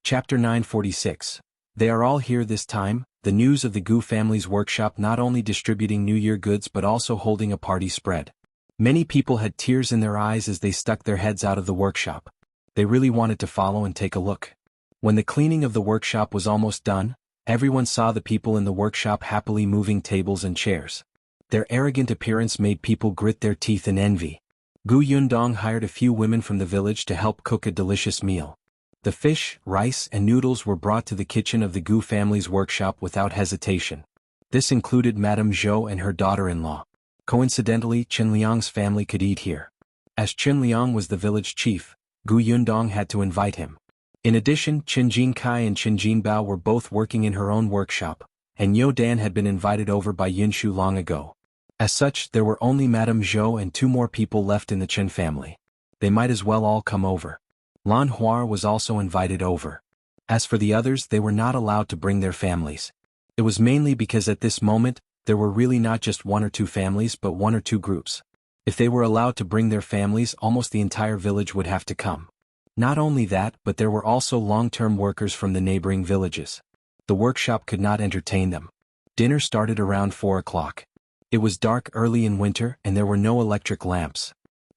Chapter 946. They are all here this time. The news of the Gu family's workshop not only distributing New Year goods but also holding a party spread. Many people had tears in their eyes as they stuck their heads out of the workshop. They really wanted to follow and take a look. When the cleaning of the workshop was almost done, everyone saw the people in the workshop happily moving tables and chairs. Their arrogant appearance made people grit their teeth in envy. Gu Yundong hired a few women from the village to help cook a delicious meal. The fish, rice, and noodles were brought to the kitchen of the Gu family's workshop without hesitation. This included Madame Zhou and her daughter-in-law. Coincidentally, Qinliang's family could eat here. As Qinliang was the village chief, Gu Yundong had to invite him. In addition, Qin Jinkai and Qin Jinbao were both working in her own workshop, and Yo Dan had been invited over by Yunshu long ago. As such, there were only Madame Zhou and two more people left in the Qin family. They might as well all come over. Lan Hua was also invited over. As for the others, they were not allowed to bring their families. It was mainly because at this moment, there were really not just one or two families but one or two groups. If they were allowed to bring their families, almost the entire village would have to come. Not only that, but there were also long-term workers from the neighboring villages. The workshop could not entertain them. Dinner started around 4 o'clock. It was dark early in winter and there were no electric lamps.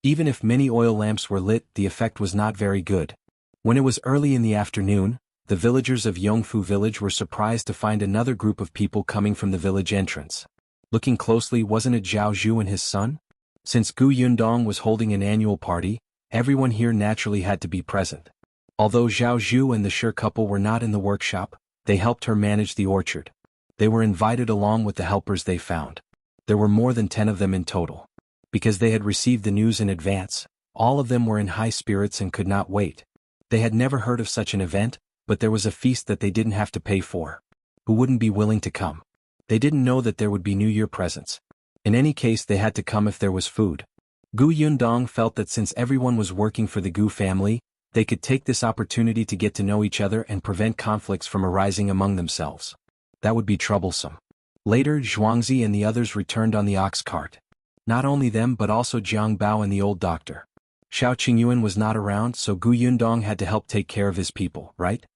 Even if many oil lamps were lit, the effect was not very good. When it was early in the afternoon, the villagers of Yongfu village were surprised to find another group of people coming from the village entrance. Looking closely, wasn't it Zhao Zhu and his son? Since Gu Yundong was holding an annual party, everyone here naturally had to be present. Although Zhao Zhu and the Shi couple were not in the workshop, they helped her manage the orchard. They were invited along with the helpers they found. There were more than 10 of them in total. Because they had received the news in advance, all of them were in high spirits and could not wait. They had never heard of such an event, but there was a feast that they didn't have to pay for. Who wouldn't be willing to come? They didn't know that there would be New Year presents. In any case, they had to come if there was food. Gu Yundong felt that since everyone was working for the Gu family, they could take this opportunity to get to know each other and prevent conflicts from arising among themselves. That would be troublesome. Later, Zhuangzi and the others returned on the ox cart. Not only them but also Jiang Bao and the old doctor. Xiao Qingyuan was not around, so Gu Yundong had to help take care of his people, right?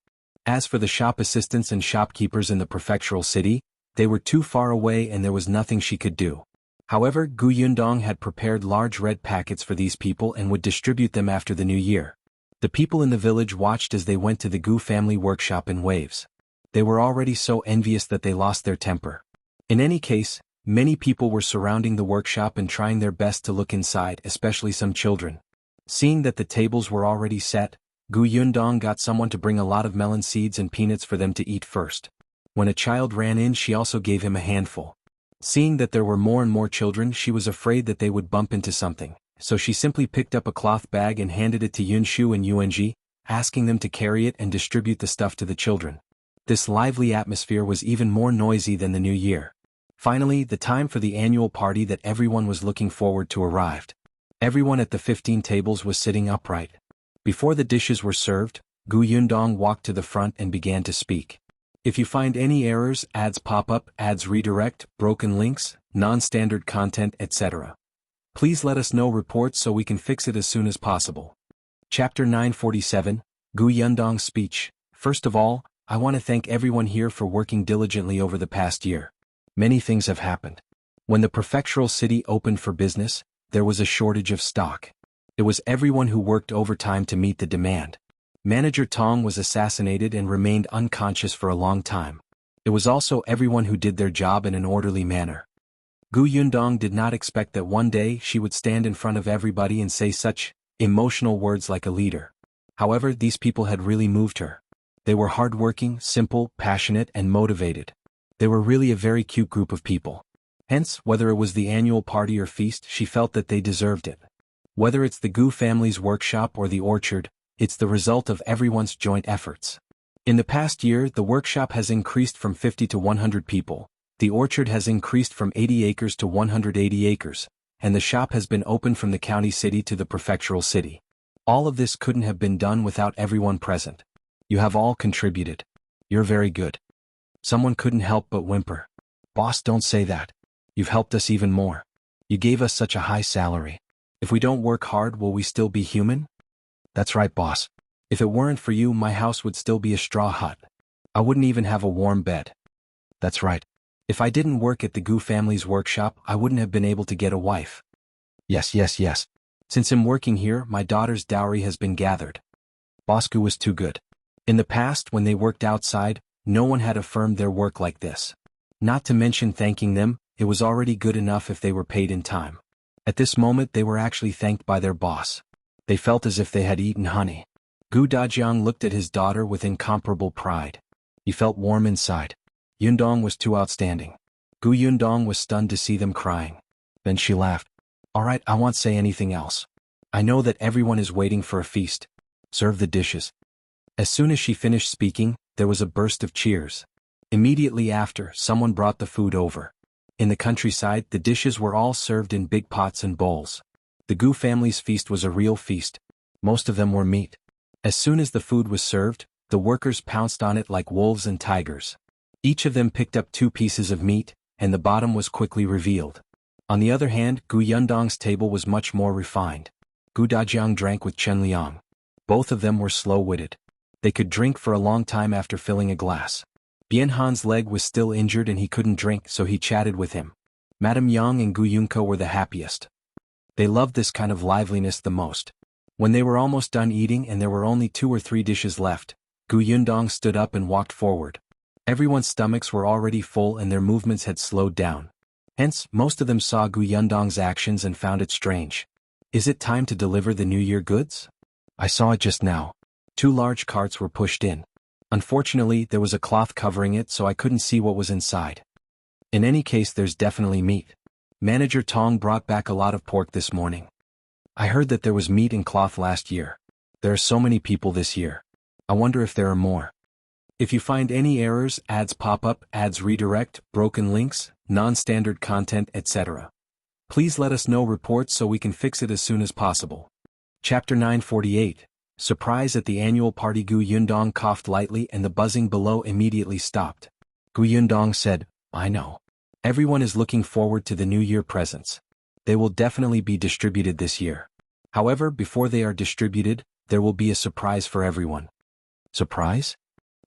As for the shop assistants and shopkeepers in the prefectural city, they were too far away and there was nothing she could do. However, Gu Yundong had prepared large red packets for these people and would distribute them after the new year. The people in the village watched as they went to the Gu family workshop in waves. They were already so envious that they lost their temper. In any case, many people were surrounding the workshop and trying their best to look inside, especially some children. Seeing that the tables were already set, Gu Yundong got someone to bring a lot of melon seeds and peanuts for them to eat first. When a child ran in, she also gave him a handful. Seeing that there were more and more children, she was afraid that they would bump into something, so she simply picked up a cloth bag and handed it to Yunshu and Yuanji, asking them to carry it and distribute the stuff to the children. This lively atmosphere was even more noisy than the New Year. Finally, the time for the annual party that everyone was looking forward to arrived. Everyone at the 15 tables was sitting upright. Before the dishes were served, Gu Yundong walked to the front and began to speak. If you find any errors, ads pop up, ads redirect, broken links, non-standard content, etc., please let us know reports so we can fix it as soon as possible. Chapter 947, Gu Yundong's speech. First of all, I want to thank everyone here for working diligently over the past year. Many things have happened. When the prefectural city opened for business, there was a shortage of stock. It was everyone who worked overtime to meet the demand. Manager Tong was assassinated and remained unconscious for a long time. It was also everyone who did their job in an orderly manner. Gu Yundong did not expect that one day she would stand in front of everybody and say such emotional words like a leader. However, these people had really moved her. They were hardworking, simple, passionate, and motivated. They were really a very cute group of people. Hence, whether it was the annual party or feast, she felt that they deserved it. Whether it's the Gu family's workshop or the orchard, it's the result of everyone's joint efforts. In the past year, the workshop has increased from 50 to 100 people, the orchard has increased from 80 acres to 180 acres, and the shop has been opened from the county city to the prefectural city. All of this couldn't have been done without everyone present. You have all contributed. You're very good. Someone couldn't help but whimper. Boss, don't say that. You've helped us even more. You gave us such a high salary. If we don't work hard, will we still be human? That's right, boss. If it weren't for you, my house would still be a straw hut. I wouldn't even have a warm bed. That's right. If I didn't work at the Gu family's workshop, I wouldn't have been able to get a wife. Yes. Since I'm working here, my daughter's dowry has been gathered. Boss Gu was too good. In the past, when they worked outside, no one had affirmed their work like this. Not to mention thanking them, it was already good enough if they were paid in time. At this moment, they were actually thanked by their boss. They felt as if they had eaten honey. Gu Dajiang looked at his daughter with incomparable pride. He felt warm inside. Yundong was too outstanding. Gu Yundong was stunned to see them crying. Then she laughed. All right, I won't say anything else. I know that everyone is waiting for a feast. Serve the dishes. As soon as she finished speaking, there was a burst of cheers. Immediately after, someone brought the food over. In the countryside, the dishes were all served in big pots and bowls. The Gu family's feast was a real feast. Most of them were meat. As soon as the food was served, the workers pounced on it like wolves and tigers. Each of them picked up 2 pieces of meat, and the bottom was quickly revealed. On the other hand, Gu Yundong's table was much more refined. Gu Dajiang drank with Chen Liang. Both of them were slow-witted. They could drink for a long time after filling a glass. Bian Han's leg was still injured and he couldn't drink, so he chatted with him. Madame Yang and Gu Yunko were the happiest. They loved this kind of liveliness the most. When they were almost done eating and there were only 2 or 3 dishes left, Gu Yundong stood up and walked forward. Everyone's stomachs were already full and their movements had slowed down. Hence, most of them saw Gu Yundong's actions and found it strange. Is it time to deliver the New Year goods? I saw it just now. 2 large carts were pushed in. Unfortunately, there was a cloth covering it, so I couldn't see what was inside. In any case, there's definitely meat. Manager Tong brought back a lot of pork this morning. I heard that there was meat in cloth last year. There are so many people this year. I wonder if there are more. If you find any errors, ads pop up, ads redirect, broken links, non-standard content, etc., please let us know reports so we can fix it as soon as possible. Chapter 948. Surprise at the annual party. Gu Yundong coughed lightly and the buzzing below immediately stopped. Gu Yundong said, I know. Everyone is looking forward to the New Year presents. They will definitely be distributed this year. However, before they are distributed, there will be a surprise for everyone. Surprise?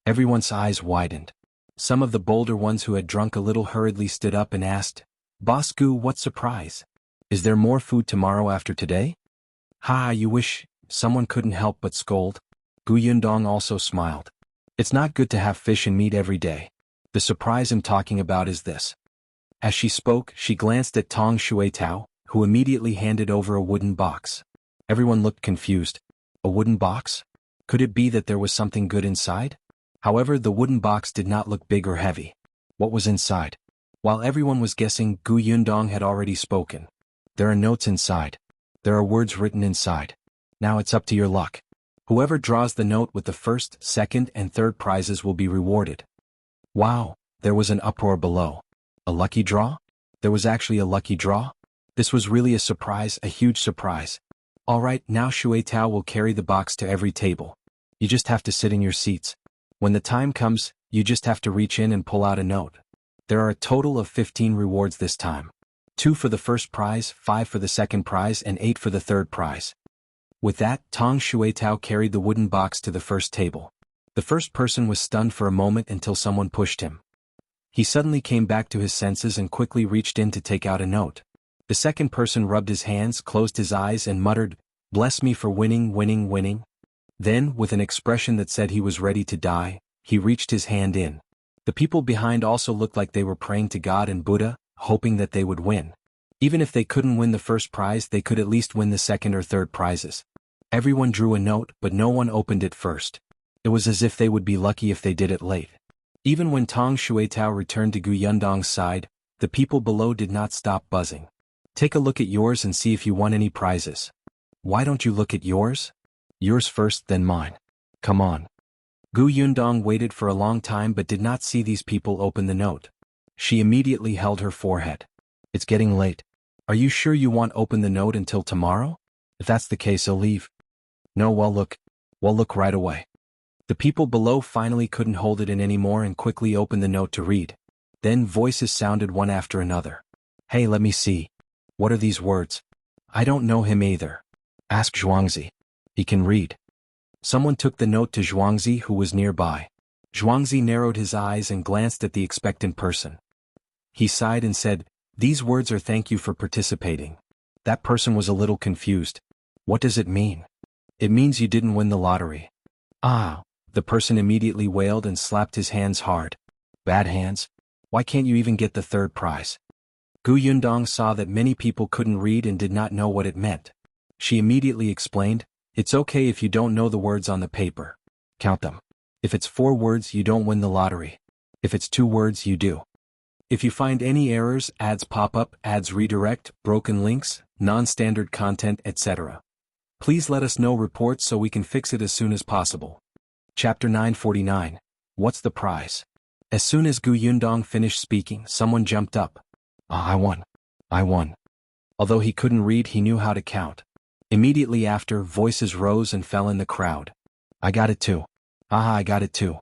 Everyone's eyes widened. Some of the bolder ones who had drunk a little hurriedly stood up and asked, Boss Gu, what surprise? Is there more food tomorrow after today? Ha, you wish. Someone couldn't help but scold. Gu Yundong also smiled. It's not good to have fish and meat every day. The surprise I'm talking about is this. As she spoke, she glanced at Tong Shuitao, who immediately handed over a wooden box. Everyone looked confused. A wooden box? Could it be that there was something good inside? However, the wooden box did not look big or heavy. What was inside? While everyone was guessing, Gu Yundong had already spoken. There are notes inside. There are words written inside. Now it's up to your luck. Whoever draws the note with the first, second, and third prizes will be rewarded. Wow, there was an uproar below. A lucky draw? There was actually a lucky draw? This was really a surprise, a huge surprise. Alright, now Shuitao will carry the box to every table. You just have to sit in your seats. When the time comes, you just have to reach in and pull out a note. There are a total of 15 rewards this time. 2 for the first prize, 5 for the second prize, and 8 for the third prize. With that, Tong Shuitao carried the wooden box to the first table. The first person was stunned for a moment until someone pushed him. He suddenly came back to his senses and quickly reached in to take out a note. The second person rubbed his hands, closed his eyes, and muttered, "Bless me for winning, winning, winning." Then, with an expression that said he was ready to die, he reached his hand in. The people behind also looked like they were praying to God and Buddha, hoping that they would win. Even if they couldn't win the first prize, they could at least win the second or third prizes. Everyone drew a note, but no one opened it first. It was as if they would be lucky if they did it late. Even when Tong Shuitao returned to Gu Yundong's side, the people below did not stop buzzing. Take a look at yours and see if you won any prizes. Why don't you look at yours? Yours first, then mine. Come on. Gu Yundong waited for a long time but did not see these people open the note. She immediately held her forehead. It's getting late. Are you sure you won't open the note until tomorrow? If that's the case, I'll leave. No, well look right away. The people below finally couldn't hold it in anymore and quickly opened the note to read. Then voices sounded one after another. Hey, let me see. What are these words? I don't know him either. Ask Zhuangzi. He can read. Someone took the note to Zhuangzi, who was nearby. Zhuangzi narrowed his eyes and glanced at the expectant person. He sighed and said, "These words are thank you for participating." That person was a little confused. "What does it mean?" "It means you didn't win the lottery." "Ah," the person immediately wailed and slapped his hands hard. "Bad hands? Why can't you even get the third prize?" Yundong saw that many people couldn't read and did not know what it meant. She immediately explained, "It's okay if you don't know the words on the paper. Count them. If it's 4 words, you don't win the lottery. If it's 2 words, you do. If you find any errors, ads pop up, ads redirect, broken links, non-standard content, etc. Please let us know reports so we can fix it as soon as possible." Chapter 949. What's the prize? As soon as Yundong finished speaking, someone jumped up. "I won. I won." Although he couldn't read, he knew how to count. Immediately after, voices rose and fell in the crowd. "I got it too. Ah, I got it too."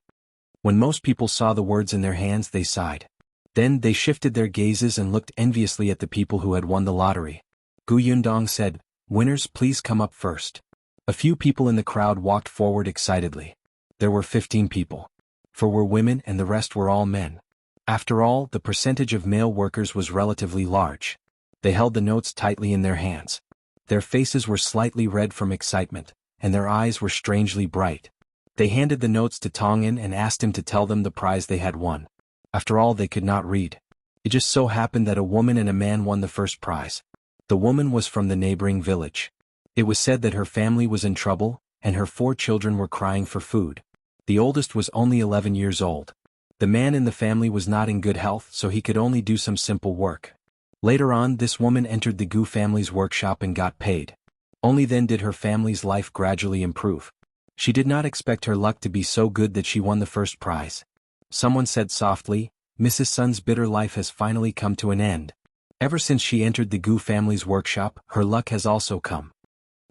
When most people saw the words in their hands, they sighed. Then they shifted their gazes and looked enviously at the people who had won the lottery. Yundong said, "Winners, please come up first." A few people in the crowd walked forward excitedly. There were 15 people. 4 were women and the rest were all men. After all, the percentage of male workers was relatively large. They held the notes tightly in their hands. Their faces were slightly red from excitement, and their eyes were strangely bright. They handed the notes to Tong'an and asked him to tell them the prize they had won. After all, they could not read. It just so happened that a woman and a man won the first prize. The woman was from the neighboring village. It was said that her family was in trouble, and her 4 children were crying for food. The oldest was only 11 years old. The man in the family was not in good health, so he could only do some simple work. Later on, this woman entered the Gu family's workshop and got paid. Only then did her family's life gradually improve. She did not expect her luck to be so good that she won the first prize. Someone said softly, "Mrs. Sun's bitter life has finally come to an end. Ever since she entered the Gu family's workshop, her luck has also come."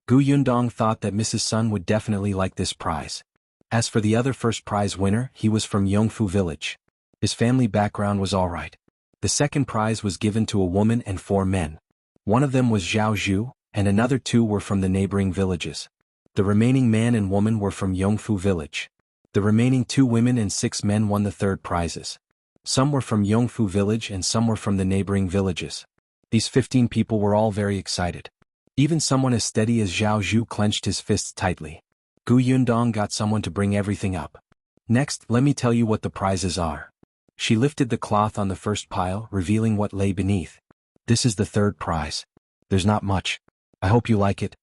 Yundong thought that Mrs. Sun would definitely like this prize. As for the other first prize winner, he was from Yongfu village. His family background was alright. The second prize was given to a woman and 4 men. One of them was Zhao Zhu, and another 2 were from the neighboring villages. The remaining man and woman were from Yongfu village. The remaining 2 women and 6 men won the third prizes. Some were from Yongfu village and some were from the neighboring villages. These 15 people were all very excited. Even someone as steady as Zhao Zhu clenched his fists tightly. Yundong got someone to bring everything up. "Next, let me tell you what the prizes are." She lifted the cloth on the first pile, revealing what lay beneath. "This is the third prize. There's not much. I hope you like it."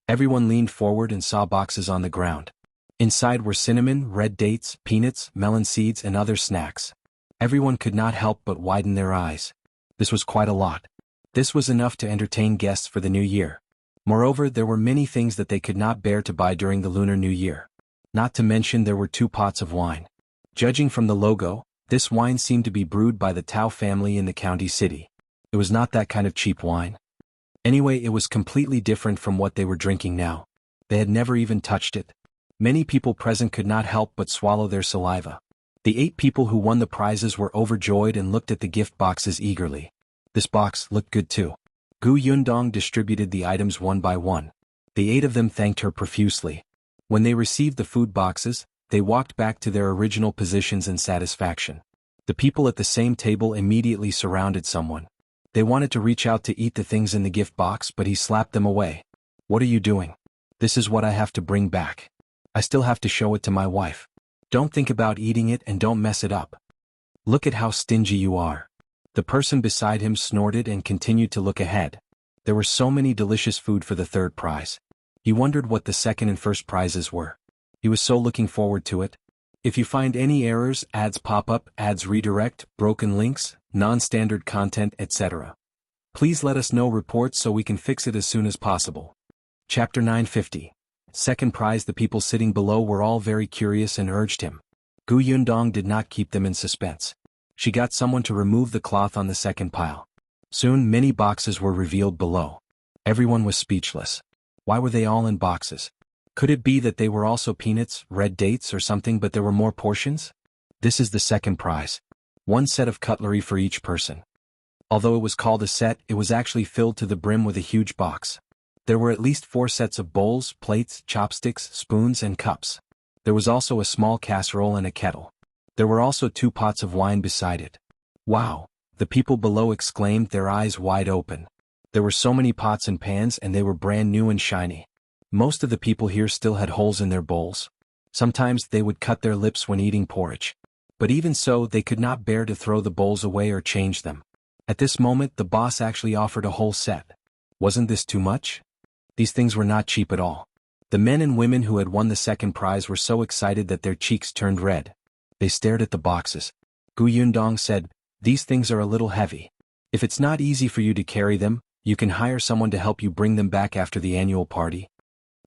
Everyone leaned forward and saw boxes on the ground. Inside were cinnamon, red dates, peanuts, melon seeds, and other snacks. Everyone could not help but widen their eyes. This was quite a lot. This was enough to entertain guests for the new year. Moreover, there were many things that they could not bear to buy during the Lunar New Year. Not to mention there were 2 pots of wine. Judging from the logo, this wine seemed to be brewed by the Tao family in the county city. It was not that kind of cheap wine. Anyway, it was completely different from what they were drinking now. They had never even touched it. Many people present could not help but swallow their saliva. The 8 people who won the prizes were overjoyed and looked at the gift boxes eagerly. This box looked good too. Yundong distributed the items one by one. The 8 of them thanked her profusely. When they received the food boxes, they walked back to their original positions in satisfaction. The people at the same table immediately surrounded someone. They wanted to reach out to eat the things in the gift box, but he slapped them away. "What are you doing? This is what I have to bring back. I still have to show it to my wife. Don't think about eating it and don't mess it up. Look at how stingy you are." The person beside him snorted and continued to look ahead. There were so many delicious food for the third prize. He wondered what the second and first prizes were. He was so looking forward to it. If you find any errors, ads pop up, ads redirect, broken links, non-standard content, etc. Please let us know reports so we can fix it as soon as possible. Chapter 950. Second prize. The people sitting below were all very curious and urged him. Yundong did not keep them in suspense. She got someone to remove the cloth on the second pile. Soon many boxes were revealed below. Everyone was speechless. Why were they all in boxes? Could it be that they were also peanuts, red dates or something, but there were more portions? This is the second prize. 1 set of cutlery for each person. Although it was called a set, it was actually filled to the brim with a huge box. There were at least 4 sets of bowls, plates, chopsticks, spoons, and cups. There was also a small casserole and a kettle. There were also 2 pots of wine beside it. Wow! The people below exclaimed, their eyes wide open. There were so many pots and pans, and they were brand new and shiny. Most of the people here still had holes in their bowls. Sometimes they would cut their lips when eating porridge. But even so, they could not bear to throw the bowls away or change them. At this moment, the boss actually offered a whole set. Wasn't this too much? These things were not cheap at all. The men and women who had won the second prize were so excited that their cheeks turned red. They stared at the boxes. Yundong said, "These things are a little heavy. If it's not easy for you to carry them, you can hire someone to help you bring them back after the annual party."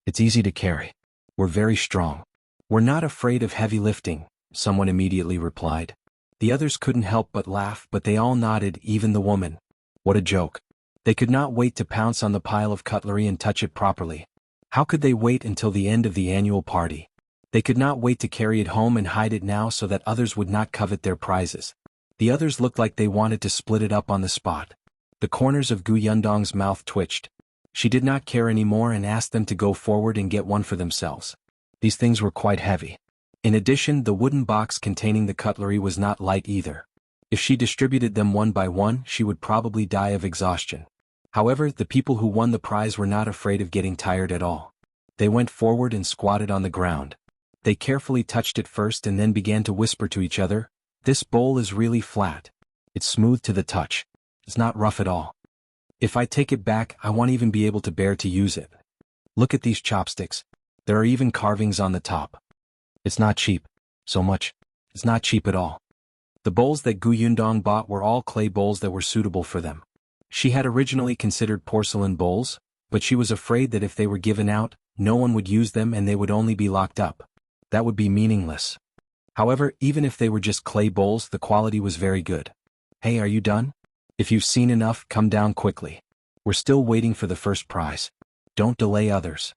"It's easy to carry. We're very strong. We're not afraid of heavy lifting," someone immediately replied. The others couldn't help but laugh, but they all nodded, even the woman. What a joke. They could not wait to pounce on the pile of cutlery and touch it properly. How could they wait until the end of the annual party? They could not wait to carry it home and hide it now so that others would not covet their prizes. The others looked like they wanted to split it up on the spot. The corners of Yundong's mouth twitched. She did not care anymore and asked them to go forward and get one for themselves. These things were quite heavy. In addition, the wooden box containing the cutlery was not light either. If she distributed them one by one, she would probably die of exhaustion. However, the people who won the prize were not afraid of getting tired at all. They went forward and squatted on the ground. They carefully touched it first and then began to whisper to each other, "This bowl is really flat. It's smooth to the touch. It's not rough at all. If I take it back, I won't even be able to bear to use it. Look at these chopsticks. There are even carvings on the top. It's not cheap. So much. It's not cheap at all." The bowls that Yundong bought were all clay bowls that were suitable for them. She had originally considered porcelain bowls, but she was afraid that if they were given out, no one would use them and they would only be locked up. That would be meaningless. However, even if they were just clay bowls, the quality was very good. "Hey, are you done? If you've seen enough, come down quickly. We're still waiting for the first prize. Don't delay others."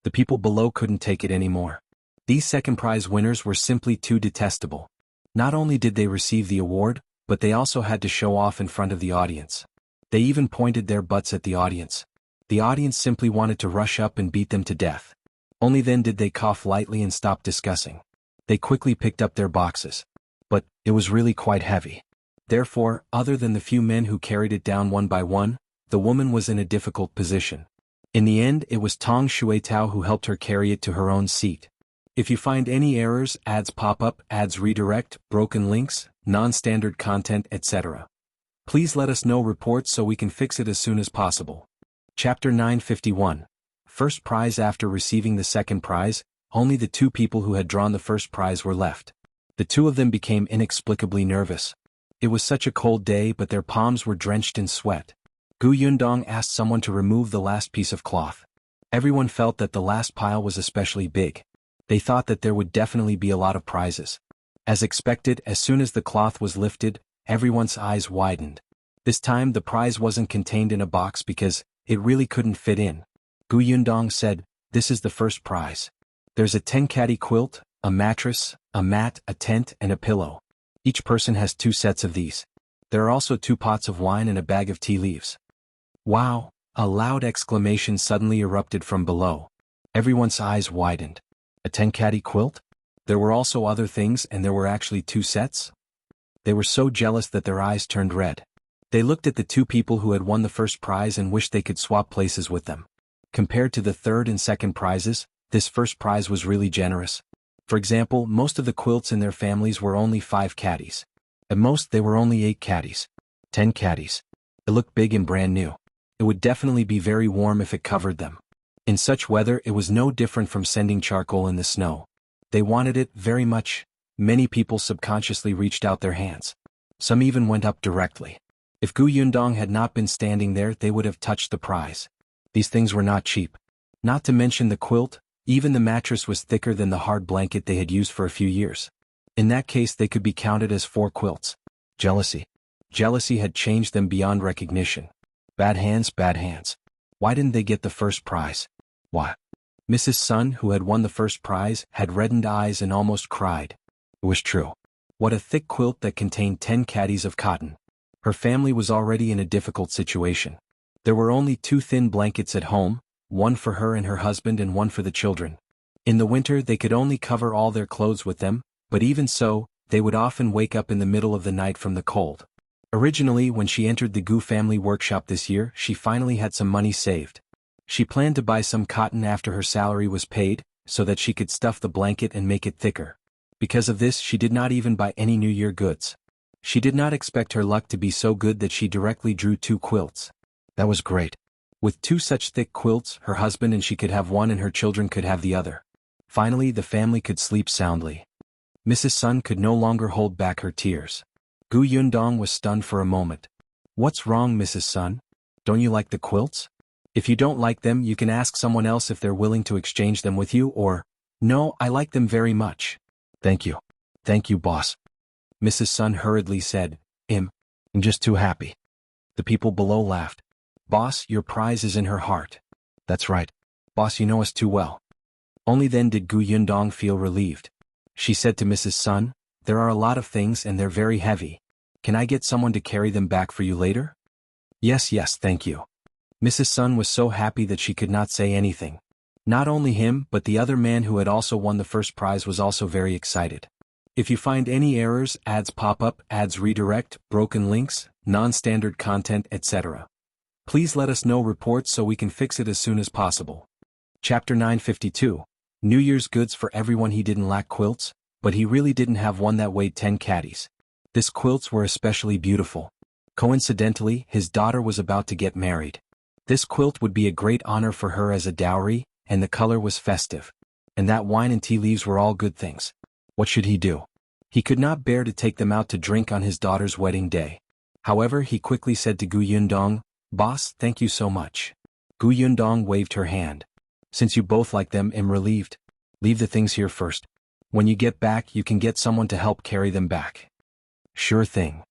The people below couldn't take it anymore. These second prize winners were simply too detestable. Not only did they receive the award, but they also had to show off in front of the audience. They even pointed their butts at the audience. The audience simply wanted to rush up and beat them to death. Only then did they cough lightly and stop discussing. They quickly picked up their boxes. But it was really quite heavy. Therefore, other than the few men who carried it down one by one, the woman was in a difficult position. In the end, it was Tong Shuitao who helped her carry it to her own seat. If you find any errors, ads pop up, ads redirect, broken links, non-standard content, etc., please let us know reports so we can fix it as soon as possible. Chapter 951. First prize. After receiving the second prize, only the 2 people who had drawn the first prize were left. The 2 of them became inexplicably nervous. It was such a cold day, but their palms were drenched in sweat. Yundong asked someone to remove the last piece of cloth. Everyone felt that the last pile was especially big. They thought that there would definitely be a lot of prizes. As expected, as soon as the cloth was lifted, everyone's eyes widened. This time the prize wasn't contained in a box because it really couldn't fit in. Yundong said, "This is the first prize. There's a 10-caddy quilt, a mattress, a mat, a tent, and a pillow. Each person has 2 sets of these. There are also 2 pots of wine and a bag of tea leaves." Wow! A loud exclamation suddenly erupted from below. Everyone's eyes widened. A 10-caddy quilt? There were also other things, and there were actually 2 sets? They were so jealous that their eyes turned red. They looked at the 2 people who had won the first prize and wished they could swap places with them. Compared to the third and second prizes, this first prize was really generous. For example, most of the quilts in their families were only 5 caddies. At most, they were only 8 caddies. 10 caddies. It looked big and brand new. It would definitely be very warm if it covered them. In such weather, it was no different from sending charcoal in the snow. They wanted it very much. Many people subconsciously reached out their hands. Some even went up directly. If Yundong had not been standing there, they would have touched the prize. These things were not cheap. Not to mention the quilt, even the mattress was thicker than the hard blanket they had used for a few years. In that case, they could be counted as 4 quilts. Jealousy. Jealousy had changed them beyond recognition. Bad hands, bad hands. Why didn't they get the first prize? Why? Mrs. Sun, who had won the first prize, had reddened eyes and almost cried. It was true. What a thick quilt that contained 10 caddies of cotton. Her family was already in a difficult situation. There were only 2 thin blankets at home, one for her and her husband and one for the children. In the winter they could only cover all their clothes with them, but even so, they would often wake up in the middle of the night from the cold. Originally, when she entered the Gu family workshop this year, she finally had some money saved. She planned to buy some cotton after her salary was paid, so that she could stuff the blanket and make it thicker. Because of this, she did not even buy any New Year goods. She did not expect her luck to be so good that she directly drew 2 quilts. That was great. With 2 such thick quilts, her husband and she could have one and her children could have the other. Finally, the family could sleep soundly. Mrs. Sun could no longer hold back her tears. Gu Yundong was stunned for a moment. "What's wrong, Mrs. Sun? Don't you like the quilts? If you don't like them, you can ask someone else if they're willing to exchange them with you, or—" "No, I like them very much. Thank you. Thank you, boss." Mrs. Sun hurriedly said, I'm just too happy." The people below laughed. "Boss, your prize is in her heart." "That's right. Boss, you know us too well." Only then did Gu Yundong feel relieved. She said to Mrs. Sun, "There are a lot of things and they're very heavy. Can I get someone to carry them back for you later?" Yes, thank you." Mrs. Sun was so happy that she could not say anything. Not only him, but the other man who had also won the first prize was also very excited. If you find any errors, ads pop up, ads redirect, broken links, non-standard content, etc., please let us know reports so we can fix it as soon as possible. Chapter 952. New Year's goods for everyone. He didn't lack quilts, but he really didn't have one that weighed 10 caddies. These quilts were especially beautiful. Coincidentally, his daughter was about to get married. This quilt would be a great honor for her as a dowry, and the color was festive. And that wine and tea leaves were all good things. What should he do? He could not bear to take them out to drink on his daughter's wedding day. However, he quickly said to Gu Yundong, "Boss, thank you so much." Gu Yundong waved her hand. "Since you both like them, I'm relieved. Leave the things here first. When you get back, you can get someone to help carry them back." Sure thing.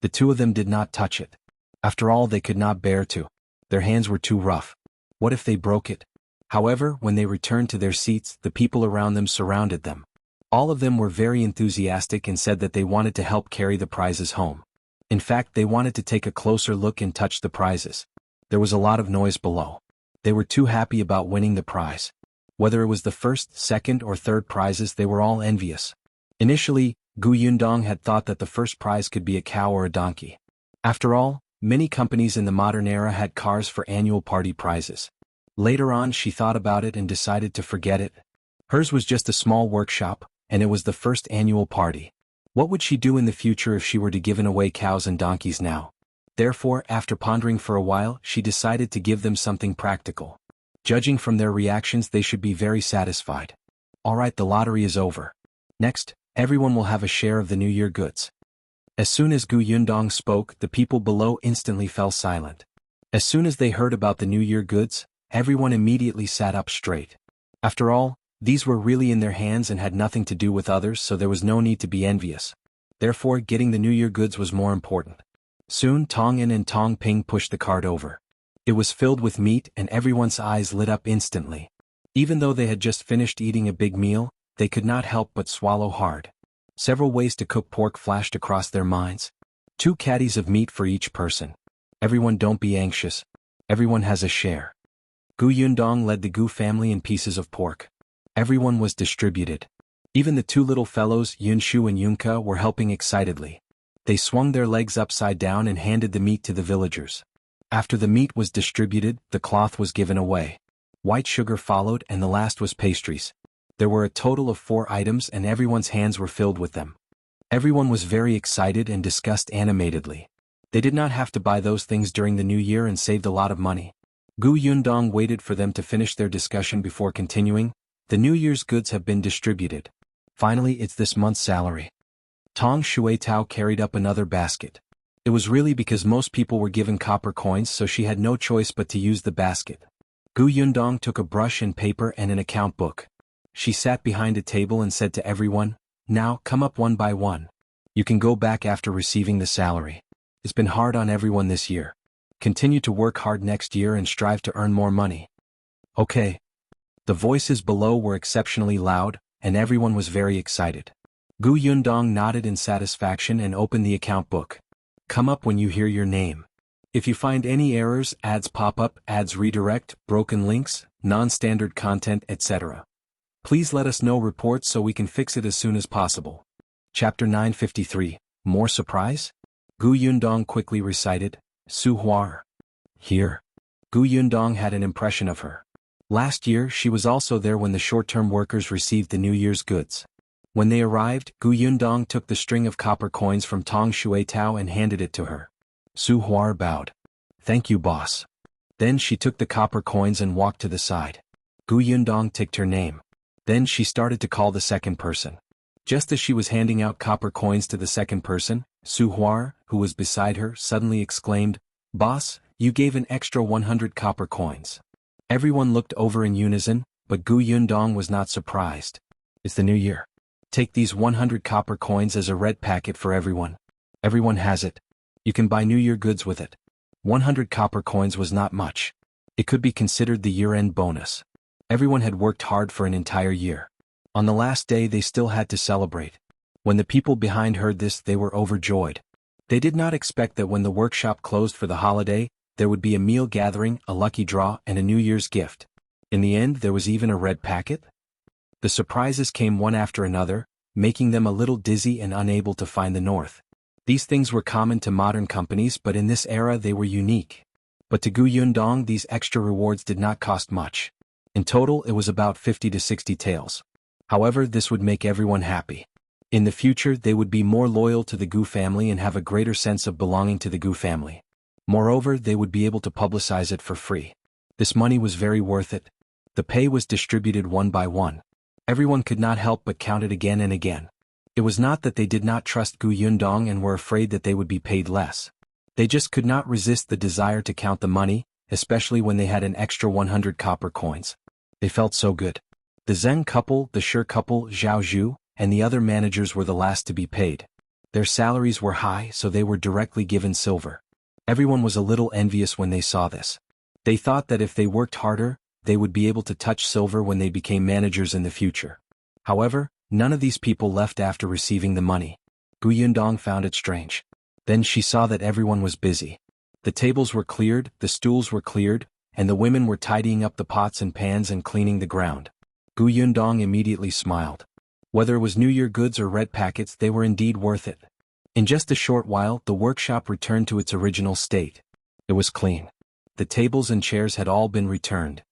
The 2 of them did not touch it. After all, they could not bear to. Their hands were too rough. What if they broke it? However, when they returned to their seats, the people around them surrounded them. All of them were very enthusiastic and said that they wanted to help carry the prizes home. In fact, they wanted to take a closer look and touch the prizes. There was a lot of noise below. They were too happy about winning the prize. Whether it was the first, second, or third prizes, they were all envious. Initially, Gu Yundong had thought that the first prize could be a cow or a donkey. After all, many companies in the modern era had cars for annual party prizes. Later on, she thought about it and decided to forget it. Hers was just a small workshop, and it was the first annual party. What would she do in the future if she were to give away cows and donkeys now? Therefore, after pondering for a while, she decided to give them something practical. Judging from their reactions, they should be very satisfied. Alright, the lottery is over. Next, everyone will have a share of the New Year goods. As soon as Gu Yundong spoke, the people below instantly fell silent. As soon as they heard about the New Year goods, everyone immediately sat up straight. After all, these were really in their hands and had nothing to do with others, so there was no need to be envious. Therefore, getting the New Year goods was more important. Soon Tong An and Tong Ping pushed the cart over. It was filled with meat and everyone's eyes lit up instantly. Even though they had just finished eating a big meal, they could not help but swallow hard. Several ways to cook pork flashed across their minds. 2 caddies of meat for each person. Everyone, don't be anxious. Everyone has a share. Gu Yundong led the Gu family in pieces of pork. Everyone was distributed. Even the 2 little fellows, Yunshu and Yunka, were helping excitedly. They swung their legs upside down and handed the meat to the villagers. After the meat was distributed, the cloth was given away. White sugar followed, and the last was pastries. There were a total of 4 items and everyone's hands were filled with them. Everyone was very excited and discussed animatedly. They did not have to buy those things during the New Year and saved a lot of money. Gu Yundong waited for them to finish their discussion before continuing. The New Year's goods have been distributed. Finally, it's this month's salary. Tong Shuetao carried up another basket. It was really because most people were given copper coins, so she had no choice but to use the basket. Gu Yundong took a brush and paper and an account book. She sat behind a table and said to everyone, "Now, come up one by one. You can go back after receiving the salary. It's been hard on everyone this year. Continue to work hard next year and strive to earn more money." Okay. The voices below were exceptionally loud, and everyone was very excited. Gu Yundong nodded in satisfaction and opened the account book. "Come up when you hear your name." If you find any errors, ads pop up, ads redirect, broken links, non-standard content, etc., please let us know reports so we can fix it as soon as possible. Chapter 953, More Surprise? Gu Yundong quickly recited, Su Huar. Here. Gu Yundong had an impression of her. Last year she was also there when the short-term workers received the New Year's goods. When they arrived, Gu Yundong took the string of copper coins from Tong Shuetao and handed it to her. Su Huar bowed. Thank you, boss. Then she took the copper coins and walked to the side. Gu Yundong ticked her name. Then she started to call the second person. Just as she was handing out copper coins to the second person, Su Huar, who was beside her, suddenly exclaimed, Boss, you gave an extra 100 copper coins. Everyone looked over in unison, but Gu Yundong was not surprised. It's the new year. Take these 100 copper coins as a red packet for everyone. Everyone has it. You can buy New Year goods with it. 100 copper coins was not much. It could be considered the year-end bonus. Everyone had worked hard for an entire year. On the last day they still had to celebrate. When the people behind heard this, they were overjoyed. They did not expect that when the workshop closed for the holiday, there would be a meal gathering, a lucky draw, and a New Year's gift. In the end, there was even a red packet. The surprises came one after another, making them a little dizzy and unable to find the north. These things were common to modern companies, but in this era they were unique. But to Gu Yundong these extra rewards did not cost much. In total it was about 50 to 60 taels. However, this would make everyone happy. In the future they would be more loyal to the Gu family and have a greater sense of belonging to the Gu family. Moreover, they would be able to publicize it for free. This money was very worth it. The pay was distributed one by one. Everyone could not help but count it again and again. It was not that they did not trust Gu Yundong and were afraid that they would be paid less. They just could not resist the desire to count the money, especially when they had an extra 100 copper coins. They felt so good. The Zheng couple, the Shi couple, Zhao Zhu, and the other managers were the last to be paid. Their salaries were high, so they were directly given silver. Everyone was a little envious when they saw this. They thought that if they worked harder, they would be able to touch silver when they became managers in the future. However, none of these people left after receiving the money. Gu Yundong found it strange. Then she saw that everyone was busy. The tables were cleared, the stools were cleared, and the women were tidying up the pots and pans and cleaning the ground. Gu Yundong immediately smiled. Whether it was New Year goods or red packets, they were indeed worth it. In just a short while, the workshop returned to its original state. It was clean. The tables and chairs had all been returned.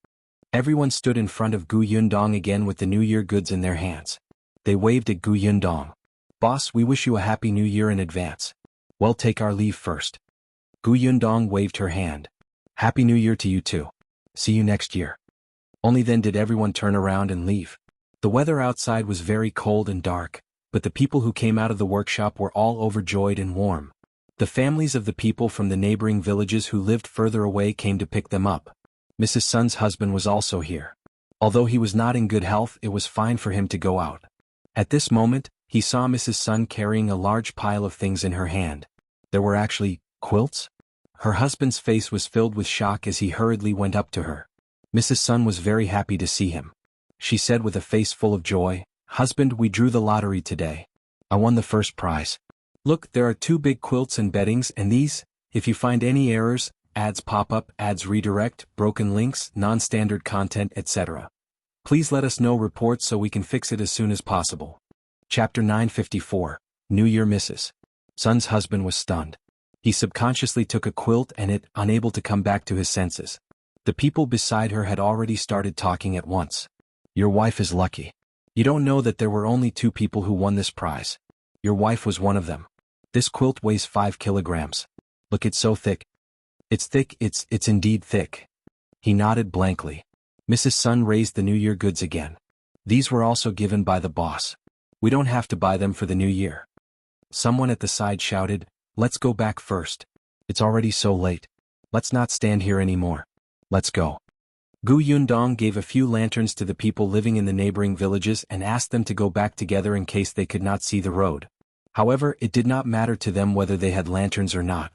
Everyone stood in front of Gu Yundong again with the New Year goods in their hands. They waved at Gu Yundong. Boss, we wish you a happy New Year in advance. Well, take our leave first. Gu Yundong waved her hand. Happy New Year to you too. See you next year. Only then did everyone turn around and leave. The weather outside was very cold and dark, but the people who came out of the workshop were all overjoyed and warm. The families of the people from the neighboring villages who lived further away came to pick them up. Mrs. Sun's husband was also here. Although he was not in good health, it was fine for him to go out. At this moment, he saw Mrs. Sun carrying a large pile of things in her hand. There were actually quilts. Her husband's face was filled with shock as he hurriedly went up to her. Mrs. Sun was very happy to see him. She said with a face full of joy, "Husband, we drew the lottery today. I won the first prize. Look, there are 2 big quilts and beddings, and these, if you find any errors, ads pop up, ads redirect, broken links, non-standard content, etc., please let us know reports so we can fix it as soon as possible." Chapter 954, New Year Misses. Sun's husband was stunned. He subconsciously took a quilt and it, unable to come back to his senses. The people beside her had already started talking at once. Your wife is lucky. You don't know that there were only 2 people who won this prize. Your wife was one of them. This quilt weighs 5 kilograms. Look, it's so thick. It's thick, it's indeed thick. He nodded blankly. Mrs. Sun raised the New Year goods again. These were also given by the boss. We don't have to buy them for the new year. Someone at the side shouted, "Let's go back first. It's already so late. Let's not stand here anymore. Let's go." Gu Yundong gave a few lanterns to the people living in the neighboring villages and asked them to go back together in case they could not see the road. However, it did not matter to them whether they had lanterns or not.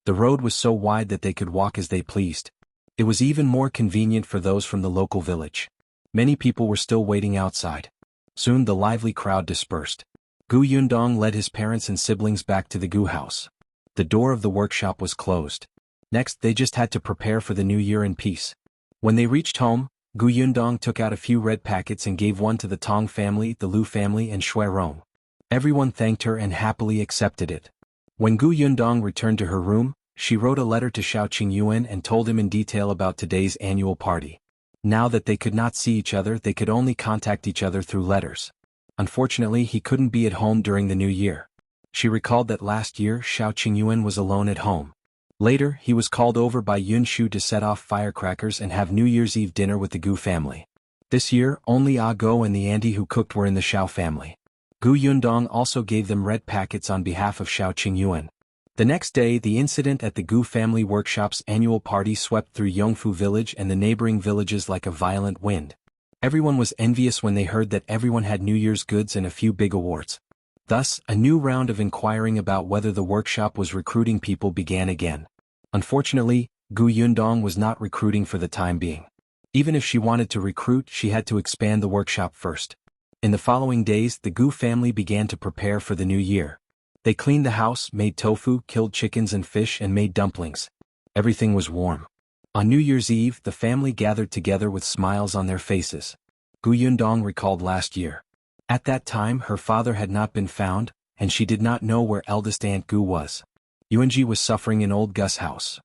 The road was so wide that they could walk as they pleased. It was even more convenient for those from the local village. Many people were still waiting outside. Soon the lively crowd dispersed. Gu Yundong led his parents and siblings back to the Gu house. The door of the workshop was closed. Next, they just had to prepare for the new year in peace. When they reached home, Gu Yundong took out a few red packets and gave one to the Tong family, the Lu family and Shui Rong. Everyone thanked her and happily accepted it. When Gu Yundong returned to her room, she wrote a letter to Xiao Qingyuan and told him in detail about today's annual party. Now that they could not see each other, they could only contact each other through letters. Unfortunately, he couldn't be at home during the new year. She recalled that last year Xiao Qingyuan was alone at home. Later, he was called over by Yun Shu to set off firecrackers and have New Year's Eve dinner with the Gu family. This year, only Ah Go and the auntie who cooked were in the Xiao family. Gu Yundong also gave them red packets on behalf of Xiao Qingyuan. The next day, the incident at the Gu family workshop's annual party swept through Yongfu village and the neighboring villages like a violent wind. Everyone was envious when they heard that everyone had New Year's goods and a few big awards. Thus, a new round of inquiring about whether the workshop was recruiting people began again. Unfortunately, Gu Yundong was not recruiting for the time being. Even if she wanted to recruit, she had to expand the workshop first. In the following days, the Gu family began to prepare for the new year. They cleaned the house, made tofu, killed chickens and fish and made dumplings. Everything was warm. On New Year's Eve, the family gathered together with smiles on their faces. Gu Yundong recalled last year. At that time, her father had not been found, and she did not know where eldest Aunt Gu was. Yuanji was suffering in old Gus' house.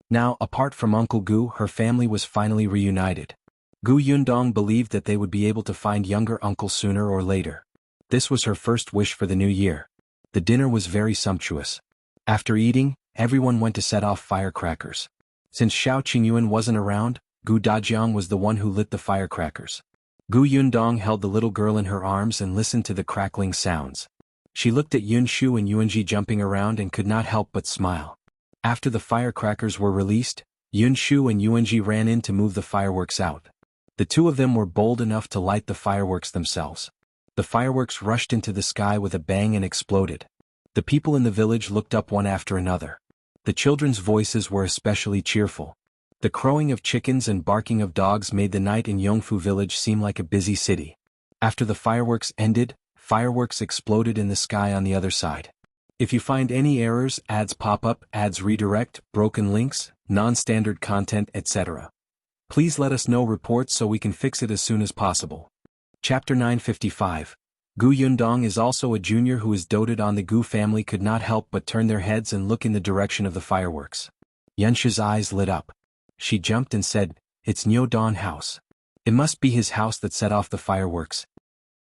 Now, apart from Uncle Gu, her family was finally reunited. Gu Yundong believed that they would be able to find younger uncle sooner or later. This was her first wish for the new year. The dinner was very sumptuous. After eating, everyone went to set off firecrackers. Since Xiao Qingyuan wasn't around, Gu Dajiang was the one who lit the firecrackers. Gu Yundong held the little girl in her arms and listened to the crackling sounds. She looked at Yun Shu and Yuanji jumping around and could not help but smile. After the firecrackers were released, Yun Shu and Yuanji ran in to move the fireworks out. The two of them were bold enough to light the fireworks themselves. The fireworks rushed into the sky with a bang and exploded. The people in the village looked up one after another. The children's voices were especially cheerful. The crowing of chickens and barking of dogs made the night in Yongfu village seem like a busy city. After the fireworks ended, fireworks exploded in the sky on the other side. If you find any errors, ads pop up, ads redirect, broken links, non-standard content, etc., please let us know reports so we can fix it as soon as possible. Chapter 955. Gu Yundong is also a junior who is doted on. The Gu family could not help but turn their heads and look in the direction of the fireworks. Yunshi's eyes lit up. She jumped and said, "It's Niu Don house. It must be his house that set off the fireworks."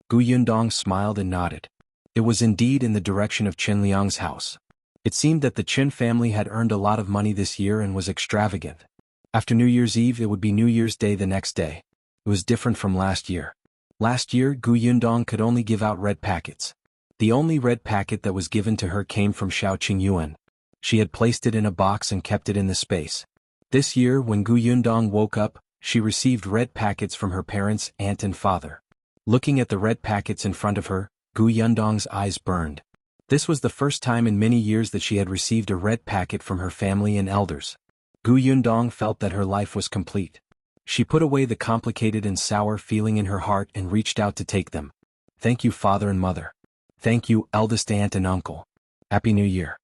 Gu Yundong smiled and nodded. It was indeed in the direction of Qin Liang's house. It seemed that the Qin family had earned a lot of money this year and was extravagant. After New Year's Eve, it would be New Year's Day the next day. It was different from last year. Last year, Gu Yundong could only give out red packets. The only red packet that was given to her came from Xiao Qingyuan. She had placed it in a box and kept it in the space. This year, when Gu Yundong woke up, she received red packets from her parents, aunt and father. Looking at the red packets in front of her, Gu Yundong's eyes burned. This was the first time in many years that she had received a red packet from her family and elders. Gu Yundong felt that her life was complete. She put away the complicated and sour feeling in her heart and reached out to take them. "Thank you, father and mother. Thank you, eldest aunt and uncle. Happy New Year."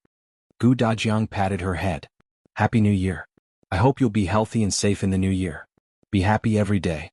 Gu Dajiang patted her head. "Happy New Year. I hope you'll be healthy and safe in the new year. Be happy every day."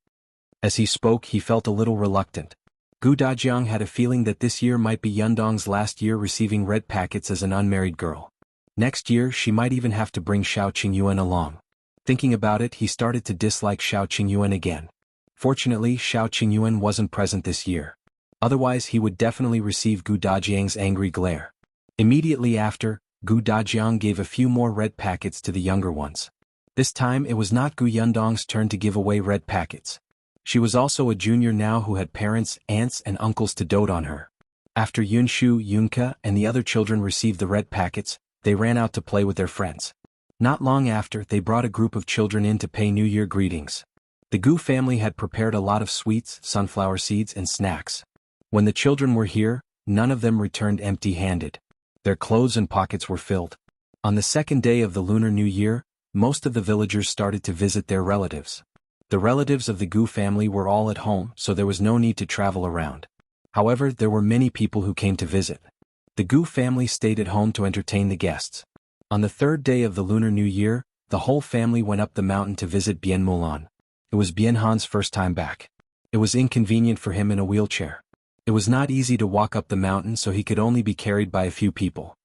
As he spoke, he felt a little reluctant. Gu Dajiang had a feeling that this year might be Yundong's last year receiving red packets as an unmarried girl. Next year, she might even have to bring Xiao Qingyuan along. Thinking about it, he started to dislike Xiao Qingyuan again. Fortunately, Xiao Qingyuan wasn't present this year. Otherwise, he would definitely receive Gu Dajiang's angry glare. Immediately after, Gu Dajiang gave a few more red packets to the younger ones. This time, it was not Gu Yundong's turn to give away red packets. She was also a junior now who had parents, aunts and uncles to dote on her. After Yunshu, Yunka, and the other children received the red packets, they ran out to play with their friends. Not long after, they brought a group of children in to pay New Year greetings. The Gu family had prepared a lot of sweets, sunflower seeds and snacks. When the children were here, none of them returned empty-handed. Their clothes and pockets were filled. On the second day of the Lunar New Year, most of the villagers started to visit their relatives. The relatives of the Gu family were all at home, so there was no need to travel around. However, there were many people who came to visit. The Gu family stayed at home to entertain the guests. On the third day of the Lunar New Year, the whole family went up the mountain to visit Bien Mulan. It was Bien Han's first time back. It was inconvenient for him in a wheelchair. It was not easy to walk up the mountain, so he could only be carried by a few people.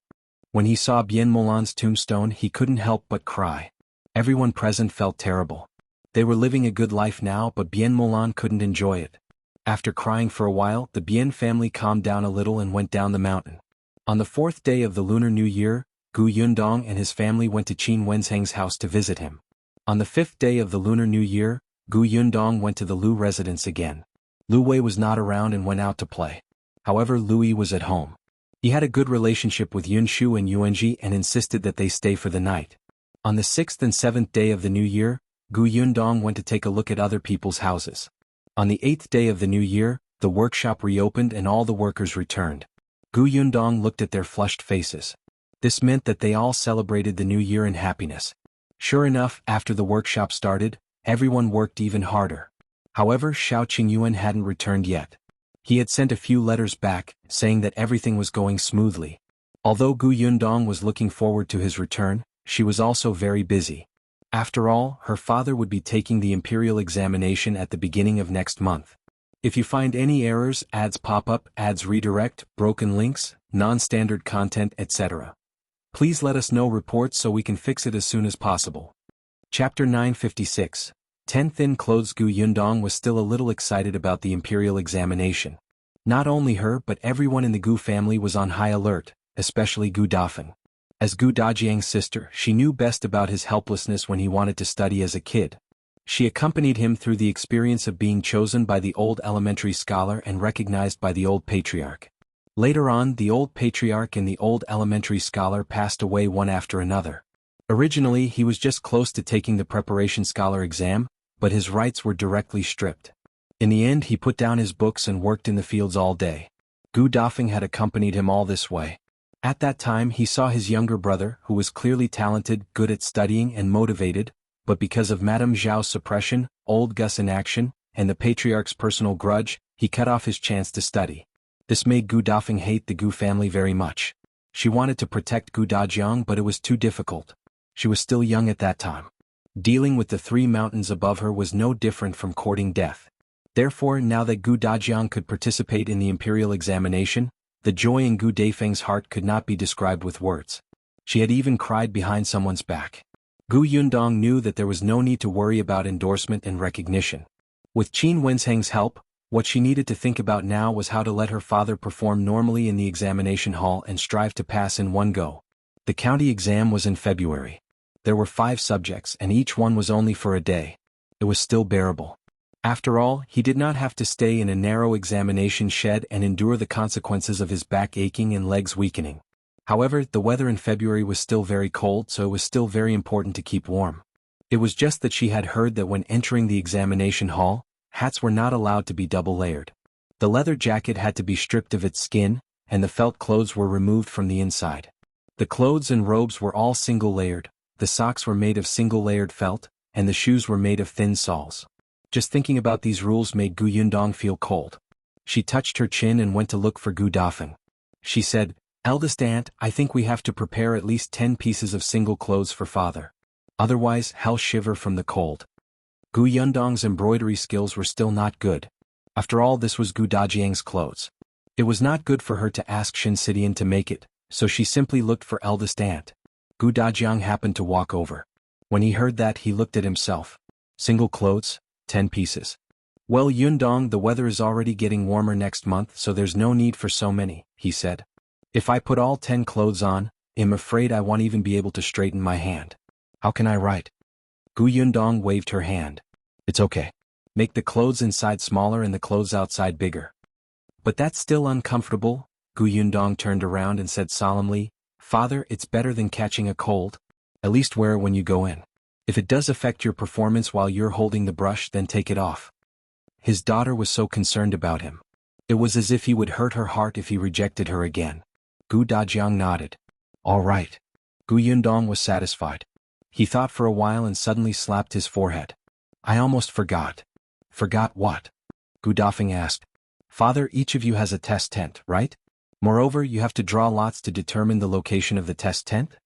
When he saw Bien Mulan's tombstone, he couldn't help but cry. Everyone present felt terrible. They were living a good life now, but Bien Mulan couldn't enjoy it. After crying for a while, the Bien family calmed down a little and went down the mountain. On the 4th day of the Lunar New Year, Gu Yundong and his family went to Qin Wenzheng's house to visit him. On the 5th day of the Lunar New Year, Gu Yundong went to the Lu residence again. Lu Wei was not around and went out to play. However, Lui was at home. He had a good relationship with Yun Shu and Yuanji and insisted that they stay for the night. On the 6th and 7th day of the New Year, Gu Yundong went to take a look at other people's houses. On the 8th day of the New Year, the workshop reopened and all the workers returned. Gu Yundong looked at their flushed faces. This meant that they all celebrated the New Year in happiness. Sure enough, after the workshop started, everyone worked even harder. However, Xiao Qingyuan hadn't returned yet. He had sent a few letters back, saying that everything was going smoothly. Although Gu Yundong was looking forward to his return, she was also very busy. After all, her father would be taking the imperial examination at the beginning of next month. If you find any errors, ads pop up, ads redirect, broken links, non-standard content, etc., please let us know reports so we can fix it as soon as possible. Chapter 956. 10 Thin Clothes. Gu Yundong was still a little excited about the imperial examination. Not only her but everyone in the Gu family was on high alert, especially Gu Dafeng. As Gu Dajiang's sister, she knew best about his helplessness when he wanted to study as a kid. She accompanied him through the experience of being chosen by the old elementary scholar and recognized by the old patriarch. Later on, the old patriarch and the old elementary scholar passed away one after another. Originally, he was just close to taking the preparation scholar exam, but his rights were directly stripped. In the end, he put down his books and worked in the fields all day. Gu Dafeng had accompanied him all this way. At that time, he saw his younger brother, who was clearly talented, good at studying and motivated, but because of Madame Zhao's suppression, old Gus inaction, and the patriarch's personal grudge, he cut off his chance to study. This made Gu Dafeng hate the Gu family very much. She wanted to protect Gu Dajiang, but it was too difficult. She was still young at that time. Dealing with the 3 mountains above her was no different from courting death. Therefore, now that Gu Dajiang could participate in the imperial examination, the joy in Gu Dafeng's heart could not be described with words. She had even cried behind someone's back. Gu Yundong knew that there was no need to worry about endorsement and recognition. With Qin Wenzheng's help, what she needed to think about now was how to let her father perform normally in the examination hall and strive to pass in one go. The county exam was in February. There were 5 subjects and each one was only for a day. It was still bearable. After all, he did not have to stay in a narrow examination shed and endure the consequences of his back aching and legs weakening. However, the weather in February was still very cold, so it was still very important to keep warm. It was just that she had heard that when entering the examination hall, hats were not allowed to be double-layered. The leather jacket had to be stripped of its skin, and the felt clothes were removed from the inside. The clothes and robes were all single-layered, the socks were made of single-layered felt, and the shoes were made of thin soles. Just thinking about these rules made Gu Yundong feel cold. She touched her chin and went to look for Gu Dafeng. She said, "Eldest aunt, I think we have to prepare at least 10 pieces of single clothes for father. Otherwise, he'll shiver from the cold." Gu Yundong's embroidery skills were still not good. After all, this was Gu Dajiang's clothes. It was not good for her to ask Shinsidian to make it, so she simply looked for eldest aunt. Gu Dajiang happened to walk over. When he heard that, he looked at himself. Single clothes, 10 pieces. "Well, Yundong, the weather is already getting warmer next month, so there's no need for so many," he said. "If I put all 10 clothes on, I'm afraid I won't even be able to straighten my hand. How can I write?" Gu Yundong waved her hand. "It's okay. Make the clothes inside smaller and the clothes outside bigger." "But that's still uncomfortable." Gu Yundong turned around and said solemnly, "Father, it's better than catching a cold. At least wear it when you go in. If it does affect your performance while you're holding the brush, then take it off." His daughter was so concerned about him. It was as if he would hurt her heart if he rejected her again. Gu Dajiang nodded. "All right." Gu Yundong was satisfied. He thought for a while and suddenly slapped his forehead. "I almost forgot." "Forgot what?" Gu Dafeng asked. "Father, each of you has a test tent, right? Moreover, you have to draw lots to determine the location of the test tent?"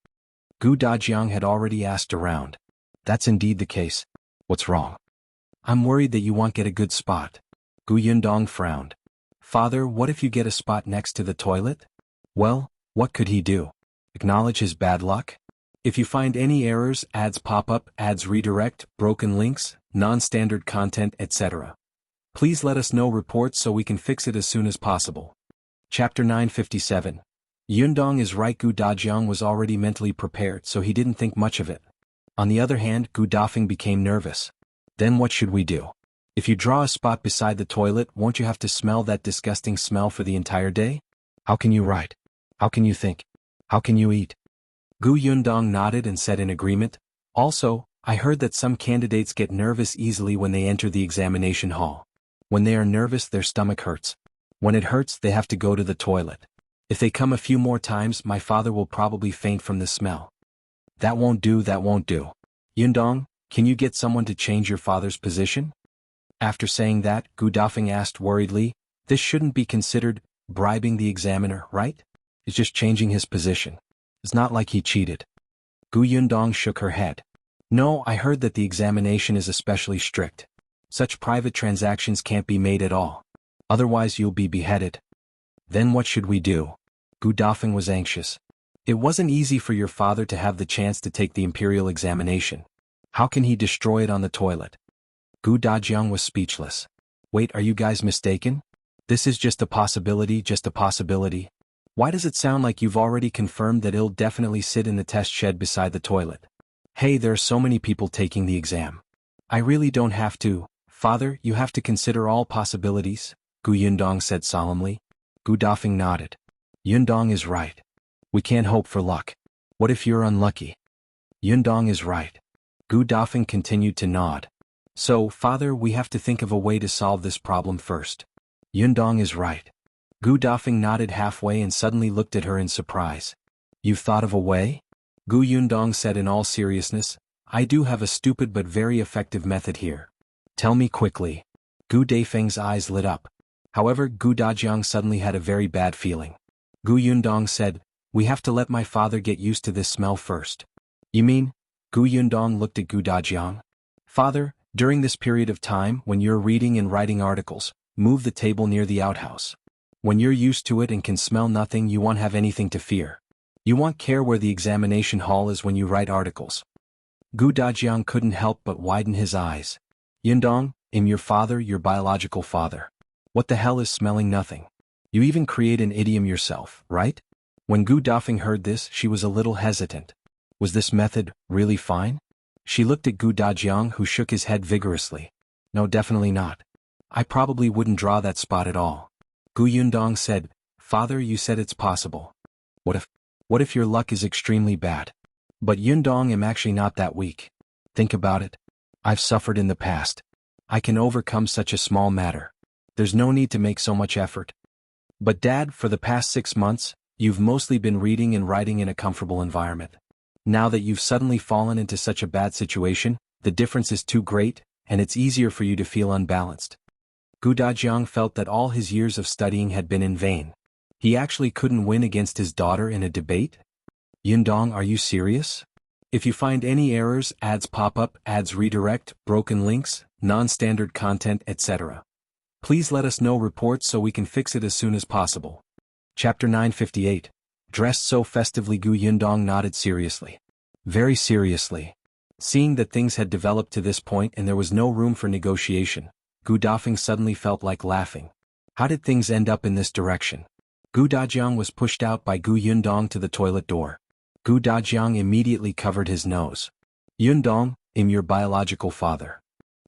Gu Dajiang had already asked around. That's indeed the case. What's wrong? I'm worried that you won't get a good spot. Gu Yundong frowned. Father, what if you get a spot next to the toilet? Well, what could he do? Acknowledge his bad luck? If you find any errors, ads pop up, ads redirect, broken links, non-standard content, etc. Please let us know reports so we can fix it as soon as possible. Chapter 957. Yundong is right. Gu Dajiang was already mentally prepared, so he didn't think much of it. On the other hand, Gu Dafeng became nervous. Then what should we do? If you draw a spot beside the toilet, won't you have to smell that disgusting smell for the entire day? How can you write? How can you think? How can you eat? Gu Yundong nodded and said in agreement, Also, I heard that some candidates get nervous easily when they enter the examination hall. When they are nervous, their stomach hurts. When it hurts, they have to go to the toilet. If they come a few more times, my father will probably faint from the smell. That won't do. Yundong, can you get someone to change your father's position? After saying that, Gu Dafeng asked worriedly, This shouldn't be considered bribing the examiner, right? It's just changing his position. It's not like he cheated. Gu Yundong shook her head. No, I heard that the examination is especially strict. Such private transactions can't be made at all. Otherwise you'll be beheaded. Then what should we do? Gu Dafeng was anxious. It wasn't easy for your father to have the chance to take the imperial examination. How can he destroy it on the toilet? Gu Dajiang was speechless. Wait, are you guys mistaken? This is just a possibility. Why does it sound like you've already confirmed that he'll definitely sit in the test shed beside the toilet? Hey, there are so many people taking the exam. I really don't have to. Father, you have to consider all possibilities, Gu Yundong said solemnly. Gu Dafeng nodded. Yundong is right. We can't hope for luck. What if you're unlucky? Yundong is right. Gu Dafeng continued to nod. So, Father, we have to think of a way to solve this problem first. Yundong is right. Gu Dafeng nodded halfway and suddenly looked at her in surprise. You've thought of a way? Gu Yundong said in all seriousness, I do have a stupid but very effective method here. Tell me quickly. Gu Dafeng's eyes lit up. However, Gu Dajiang suddenly had a very bad feeling. Gu Yundong said, We have to let my father get used to this smell first. You mean? Gu Yundong looked at Gu Dajiang. Father, during this period of time, when you're reading and writing articles, move the table near the outhouse. When you're used to it and can smell nothing, you won't have anything to fear. You won't care where the examination hall is when you write articles. Gu Dajiang couldn't help but widen his eyes. Yundong, I'm your father, your biological father. What the hell is smelling nothing? You even create an idiom yourself, right? When Gu Dafeng heard this, she was a little hesitant. Was this method really fine? She looked at Gu Dajiang, who shook his head vigorously. No, definitely not. I probably wouldn't draw that spot at all. Gu Yundong said, Father, you said it's possible. What if your luck is extremely bad? But Yundong, I'm actually not that weak. Think about it. I've suffered in the past. I can overcome such a small matter. There's no need to make so much effort. But Dad, for the past 6 months, you've mostly been reading and writing in a comfortable environment. Now that you've suddenly fallen into such a bad situation, the difference is too great, and it's easier for you to feel unbalanced. Gu Dajiang felt that all his years of studying had been in vain. He actually couldn't win against his daughter in a debate? Yundong, are you serious? If you find any errors, ads pop up, ads redirect, broken links, non-standard content, etc. Please let us know reports so we can fix it as soon as possible. Chapter 958. Dressed so festively. Gu Yundong nodded seriously. Very seriously. Seeing that things had developed to this point and there was no room for negotiation, Gu Dafeng suddenly felt like laughing. How did things end up in this direction? Gu Dajiang was pushed out by Gu Yundong to the toilet door. Gu Dajiang immediately covered his nose. Yundong, I'm your biological father.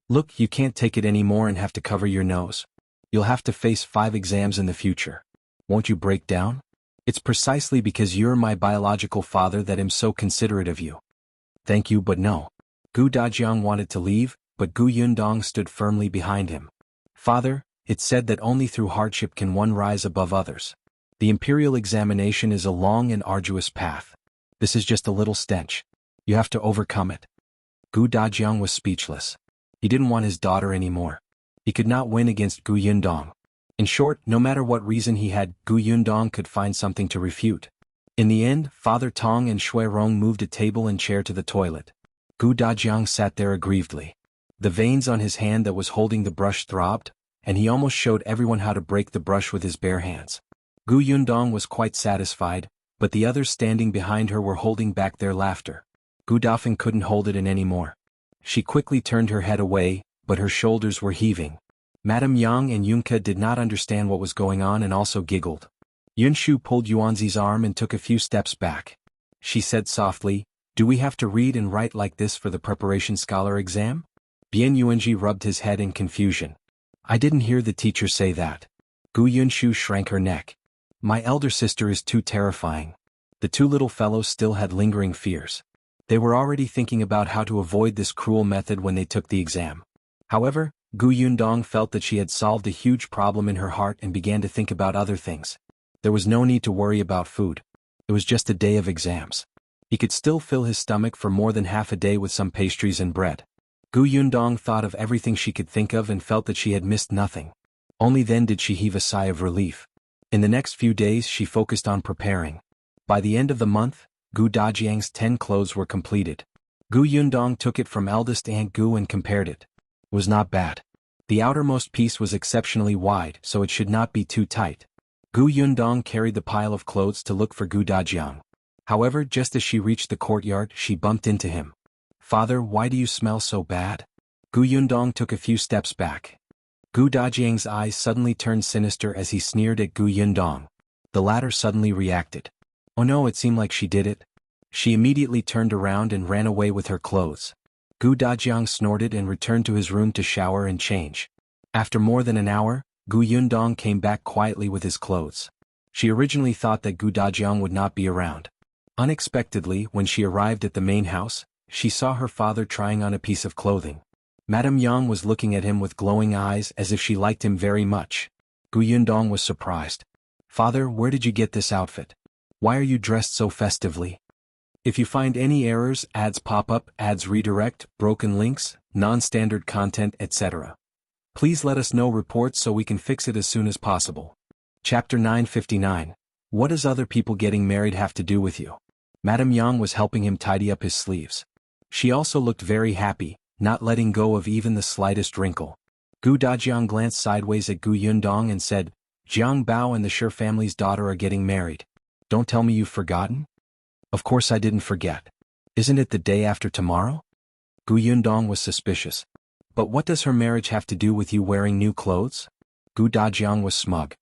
Look, you can't take it anymore and have to cover your nose. You'll have to face 5 exams in the future. Won't you break down? It's precisely because you're my biological father that I'm so considerate of you. Thank you, but no. Gu Dajiang wanted to leave, but Gu Yundong stood firmly behind him. Father, it's said that only through hardship can one rise above others. The imperial examination is a long and arduous path. This is just a little stench. You have to overcome it. Gu Dajiang was speechless. He didn't want his daughter anymore. He could not win against Gu Yundong. In short, no matter what reason he had, Gu Yundong could find something to refute. In the end, Father Tong and Shui Rong moved a table and chair to the toilet. Gu Dajiang sat there aggrievedly. The veins on his hand that was holding the brush throbbed, and he almost showed everyone how to break the brush with his bare hands. Gu Yundong was quite satisfied, but the others standing behind her were holding back their laughter. Gu Dafeng couldn't hold it in anymore. She quickly turned her head away, but her shoulders were heaving. Madame Yang and Yunke did not understand what was going on and also giggled. Yunshu pulled Zhuangzi's arm and took a few steps back. She said softly, "Do we have to read and write like this for the preparation scholar exam?" Bian Yuanji rubbed his head in confusion. "I didn't hear the teacher say that." Gu Yunshu shrank her neck. "My elder sister is too terrifying." The two little fellows still had lingering fears. They were already thinking about how to avoid this cruel method when they took the exam. However, Gu Yundong felt that she had solved a huge problem in her heart and began to think about other things. There was no need to worry about food. It was just a day of exams. He could still fill his stomach for more than half a day with some pastries and bread. Gu Yundong thought of everything she could think of and felt that she had missed nothing. Only then did she heave a sigh of relief. In the next few days she focused on preparing. By the end of the month, Gu Dajiang's 10 clothes were completed. Gu Yundong took it from eldest Aunt Gu and compared it. It was not bad. The outermost piece was exceptionally wide, so it should not be too tight. Gu Yundong carried the pile of clothes to look for Gu Dajiang. However, just as she reached the courtyard, she bumped into him. "Father, why do you smell so bad?" Gu Yundong took a few steps back. Gu Dajiang's eyes suddenly turned sinister as he sneered at Gu Yundong. The latter suddenly reacted. Oh no, it seemed like she did it. She immediately turned around and ran away with her clothes. Gu Dajiang snorted and returned to his room to shower and change. After more than an hour, Gu Yundong came back quietly with his clothes. She originally thought that Gu Dajiang would not be around. Unexpectedly, when she arrived at the main house, she saw her father trying on a piece of clothing. Madame Yang was looking at him with glowing eyes as if she liked him very much. Gu Yundong was surprised. "Father, where did you get this outfit? Why are you dressed so festively?" If you find any errors, ads pop up, ads redirect, broken links, non-standard content, etc., please let us know reports so we can fix it as soon as possible. Chapter 959. What does other people getting married have to do with you? Madame Yang was helping him tidy up his sleeves. She also looked very happy, not letting go of even the slightest wrinkle. Gu Dajiang glanced sideways at Gu Yundong and said, "Jiang Bao and the Shi family's daughter are getting married. Don't tell me you've forgotten?" "Of course I didn't forget. Isn't it the day after tomorrow?" Gu Yundong was suspicious. "But what does her marriage have to do with you wearing new clothes?" Gu Dajiang was smug.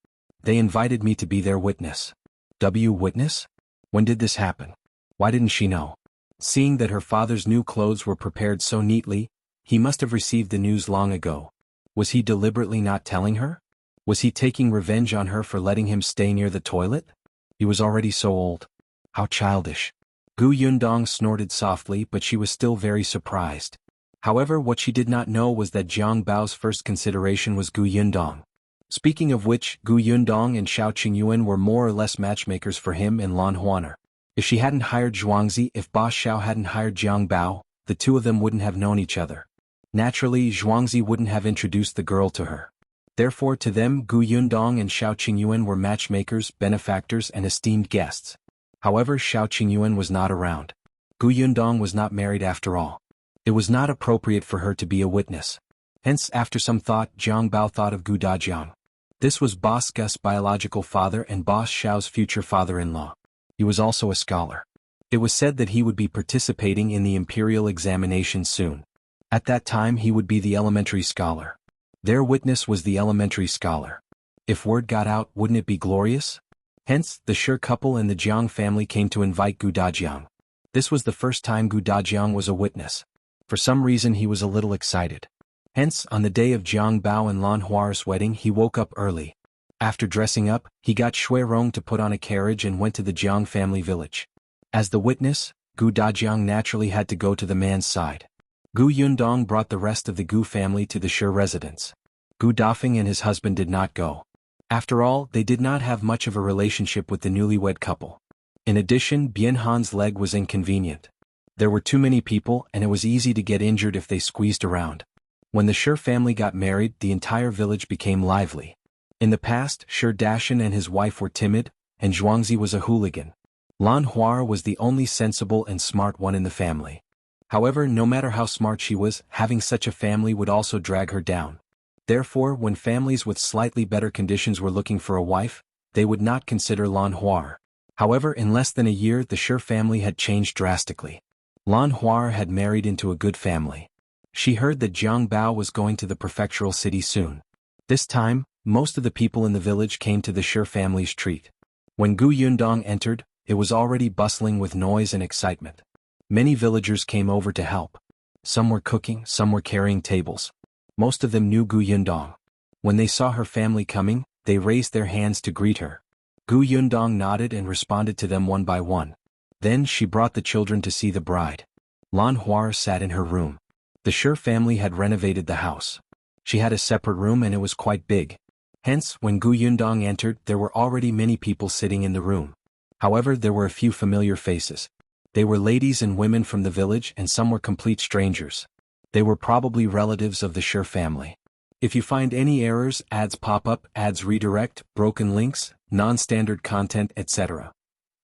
"They invited me to be their witness." Witness? When did this happen? Why didn't she know? Seeing that her father's new clothes were prepared so neatly, he must have received the news long ago. Was he deliberately not telling her? Was he taking revenge on her for letting him stay near the toilet? He was already so old. How childish. Gu Yundong snorted softly, but she was still very surprised. However, what she did not know was that Jiang Bao's first consideration was Gu Yundong. Speaking of which, Gu Yundong and Xiao Qingyuan were more or less matchmakers for him and Lan Huaner. If she hadn't hired Zhuangzi, if Boss Xiao hadn't hired Jiang Bao, the two of them wouldn't have known each other. Naturally, Zhuangzi wouldn't have introduced the girl to her. Therefore, to them, Gu Yundong and Xiao Qingyuan were matchmakers, benefactors, and esteemed guests. However, Xiao Qingyuan was not around. Gu Yundong was not married after all. It was not appropriate for her to be a witness. Hence, after some thought, Jiang Bao thought of Gu Dajiang. This was Boss Gus's biological father and Boss Xiao's future father-in-law. He was also a scholar. It was said that he would be participating in the imperial examination soon. At that time he would be the elementary scholar. Their witness was the elementary scholar. If word got out, wouldn't it be glorious? Hence, the Shi couple and the Jiang family came to invite Gu Dajiang. This was the first time Gu Dajiang was a witness. For some reason he was a little excited. Hence, on the day of Jiang Bao and Lan Hua's wedding he woke up early. After dressing up, he got Shui Rong to put on a carriage and went to the Jiang family village. As the witness, Gu Dajiang naturally had to go to the man's side. Gu Yundong brought the rest of the Gu family to the Shi residence. Gu Dafeng and his husband did not go. After all, they did not have much of a relationship with the newlywed couple. In addition, Bian Han's leg was inconvenient. There were too many people and it was easy to get injured if they squeezed around. When the Shi family got married, the entire village became lively. In the past, Shi Dashan and his wife were timid, and Zhuangzi was a hooligan. Lan Hua was the only sensible and smart one in the family. However, no matter how smart she was, having such a family would also drag her down. Therefore, when families with slightly better conditions were looking for a wife, they would not consider Lan Huar. However, in less than a year the Shi family had changed drastically. Lan Huar had married into a good family. She heard that Jiang Bao was going to the prefectural city soon. This time, most of the people in the village came to the Shi family's treat. When Gu Yundong entered, it was already bustling with noise and excitement. Many villagers came over to help. Some were cooking, some were carrying tables. Most of them knew Gu Yundong. When they saw her family coming, they raised their hands to greet her. Gu Yundong nodded and responded to them one by one. Then she brought the children to see the bride. Lan Huar sat in her room. The Shi family had renovated the house. She had a separate room and it was quite big. Hence, when Gu Yundong entered, there were already many people sitting in the room. However, there were a few familiar faces. They were ladies and women from the village and some were complete strangers. They were probably relatives of the Shi family. If you find any errors, ads pop up, ads redirect, broken links, non-standard content, etc.,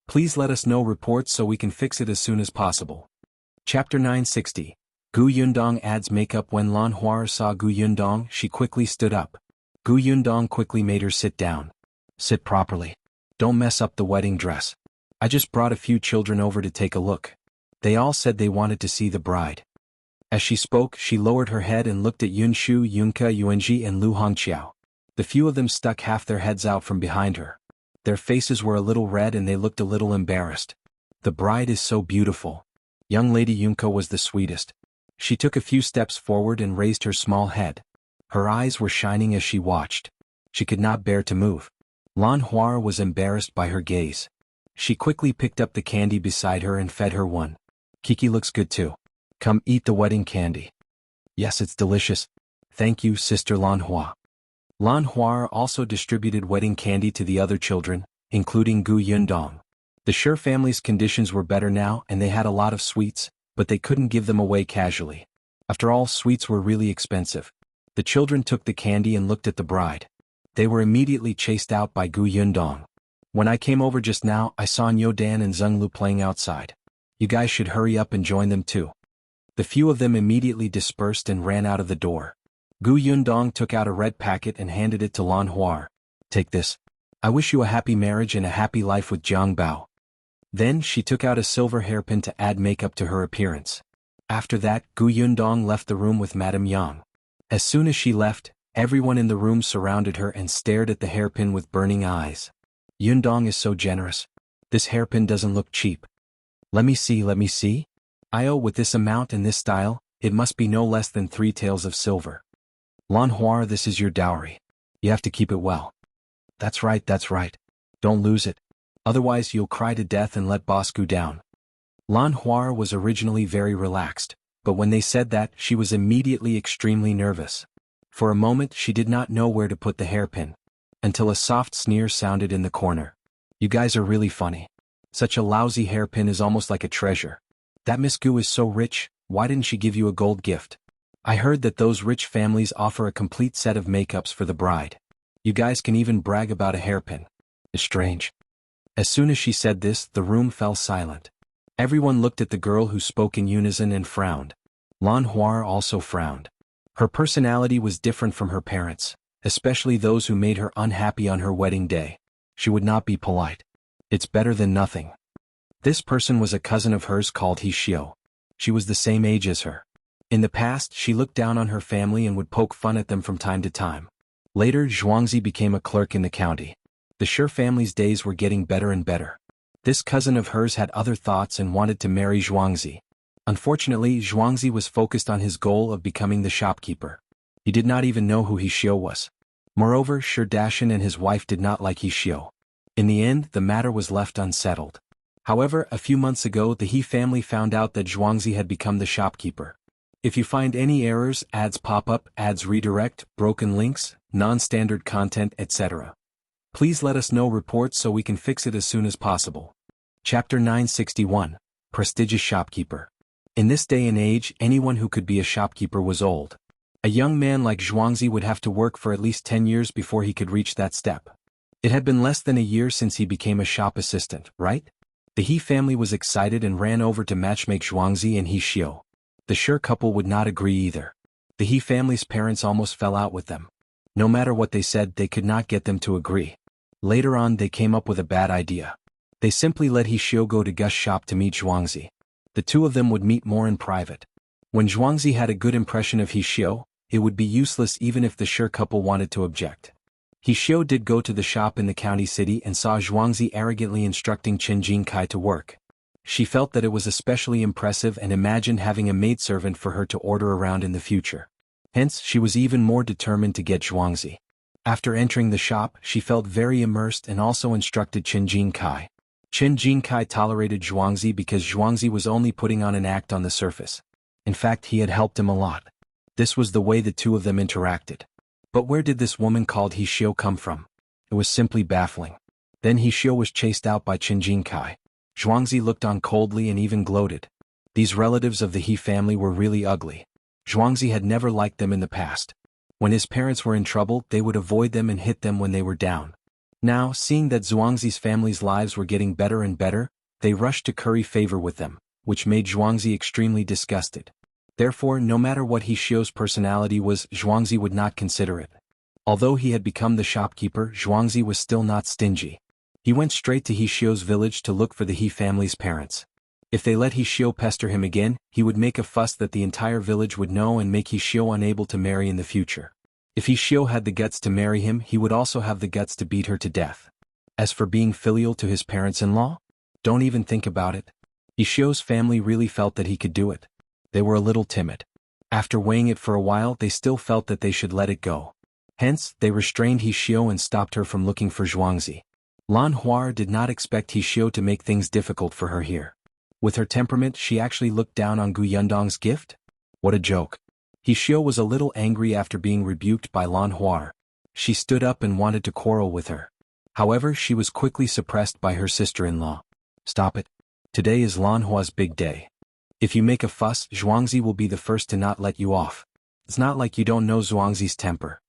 please let us know reports so we can fix it as soon as possible. Chapter 960. Gu Yundong adds makeup. When Lan Huar saw Gu Yundong, she quickly stood up. Gu Yundong quickly made her sit down. Sit properly. Don't mess up the wedding dress. I just brought a few children over to take a look. They all said they wanted to see the bride. As she spoke, she lowered her head and looked at Yunshu, Yunke, Yuanji and Lu Hongqiao. The few of them stuck half their heads out from behind her. Their faces were a little red and they looked a little embarrassed. The bride is so beautiful. Young lady Yunke was the sweetest. She took a few steps forward and raised her small head. Her eyes were shining as she watched. She could not bear to move. Lan Huar was embarrassed by her gaze. She quickly picked up the candy beside her and fed her one. Kiki looks good too. Come eat the wedding candy. Yes, it's delicious. Thank you, Sister Lan Hua. Lan Huar also distributed wedding candy to the other children, including Gu Yundong. The Shi family's conditions were better now and they had a lot of sweets, but they couldn't give them away casually. After all, sweets were really expensive. The children took the candy and looked at the bride. They were immediately chased out by Gu Yundong. When I came over just now, I saw Nyo Dan and Zheng Lu playing outside. You guys should hurry up and join them too. The few of them immediately dispersed and ran out of the door. Gu Yundong took out a red packet and handed it to Lan Huar. Take this. I wish you a happy marriage and a happy life with Jiang Bao. Then she took out a silver hairpin to add makeup to her appearance. After that, Gu Yundong left the room with Madame Yang. As soon as she left, everyone in the room surrounded her and stared at the hairpin with burning eyes. Yundong is so generous. This hairpin doesn't look cheap. Let me see. With this amount and this style, it must be no less than 3 taels of silver. Lan Huar, this is your dowry. You have to keep it well. That's right. Don't lose it. Otherwise you'll cry to death and let boss Gu down. Lan Huar was originally very relaxed, but when they said that, she was immediately extremely nervous. For a moment she did not know where to put the hairpin. Until a soft sneer sounded in the corner. You guys are really funny. Such a lousy hairpin is almost like a treasure. That Miss Gu is so rich, why didn't she give you a gold gift? I heard that those rich families offer a complete set of makeups for the bride. You guys can even brag about a hairpin. It's strange. As soon as she said this, the room fell silent. Everyone looked at the girl who spoke in unison and frowned. Lan Huar also frowned. Her personality was different from her parents, especially those who made her unhappy on her wedding day. She would not be polite. It's better than nothing. This person was a cousin of hers called He Xiu. She was the same age as her. In the past, she looked down on her family and would poke fun at them from time to time. Later, Zhuangzi became a clerk in the county. The Shi family's days were getting better and better. This cousin of hers had other thoughts and wanted to marry Zhuangzi. Unfortunately, Zhuangzi was focused on his goal of becoming the shopkeeper. He did not even know who He Xiu was. Moreover, Shi Dashan and his wife did not like He Xiu. In the end, the matter was left unsettled. However, a few months ago the He family found out that Zhuangzi had become the shopkeeper. If you find any errors, ads pop up, ads redirect, broken links, non-standard content, etc., please let us know reports so we can fix it as soon as possible. Chapter 961. Prestigious Shopkeeper. In this day and age, anyone who could be a shopkeeper was old. A young man like Zhuangzi would have to work for at least 10 years before he could reach that step. It had been less than a year since he became a shop assistant, right? The He family was excited and ran over to matchmake Zhuangzi and He Xiu. The Sher couple would not agree either. The He family's parents almost fell out with them. No matter what they said, they could not get them to agree. Later on, they came up with a bad idea. They simply let He Xiu go to Gu's shop to meet Zhuangzi. The two of them would meet more in private. When Zhuangzi had a good impression of He Xiu, it would be useless even if the Sher couple wanted to object. He Xiu did go to the shop in the county city and saw Zhuangzi arrogantly instructing Chen Jingkai to work. She felt that it was especially impressive and imagined having a maidservant for her to order around in the future. Hence, she was even more determined to get Zhuangzi. After entering the shop, she felt very immersed and also instructed Chen Jingkai. Chen Jingkai tolerated Zhuangzi because Zhuangzi was only putting on an act on the surface. In fact, he had helped him a lot. This was the way the two of them interacted. But where did this woman called He Xiu come from? It was simply baffling. Then He Xiu was chased out by Chen Jingkai. Zhuangzi looked on coldly and even gloated. These relatives of the He family were really ugly. Zhuangzi had never liked them in the past. When his parents were in trouble, they would avoid them and hit them when they were down. Now, seeing that Zhuangzi's family's lives were getting better and better, they rushed to curry favor with them, which made Zhuangzi extremely disgusted. Therefore, no matter what He Xiu's personality was, Zhuangzi would not consider it. Although he had become the shopkeeper, Zhuangzi was still not stingy. He went straight to He Xiu's village to look for the He family's parents. If they let He Xiu pester him again, he would make a fuss that the entire village would know and make He Xiu unable to marry in the future. If He Xiu had the guts to marry him, he would also have the guts to beat her to death. As for being filial to his parents-in-law, don't even think about it. He Xiu's family really felt that he could do it. They were a little timid. After weighing it for a while, they still felt that they should let it go. Hence, they restrained He Xiu and stopped her from looking for Zhuangzi. Lan Hua did not expect He Xiu to make things difficult for her here. With her temperament, she actually looked down on Yundong's gift? What a joke. He Xiu was a little angry after being rebuked by Lan Hua. She stood up and wanted to quarrel with her. However, she was quickly suppressed by her sister-in-law. Stop it. Today is Lan Hua's big day. If you make a fuss, Zhuangzi will be the first to not let you off. It's not like you don't know Zhuangzi's temper.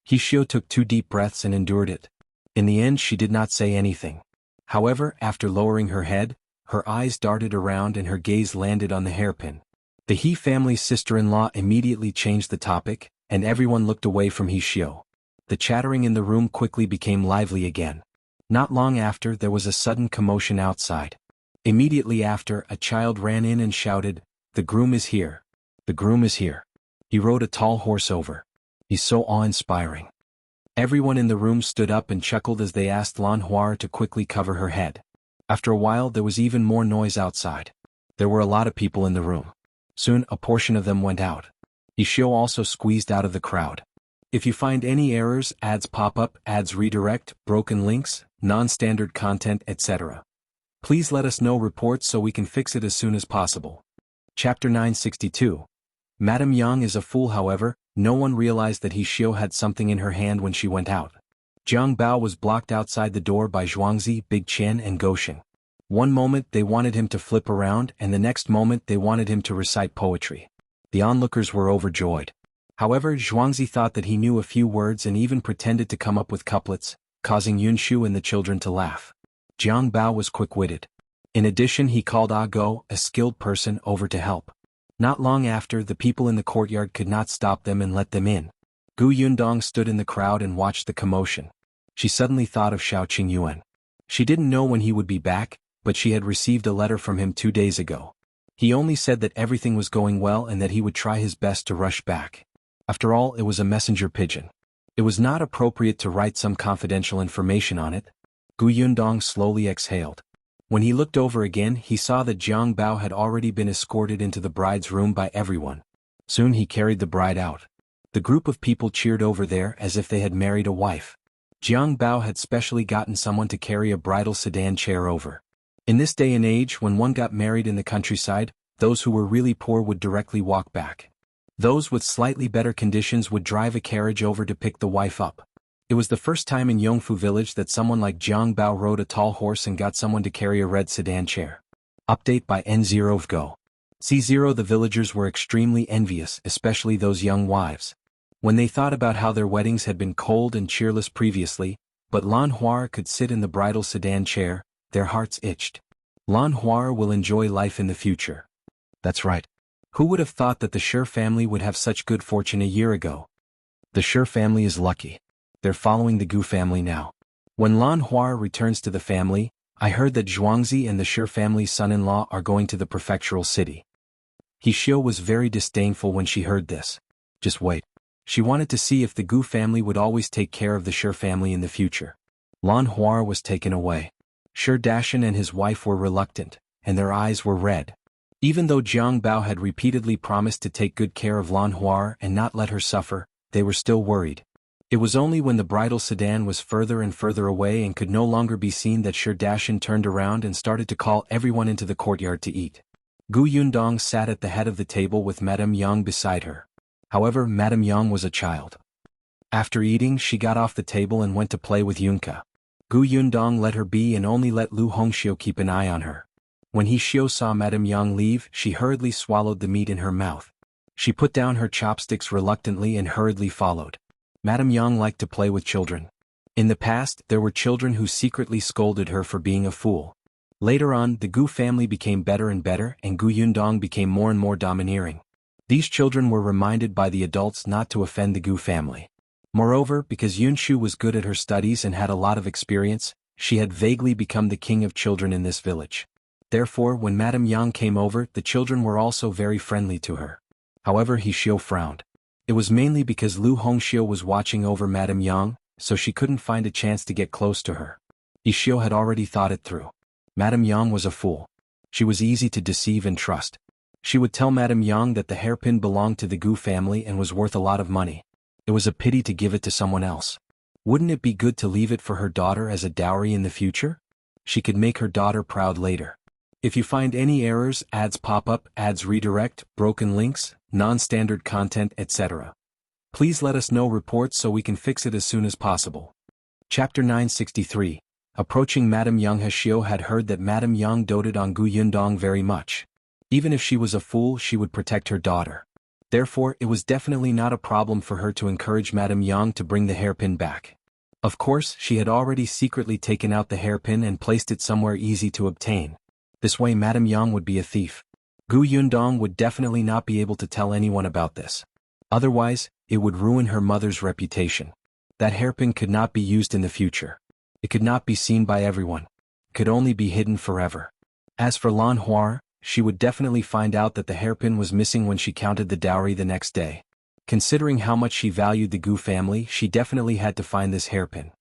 He Xiu took 2 deep breaths and endured it. In the end, she did not say anything. However, after lowering her head, her eyes darted around and her gaze landed on the hairpin. The He family's sister-in-law immediately changed the topic, and everyone looked away from He Xiu. The chattering in the room quickly became lively again. Not long after, there was a sudden commotion outside. Immediately after, a child ran in and shouted, "The groom is here. The groom is here." He rode a tall horse over. He's so awe-inspiring. Everyone in the room stood up and chuckled as they asked Lan Hua to quickly cover her head. After a while, there was even more noise outside. There were a lot of people in the room. Soon, a portion of them went out. He Xiu also squeezed out of the crowd. If you find any errors, ads pop up, ads redirect, broken links, non-standard content, etc., please let us know reports so we can fix it as soon as possible. Chapter 962. Madame Yang is a fool. However, no one realized that He Xiu had something in her hand when she went out. Jiang Bao was blocked outside the door by Zhuangzi, Big Chen and Gosheng. One moment they wanted him to flip around and the next moment they wanted him to recite poetry. The onlookers were overjoyed. However, Zhuangzi thought that he knew a few words and even pretended to come up with couplets, causing Yunshu and the children to laugh. Jiang Bao was quick-witted. In addition, he called Ah Go, a skilled person, over to help. Not long after, the people in the courtyard could not stop them and let them in. Gu Yundong stood in the crowd and watched the commotion. She suddenly thought of Xiao Qingyuan. She didn't know when he would be back, but she had received a letter from him 2 days ago. He only said that everything was going well and that he would try his best to rush back. After all, it was a messenger pigeon. It was not appropriate to write some confidential information on it. Gu Yundong slowly exhaled. When he looked over again, he saw that Jiang Bao had already been escorted into the bride's room by everyone. Soon he carried the bride out. The group of people cheered over there as if they had married a wife. Jiang Bao had specially gotten someone to carry a bridal sedan chair over. In this day and age, when one got married in the countryside, those who were really poor would directly walk back. Those with slightly better conditions would drive a carriage over to pick the wife up. It was the first time in Yongfu village that someone like Jiang Bao rode a tall horse and got someone to carry a red sedan chair. Update by N0 Go. C0 The villagers were extremely envious, especially those young wives. When they thought about how their weddings had been cold and cheerless previously, but Lan Hua could sit in the bridal sedan chair, their hearts itched. Lan Hua will enjoy life in the future. That's right. Who would have thought that the Sher family would have such good fortune a year ago? The Sher family is lucky. They're following the Gu family now. When Lan Hua returns to the family, I heard that Zhuangzi and the Sher family's son-in-law are going to the prefectural city. He Xiao was very disdainful when she heard this. Just wait. She wanted to see if the Gu family would always take care of the Sher family in the future. Lan Hua was taken away. Sher Dashan and his wife were reluctant, and their eyes were red. Even though Jiang Bao had repeatedly promised to take good care of Lan Hua and not let her suffer, they were still worried. It was only when the bridal sedan was further and further away and could no longer be seen that Sher Dashan turned around and started to call everyone into the courtyard to eat. Gu Yundong sat at the head of the table with Madame Yang beside her. However, Madame Yang was a child. After eating, she got off the table and went to play with Yunka. Gu Yundong let her be and only let Lu Hongxiu keep an eye on her. When He Xiao saw Madame Yang leave, she hurriedly swallowed the meat in her mouth. She put down her chopsticks reluctantly and hurriedly followed. Madame Yang liked to play with children. In the past, there were children who secretly scolded her for being a fool. Later on, the Gu family became better and better and Gu Yundong became more and more domineering. These children were reminded by the adults not to offend the Gu family. Moreover, because Yunshu was good at her studies and had a lot of experience, she had vaguely become the king of children in this village. Therefore, when Madame Yang came over, the children were also very friendly to her. However, He Xiao frowned. It was mainly because Lu Hongxiu was watching over Madame Yang, so she couldn't find a chance to get close to her. He Xiao had already thought it through. Madame Yang was a fool. She was easy to deceive and trust. She would tell Madame Yang that the hairpin belonged to the Gu family and was worth a lot of money. It was a pity to give it to someone else. Wouldn't it be good to leave it for her daughter as a dowry in the future? She could make her daughter proud later. If you find any errors, ads pop up, ads redirect, broken links, non-standard content, etc., please let us know reports so we can fix it as soon as possible. Chapter 963. Approaching Madame Yang. He Xiao had heard that Madame Yang doted on Gu Yundong very much. Even if she was a fool, she would protect her daughter. Therefore, it was definitely not a problem for her to encourage Madame Yang to bring the hairpin back. Of course, she had already secretly taken out the hairpin and placed it somewhere easy to obtain. This way Madame Yang would be a thief. Gu Yundong would definitely not be able to tell anyone about this. Otherwise, it would ruin her mother's reputation. That hairpin could not be used in the future. It could not be seen by everyone. It could only be hidden forever. As for Lan Hua, she would definitely find out that the hairpin was missing when she counted the dowry the next day. Considering how much she valued the Gu family, she definitely had to find this hairpin.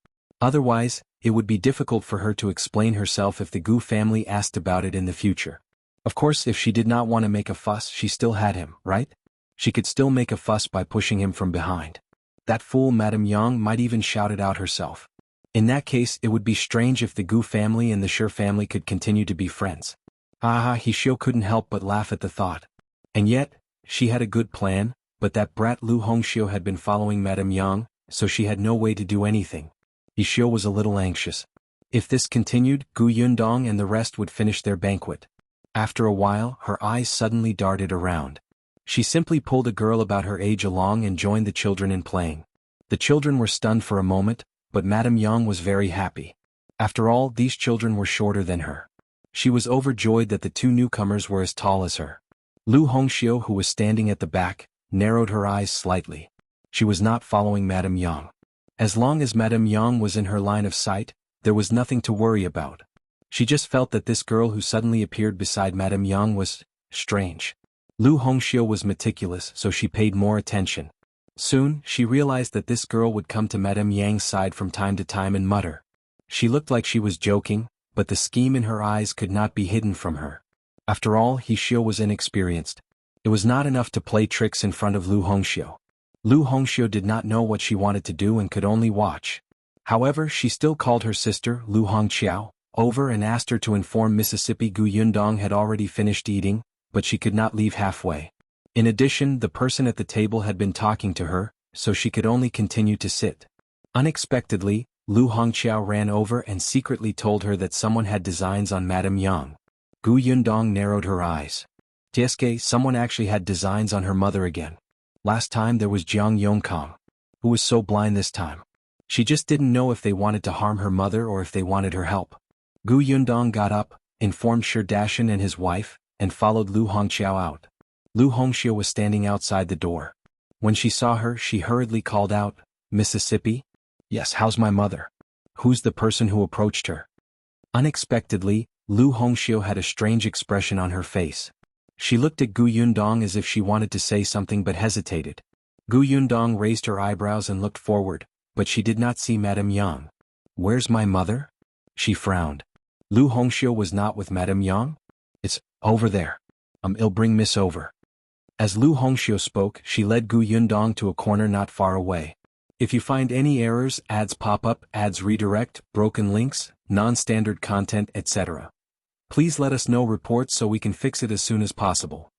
Otherwise, it would be difficult for her to explain herself if the Gu family asked about it in the future. Of course, if she did not want to make a fuss, she still had him, right? She could still make a fuss by pushing him from behind. That fool Madame Yang might even shout it out herself. In that case, it would be strange if the Gu family and the Sher family could continue to be friends. He Xiao couldn't help but laugh at the thought. And yet, she had a good plan, but that brat Lu Hongxiu had been following Madame Yang, so she had no way to do anything. He Xiao was a little anxious. If this continued, Gu Yundong and the rest would finish their banquet. After a while, her eyes suddenly darted around. She simply pulled a girl about her age along and joined the children in playing. The children were stunned for a moment, but Madame Yang was very happy. After all, these children were shorter than her. She was overjoyed that the two newcomers were as tall as her. Lu Hongxiu, who was standing at the back, narrowed her eyes slightly. She was not following Madame Yang. As long as Madame Yang was in her line of sight, there was nothing to worry about. She just felt that this girl who suddenly appeared beside Madame Yang was strange. Lu Hongxiu was meticulous, so she paid more attention. Soon, she realized that this girl would come to Madame Yang's side from time to time and mutter. She looked like she was joking, but the scheme in her eyes could not be hidden from her. After all, He Xiao was inexperienced. It was not enough to play tricks in front of Lu Hongxiu. Lu Hongxiu did not know what she wanted to do and could only watch. However, she still called her sister, Lu Hongxiao, over and asked her to inform Mississippi Gu Yundong had already finished eating, but she could not leave halfway. In addition, the person at the table had been talking to her, so she could only continue to sit. Unexpectedly, Lu Hongxiao ran over and secretly told her that someone had designs on Madame Yang. Gu Yundong narrowed her eyes. Tieske, someone actually had designs on her mother again. Last time there was Jiang Yongkang. Who was so blind this time? She just didn't know if they wanted to harm her mother or if they wanted her help. Gu Yundong got up, informed Sher Dashan and his wife, and followed Lu Hongxiao out. Lu Hongxiu was standing outside the door. When she saw her, she hurriedly called out, "Mississippi?" "Yes, how's my mother?" "Who's the person who approached her?" Unexpectedly, Lu Hongxiu had a strange expression on her face. She looked at Gu Yundong as if she wanted to say something but hesitated. Gu Yundong raised her eyebrows and looked forward, but she did not see Madame Yang. "Where's my mother?" She frowned. Lu Hongxiu was not with Madame Yang? "It's over there. I'll bring Miss over." As Lu Hongxiu spoke, she led Gu Yundong to a corner not far away. "If you find any errors, ads pop up, ads redirect, broken links, non-standard content, etc. Please let us know reports so we can fix it as soon as possible."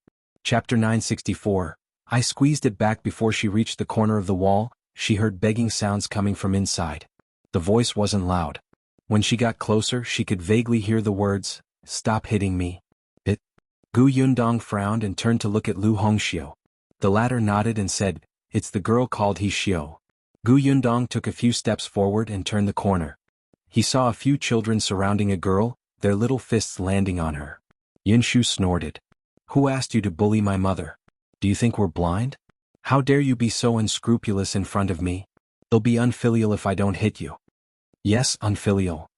Chapter 964. I squeezed it back before she reached the corner of the wall. She heard begging sounds coming from inside. The voice wasn't loud. When she got closer, she could vaguely hear the words, "Stop hitting me." Gu Yundong frowned and turned to look at Lu Hongxiu. The latter nodded and said, "It's the girl called He Xiu." Gu Yundong took a few steps forward and turned the corner. He saw a few children surrounding a girl, their little fists landing on her. Yunshu snorted. "Who asked you to bully my mother? Do you think we're blind? How dare you be so unscrupulous in front of me? It'll be unfilial if I don't hit you." "Yes, unfilial."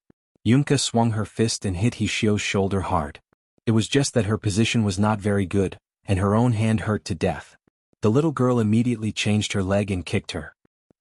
Yunka swung her fist and hit He Xiu's shoulder hard. It was just that her position was not very good, and her own hand hurt to death. The little girl immediately changed her leg and kicked her.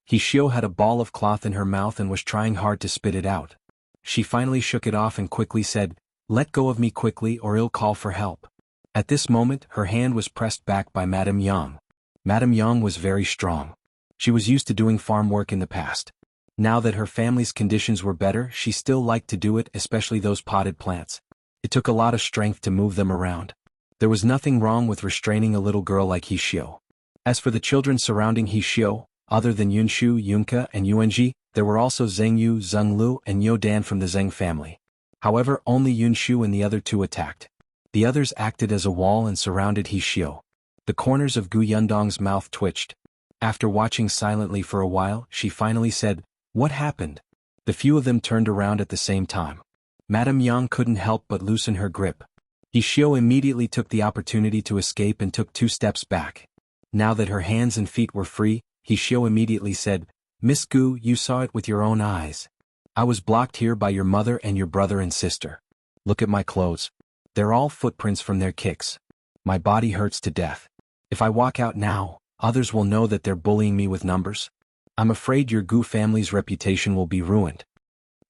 He Xiu had a ball of cloth in her mouth and was trying hard to spit it out. She finally shook it off and quickly said, "Let go of me quickly or I'll call for help." At this moment, her hand was pressed back by Madame Yang. Madame Yang was very strong. She was used to doing farm work in the past. Now that her family's conditions were better, she still liked to do it, especially those potted plants. It took a lot of strength to move them around. There was nothing wrong with restraining a little girl like He Xiu. As for the children surrounding He Xiu, other than Yunshu, Yunka, and Yuanji, there were also Zhengyu, Zhenglu, and Yodan from the Zheng family. However, only Yunshu and the other two attacked. The others acted as a wall and surrounded He Xiu. The corners of Gu Yundong's mouth twitched. After watching silently for a while, she finally said, "What happened?" The few of them turned around at the same time. Madame Yang couldn't help but loosen her grip. He Xiu immediately took the opportunity to escape and took 2 steps back. Now that her hands and feet were free, He Xiu immediately said, "Miss Gu, you saw it with your own eyes. I was blocked here by your mother and your brother and sister. Look at my clothes. They're all footprints from their kicks. My body hurts to death. If I walk out now, others will know that they're bullying me with numbers. I'm afraid your Gu family's reputation will be ruined."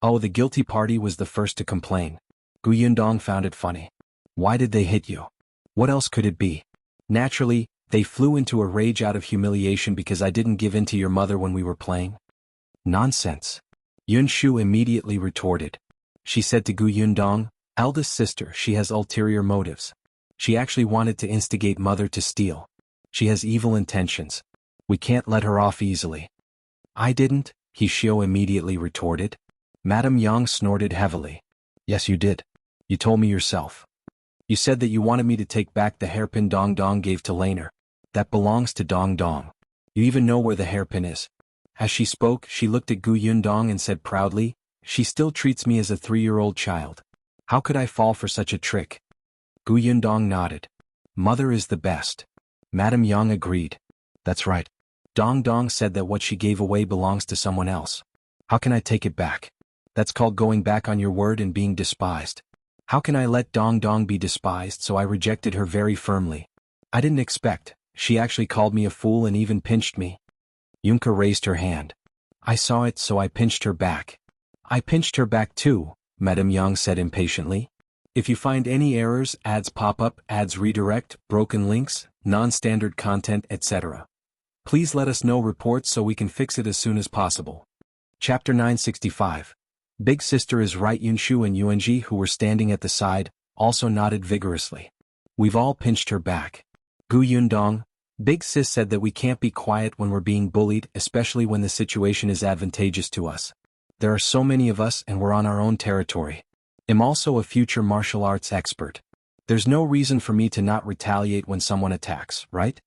Oh, the guilty party was the first to complain. Gu Yundong found it funny. "Why did they hit you? What else could it be? Naturally, they flew into a rage out of humiliation because I didn't give in to your mother when we were playing." "Nonsense." Yunshu immediately retorted. She said to Gu Yundong, "Eldest sister, she has ulterior motives. She actually wanted to instigate mother to steal. She has evil intentions. We can't let her off easily." "I didn't," He Xiu immediately retorted. Madame Yang snorted heavily. "Yes, you did. You told me yourself. You said that you wanted me to take back the hairpin Dong Dong gave to Laner. That belongs to Dong Dong. You even know where the hairpin is." As she spoke, she looked at Gu Yundong and said proudly, "She still treats me as a 3-year-old child. How could I fall for such a trick?" Gu Yundong nodded. "Mother is the best." Madame Yang agreed. "That's right. Dong Dong said that what she gave away belongs to someone else. How can I take it back? That's called going back on your word and being despised. How can I let Dong Dong be despised, so I rejected her very firmly. I didn't expect, she actually called me a fool and even pinched me." Yunka raised her hand. "I saw it, so I pinched her back." "I pinched her back too," Madame Yang said impatiently. "If you find any errors, ads pop up, ads redirect, broken links, non-standard content, etc. Please let us know reports so we can fix it as soon as possible." Chapter 965. Big sister is right. Yunshu and Yuanji, who were standing at the side, also nodded vigorously. "We've all pinched her back." Gu Yundong, "Big sis said that we can't be quiet when we're being bullied, especially when the situation is advantageous to us. There are so many of us and we're on our own territory. I'm also a future martial arts expert. There's no reason for me to not retaliate when someone attacks, right?"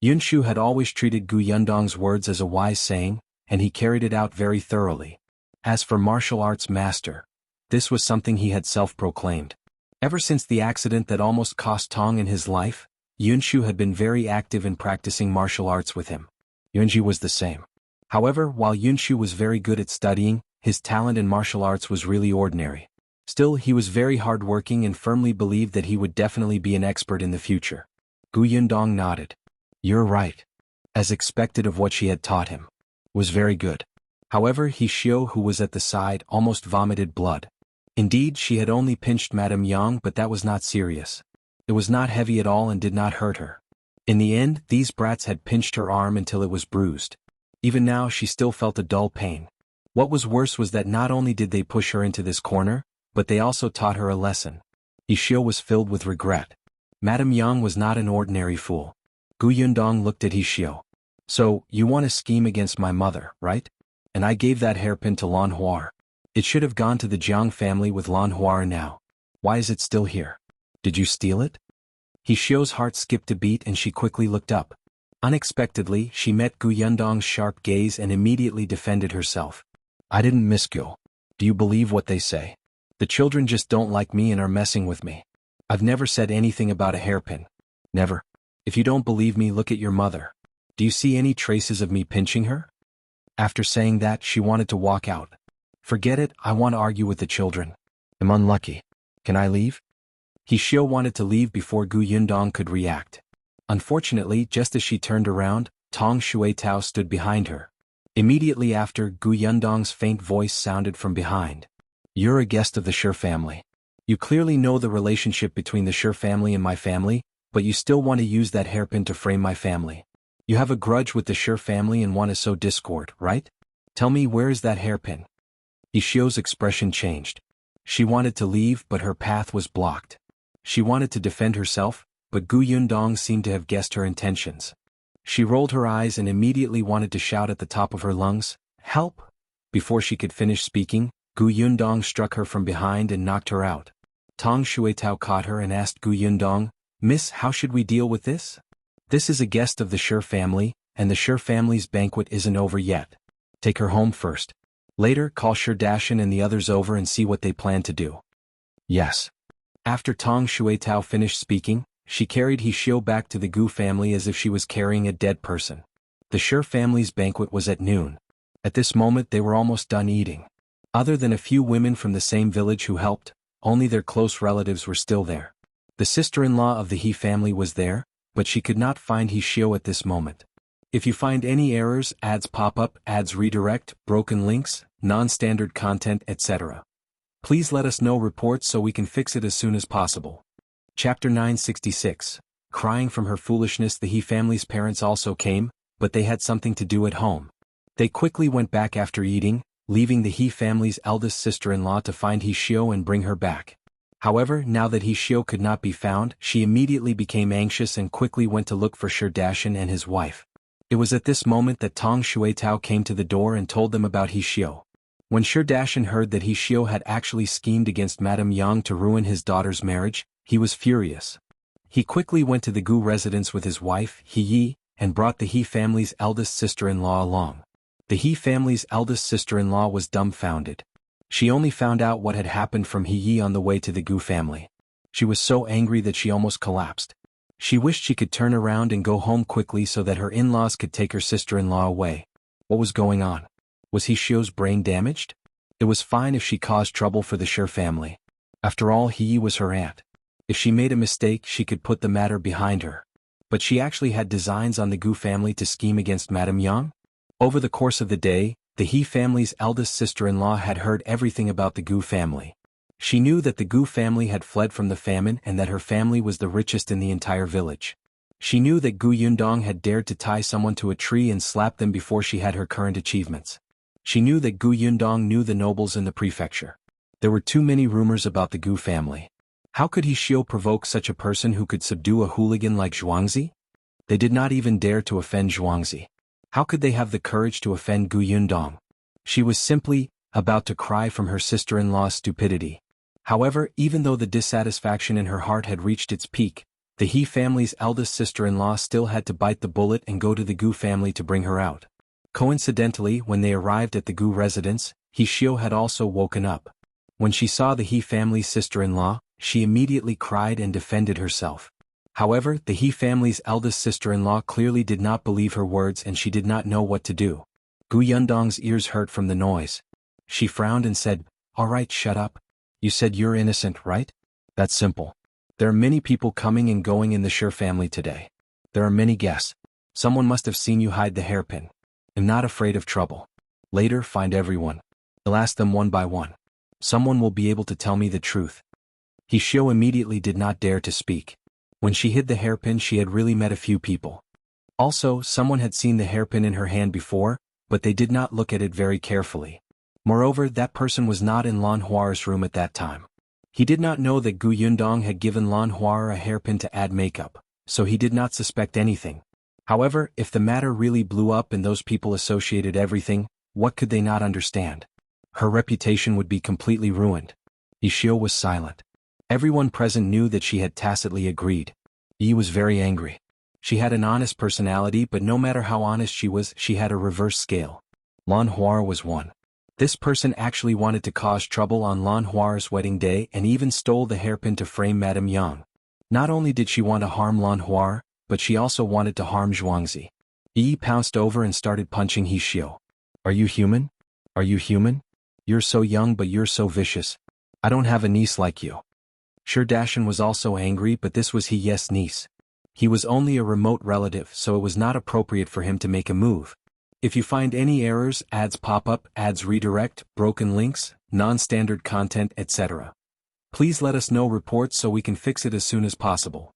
Yunshu had always treated Gu Yundong's words as a wise saying, and he carried it out very thoroughly. As for martial arts master, this was something he had self-proclaimed. Ever since the accident that almost cost Tong in his life, Yunshu had been very active in practicing martial arts with him. Yunji was the same. However, while Yunshu was very good at studying, his talent in martial arts was really ordinary. Still, he was very hardworking and firmly believed that he would definitely be an expert in the future. Gu Yundong nodded. You're right. As expected of what she had taught him. Was very good. However, He Xiu, who was at the side, almost vomited blood. Indeed, she had only pinched Madame Yang, but that was not serious. It was not heavy at all and did not hurt her. In the end, these brats had pinched her arm until it was bruised. Even now she still felt a dull pain. What was worse was that not only did they push her into this corner, but they also taught her a lesson. He Xiu was filled with regret. Madame Yang was not an ordinary fool. Gu Yundong looked at He Xiu. So, you want to scheme against my mother, right? And I gave that hairpin to Lan Huar. It should have gone to the Jiang family with Lan Huar now. Why is it still here? Did you steal it? He Xiu's heart skipped a beat and she quickly looked up. Unexpectedly, she met Gu Yundong's sharp gaze and immediately defended herself. I didn't miss Gu. Do you believe what they say? The children just don't like me and are messing with me. I've never said anything about a hairpin. Never. If you don't believe me, look at your mother. Do you see any traces of me pinching her? After saying that, she wanted to walk out. Forget it, I want to argue with the children. I'm unlucky. Can I leave? He Xiu wanted to leave before Gu Yundong could react. Unfortunately, just as she turned around, Tong Shuitao stood behind her. Immediately after, Gu Yundong's faint voice sounded from behind. You're a guest of the Shi family. You clearly know the relationship between the Shi family and my family, but you still want to use that hairpin to frame my family. You have a grudge with the Shi family and want to sow discord, right? Tell me, where is that hairpin? He Xiu's expression changed. She wanted to leave, but her path was blocked. She wanted to defend herself, but Gu Yundong seemed to have guessed her intentions. She rolled her eyes and immediately wanted to shout at the top of her lungs, "Help!" Before she could finish speaking, Gu Yundong struck her from behind and knocked her out. Tong Shuitao caught her and asked Gu Yundong, "Miss, how should we deal with this? This is a guest of the Shi family, and the Shi family's banquet isn't over yet. Take her home first. Later, call Shi Dashan and the others over and see what they plan to do." Yes. After Tong Shuitao finished speaking, she carried He Xiu back to the Gu family as if she was carrying a dead person. The Shi family's banquet was at noon. At this moment they were almost done eating. Other than a few women from the same village who helped, only their close relatives were still there. The sister-in-law of the He family was there, but she could not find He Xiu at this moment. If you find any errors, ads pop up, ads redirect, broken links, non-standard content, etc., please let us know reports so we can fix it as soon as possible. Chapter 966. Crying from her foolishness. The He family's parents also came, but they had something to do at home. They quickly went back after eating, leaving the He family's eldest sister-in-law to find He Xiu and bring her back. However, now that He Xiu could not be found, she immediately became anxious and quickly went to look for Shi Dashan and his wife. It was at this moment that Tong Shuitao came to the door and told them about He Xiu. When Shi Dashan heard that He Xiu had actually schemed against Madame Yang to ruin his daughter's marriage, he was furious. He quickly went to the Gu residence with his wife, He Yi, and brought the He family's eldest sister-in-law along. The He family's eldest sister-in-law was dumbfounded. She only found out what had happened from He Yi on the way to the Gu family. She was so angry that she almost collapsed. She wished she could turn around and go home quickly so that her in-laws could take her sister-in-law away. What was going on? Was He Xiu's brain damaged? It was fine if she caused trouble for the Shi family. After all, He Yi was her aunt. If she made a mistake, she could put the matter behind her. But she actually had designs on the Gu family to scheme against Madame Yang? Over the course of the day, the He family's eldest sister-in-law had heard everything about the Gu family. She knew that the Gu family had fled from the famine and that her family was the richest in the entire village. She knew that Gu Yundong had dared to tie someone to a tree and slap them before she had her current achievements. She knew that Gu Yundong knew the nobles in the prefecture. There were too many rumors about the Gu family. How could He Xiu provoke such a person who could subdue a hooligan like Zhuangzi? They did not even dare to offend Zhuangzi. How could they have the courage to offend Gu Yundong? She was simply about to cry from her sister-in-law's stupidity. However, even though the dissatisfaction in her heart had reached its peak, the He family's eldest sister-in-law still had to bite the bullet and go to the Gu family to bring her out. Coincidentally, when they arrived at the Gu residence, He Xiu had also woken up. When she saw the He family's sister-in-law, she immediately cried and defended herself. However, the He family's eldest sister-in-law clearly did not believe her words and she did not know what to do. Gu Yundong's ears hurt from the noise. She frowned and said, "All right, shut up. You said you're innocent, right? That's simple. There are many people coming and going in the Her family today. There are many guests. Someone must have seen you hide the hairpin. I'm not afraid of trouble. Later, find everyone. I'll ask them one by one. Someone will be able to tell me the truth." He Xiu immediately did not dare to speak. When she hid the hairpin, she had really met a few people. Also, someone had seen the hairpin in her hand before, but they did not look at it very carefully. Moreover, that person was not in Lan Huar's room at that time. He did not know that Gu Yundong had given Lan Huar a hairpin to add makeup, so he did not suspect anything. However, if the matter really blew up and those people associated everything, what could they not understand? Her reputation would be completely ruined. Yi Xiu was silent. Everyone present knew that she had tacitly agreed. Yi was very angry. She had an honest personality, but no matter how honest she was, she had a reverse scale. Lan Huar was one. This person actually wanted to cause trouble on Lan Huar's wedding day and even stole the hairpin to frame Madame Yang. Not only did she want to harm Lan Huar, but she also wanted to harm Zhuangzi. Yi pounced over and started punching He Xiu. "Are you human? Are you human? You're so young but you're so vicious. I don't have a niece like you." Dajiang was also angry, but this was He's niece. He was only a remote relative, so it was not appropriate for him to make a move. If you find any errors, ads pop up, ads redirect, broken links, non-standard content, etc., please let us know reports so we can fix it as soon as possible.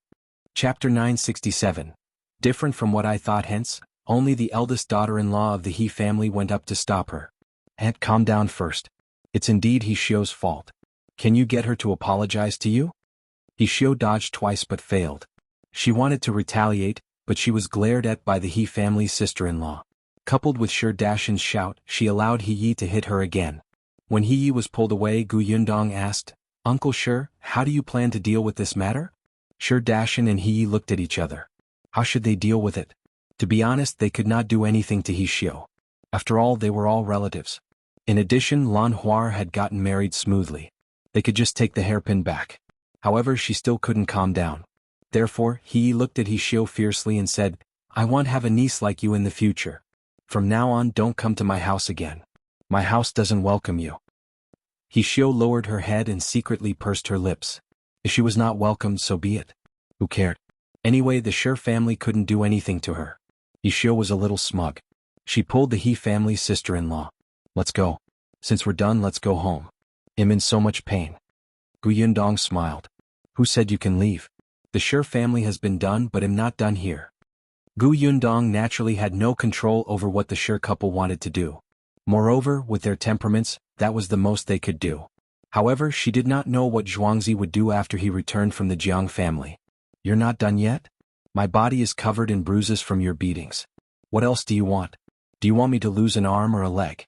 Chapter 967. Different from what I thought. Hence, only the eldest daughter-in-law of the He family went up to stop her. "Aunt, calm down first. It's indeed He Xiu's fault. Can you get her to apologize to you?" He Xiu dodged twice but failed. She wanted to retaliate, but she was glared at by the He family's sister-in-law. Coupled with Dajiang's shout, she allowed He Yi to hit her again. When He Yi was pulled away, Gu Yundong asked, "Uncle Shi, how do you plan to deal with this matter?" Dajiang and He Yi looked at each other. How should they deal with it? To be honest, they could not do anything to He Xiu. After all, they were all relatives. In addition, Lan Huar had gotten married smoothly. They could just take the hairpin back. However, she still couldn't calm down. Therefore, He Yi looked at He Xiu fiercely and said, "I want to have a niece like you in the future. From now on, don't come to my house again. My house doesn't welcome you." He Xiu lowered her head and secretly pursed her lips. If she was not welcomed, so be it. Who cared? Anyway, the Shi family couldn't do anything to her. He Xiu was a little smug. She pulled the He family's sister-in-law. "Let's go. Since we're done, let's go home. I'm in so much pain." Gu Yundong smiled. "Who said you can leave? The Shi family has been done, but I'm not done here." Gu Yundong naturally had no control over what the Shi couple wanted to do. Moreover, with their temperaments, that was the most they could do. However, she did not know what Zhuangzi would do after he returned from the Jiang family. "You're not done yet? My body is covered in bruises from your beatings. What else do you want? Do you want me to lose an arm or a leg?"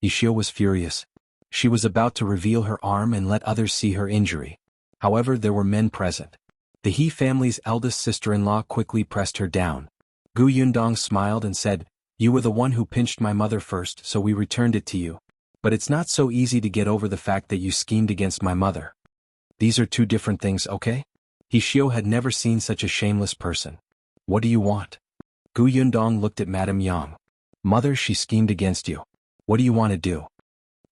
Yi Xiu was furious. She was about to reveal her arm and let others see her injury. However, there were men present. The He family's eldest sister-in-law quickly pressed her down. Gu Yundong smiled and said, "You were the one who pinched my mother first, so we returned it to you. But it's not so easy to get over the fact that you schemed against my mother. These are two different things, okay?" He Xiu had never seen such a shameless person. "What do you want?" Gu Yundong looked at Madame Yang. "Mother, she schemed against you. What do you want to do?"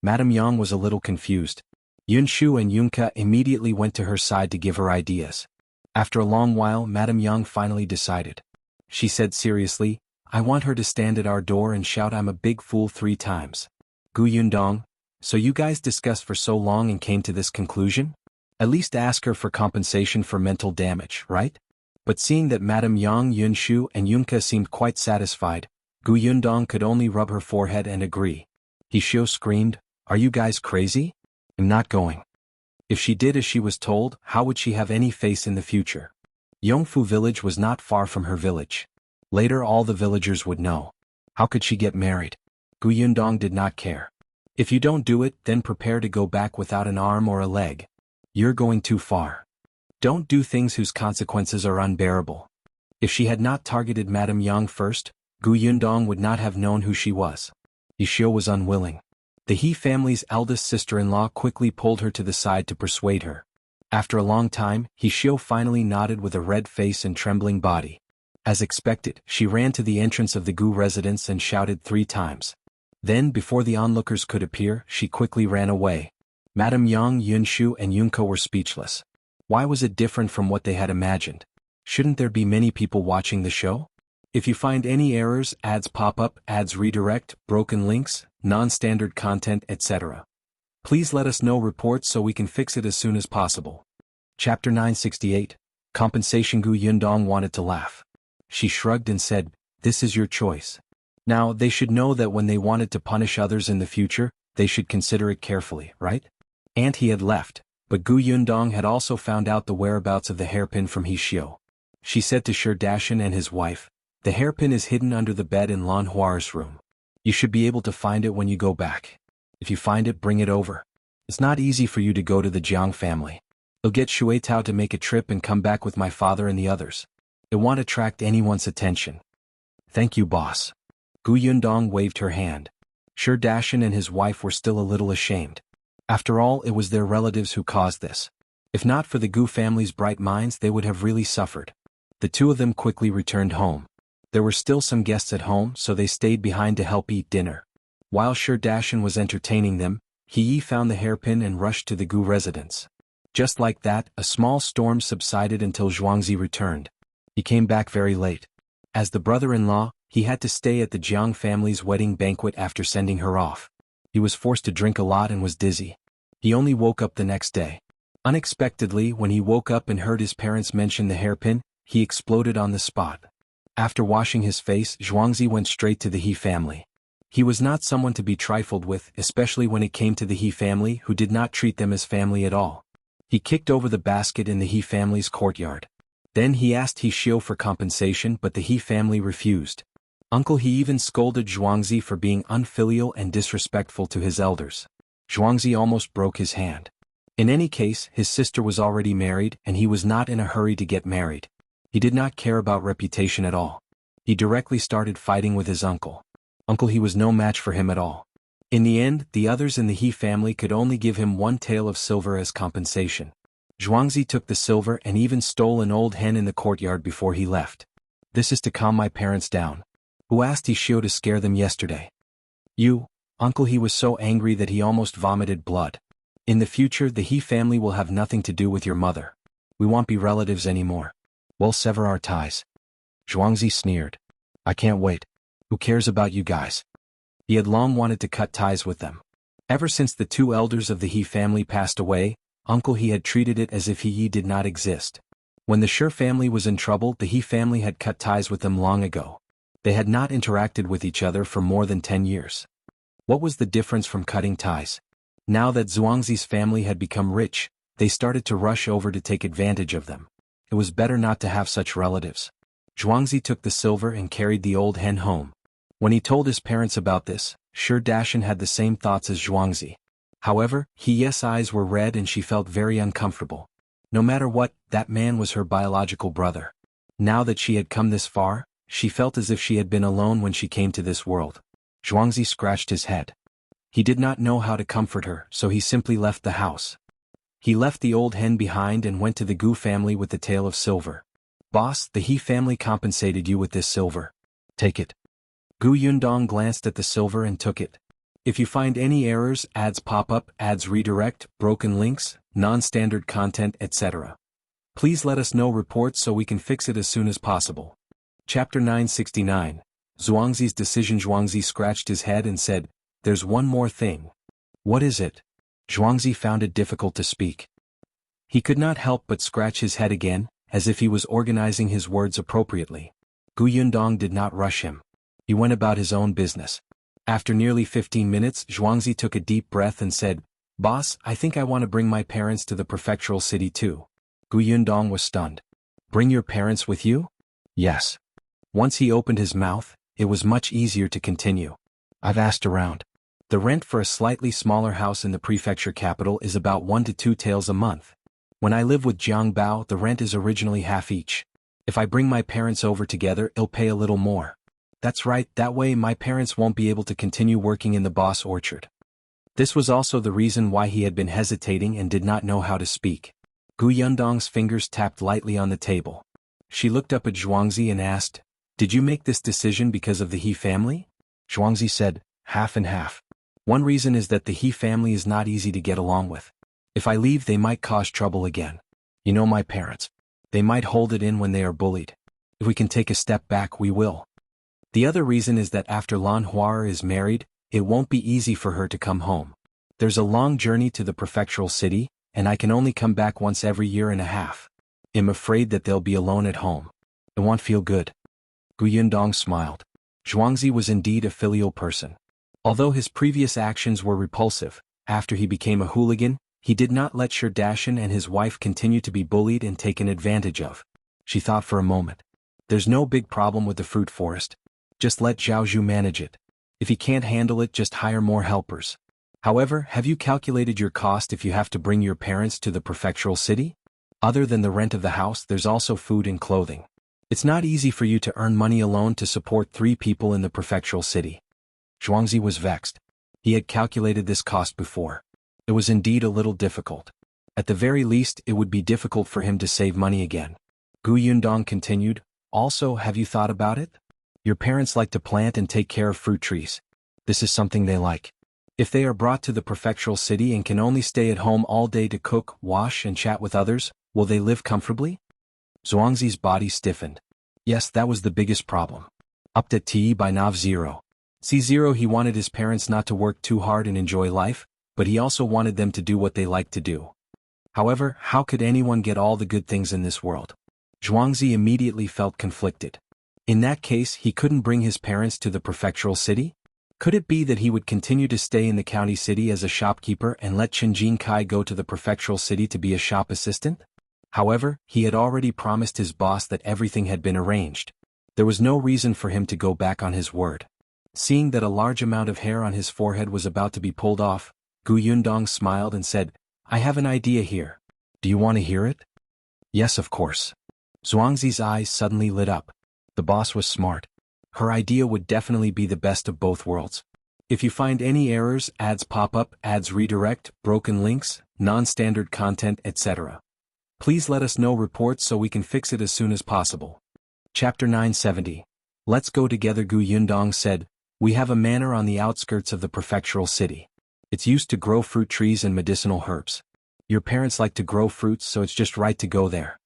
Madame Yang was a little confused. Yunshu and Yunke immediately went to her side to give her ideas. After a long while, Madame Yang finally decided. She said seriously, "I want her to stand at our door and shout 'I'm a big fool' 3 times. Gu Yundong, so you guys discussed for so long and came to this conclusion? At least ask her for compensation for mental damage, right?" But seeing that Madame Yang, Yunshu and Yunke seemed quite satisfied, Gu Yundong could only rub her forehead and agree. He Xiu screamed, "Are you guys crazy? I'm not going." If she did as she was told, how would she have any face in the future? Yongfu village was not far from her village. Later all the villagers would know. How could she get married? Gu Yundong did not care. If you don't do it, then prepare to go back without an arm or a leg. You're going too far. Don't do things whose consequences are unbearable. If she had not targeted Madame Yang first, Gu Yundong would not have known who she was. Yi Xiu was unwilling. The He family's eldest sister-in-law quickly pulled her to the side to persuade her. After a long time, Hishio finally nodded with a red face and trembling body. As expected, she ran to the entrance of the Gu residence and shouted 3 times. Then, before the onlookers could appear, she quickly ran away. Madame Yang, Yunshu and Yunko were speechless. Why was it different from what they had imagined? Shouldn't there be many people watching the show? If you find any errors, ads pop up, ads redirect, broken links, non-standard content, etc., please let us know reports so we can fix it as soon as possible. Chapter 968. Compensation. Gu Yundong wanted to laugh. She shrugged and said, "This is your choice." Now, they should know that when they wanted to punish others in the future, they should consider it carefully, right? And he had left, but Gu Yundong had also found out the whereabouts of the hairpin from Hishio. She said to Shi Dashan and his wife, "The hairpin is hidden under the bed in Lan Huar's room. You should be able to find it when you go back. If you find it, bring it over. It's not easy for you to go to the Jiang family. I'll get Shui Tao to make a trip and come back with my father and the others. It won't attract anyone's attention." "Thank you, boss." Gu Yundong waved her hand. Shi Dashan and his wife were still a little ashamed. After all, it was their relatives who caused this. If not for the Gu family's bright minds, they would have really suffered. The two of them quickly returned home. There were still some guests at home, so they stayed behind to help eat dinner. While Shi Dashan was entertaining them, He found the hairpin and rushed to the Gu residence. Just like that, a small storm subsided until Zhuangzi returned. He came back very late. As the brother-in-law, he had to stay at the Jiang family's wedding banquet after sending her off. He was forced to drink a lot and was dizzy. He only woke up the next day. Unexpectedly, when he woke up and heard his parents mention the hairpin, he exploded on the spot. After washing his face, Zhuangzi went straight to the He family. He was not someone to be trifled with, especially when it came to the He family, who did not treat them as family at all. He kicked over the basket in the He family's courtyard. Then he asked Hishio for compensation, but the He family refused. Uncle He even scolded Zhuangzi for being unfilial and disrespectful to his elders. Zhuangzi almost broke his hand. In any case, his sister was already married, and he was not in a hurry to get married. He did not care about reputation at all. He directly started fighting with his uncle. Uncle He was no match for him at all. In the end, the others in the He family could only give him 1 tael of silver as compensation. Zhuangzi took the silver and even stole an old hen in the courtyard before he left. "This is to calm my parents down. Who asked Hishio to scare them yesterday?" "You." Uncle He was so angry that he almost vomited blood. "In the future, the He family will have nothing to do with your mother. We won't be relatives anymore. We'll sever our ties." Zhuangzi sneered. "I can't wait. Who cares about you guys?" He had long wanted to cut ties with them. Ever since the 2 elders of the He family passed away, Uncle He had treated it as if He did not exist. When the Shi family was in trouble, the He family had cut ties with them long ago. They had not interacted with each other for more than 10 years. What was the difference from cutting ties? Now that Zhuangzi's family had become rich, they started to rush over to take advantage of them. It was better not to have such relatives. Zhuangzi took the silver and carried the old hen home. When he told his parents about this, Shi Dashan had the same thoughts as Zhuangzi. However, He's eyes were red and she felt very uncomfortable. No matter what, that man was her biological brother. Now that she had come this far, she felt as if she had been alone when she came to this world. Zhuangzi scratched his head. He did not know how to comfort her, so he simply left the house. He left the old hen behind and went to the Gu family with the tael of silver. "Boss, the He family compensated you with this silver. Take it." Gu Yundong glanced at the silver and took it. "If you find any errors, ads pop up, ads redirect, broken links, non-standard content, etc., please let us know reports so we can fix it as soon as possible." Chapter 969. Zhuangzi's decision. Zhuangzi scratched his head and said, "There's one more thing." "What is it?" Zhuangzi found it difficult to speak. He could not help but scratch his head again, as if he was organizing his words appropriately. Gu Yundong did not rush him. He went about his own business. After nearly 15 minutes, Zhuangzi took a deep breath and said, "Boss, I think I want to bring my parents to the prefectural city too." Gu Yundong was stunned. "Bring your parents with you?" "Yes." Once he opened his mouth, it was much easier to continue. "I've asked around. The rent for a slightly smaller house in the prefecture capital is about 1 to 2 taels a month. When I live with Jiang Bao, the rent is originally half each. If I bring my parents over together, I'll pay a little more. That's right, that way my parents won't be able to continue working in the boss orchard." This was also the reason why he had been hesitating and did not know how to speak. Gu Yundong's fingers tapped lightly on the table. She looked up at Zhuangzi and asked, "Did you make this decision because of the He family?" Zhuangzi said, "Half and half. One reason is that the He family is not easy to get along with. If I leave they might cause trouble again. You know my parents. They might hold it in when they are bullied. If we can take a step back we will. The other reason is that after Lan Huar is married, it won't be easy for her to come home. There's a long journey to the prefectural city, and I can only come back once every year and a half. I'm afraid that they'll be alone at home. It won't feel good." Gu Yundong smiled. Zhuangzi was indeed a filial person. Although his previous actions were repulsive, after he became a hooligan, he did not let Sher Dashan and his wife continue to be bullied and taken advantage of. She thought for a moment. There's no big problem with the fruit forest. Just let Zhao Zhu manage it. If he can't handle it, just hire more helpers. However, have you calculated your cost if you have to bring your parents to the prefectural city? Other than the rent of the house, there's also food and clothing. It's not easy for you to earn money alone to support 3 people in the prefectural city. Zhuangzi was vexed. He had calculated this cost before. It was indeed a little difficult. At the very least, it would be difficult for him to save money again. Gu Yundong continued, "Also, have you thought about it? Your parents like to plant and take care of fruit trees. This is something they like. If they are brought to the prefectural city and can only stay at home all day to cook, wash, and chat with others, will they live comfortably?" Zhuangzi's body stiffened. Yes, that was the biggest problem. Up to T by Nav 0. C0 he wanted his parents not to work too hard and enjoy life, but he also wanted them to do what they liked to do. However, how could anyone get all the good things in this world? Zhuangzi immediately felt conflicted. In that case, he couldn't bring his parents to the prefectural city? Could it be that he would continue to stay in the county city as a shopkeeper and let Qinjin Kai go to the prefectural city to be a shop assistant? However, he had already promised his boss that everything had been arranged. There was no reason for him to go back on his word. Seeing that a large amount of hair on his forehead was about to be pulled off, Gu Yundong smiled and said, "I have an idea here. Do you want to hear it?" "Yes, of course." Zhuangzi's eyes suddenly lit up. The boss was smart. Her idea would definitely be the best of both worlds. If you find any errors, ads pop up, ads redirect, broken links, non-standard content, etc., please let us know reports so we can fix it as soon as possible. Chapter 970. Let's go together. Gu Yundong said, "We have a manor on the outskirts of the prefectural city. It's used to grow fruit trees and medicinal herbs. Your parents like to grow fruits, so it's just right to go there."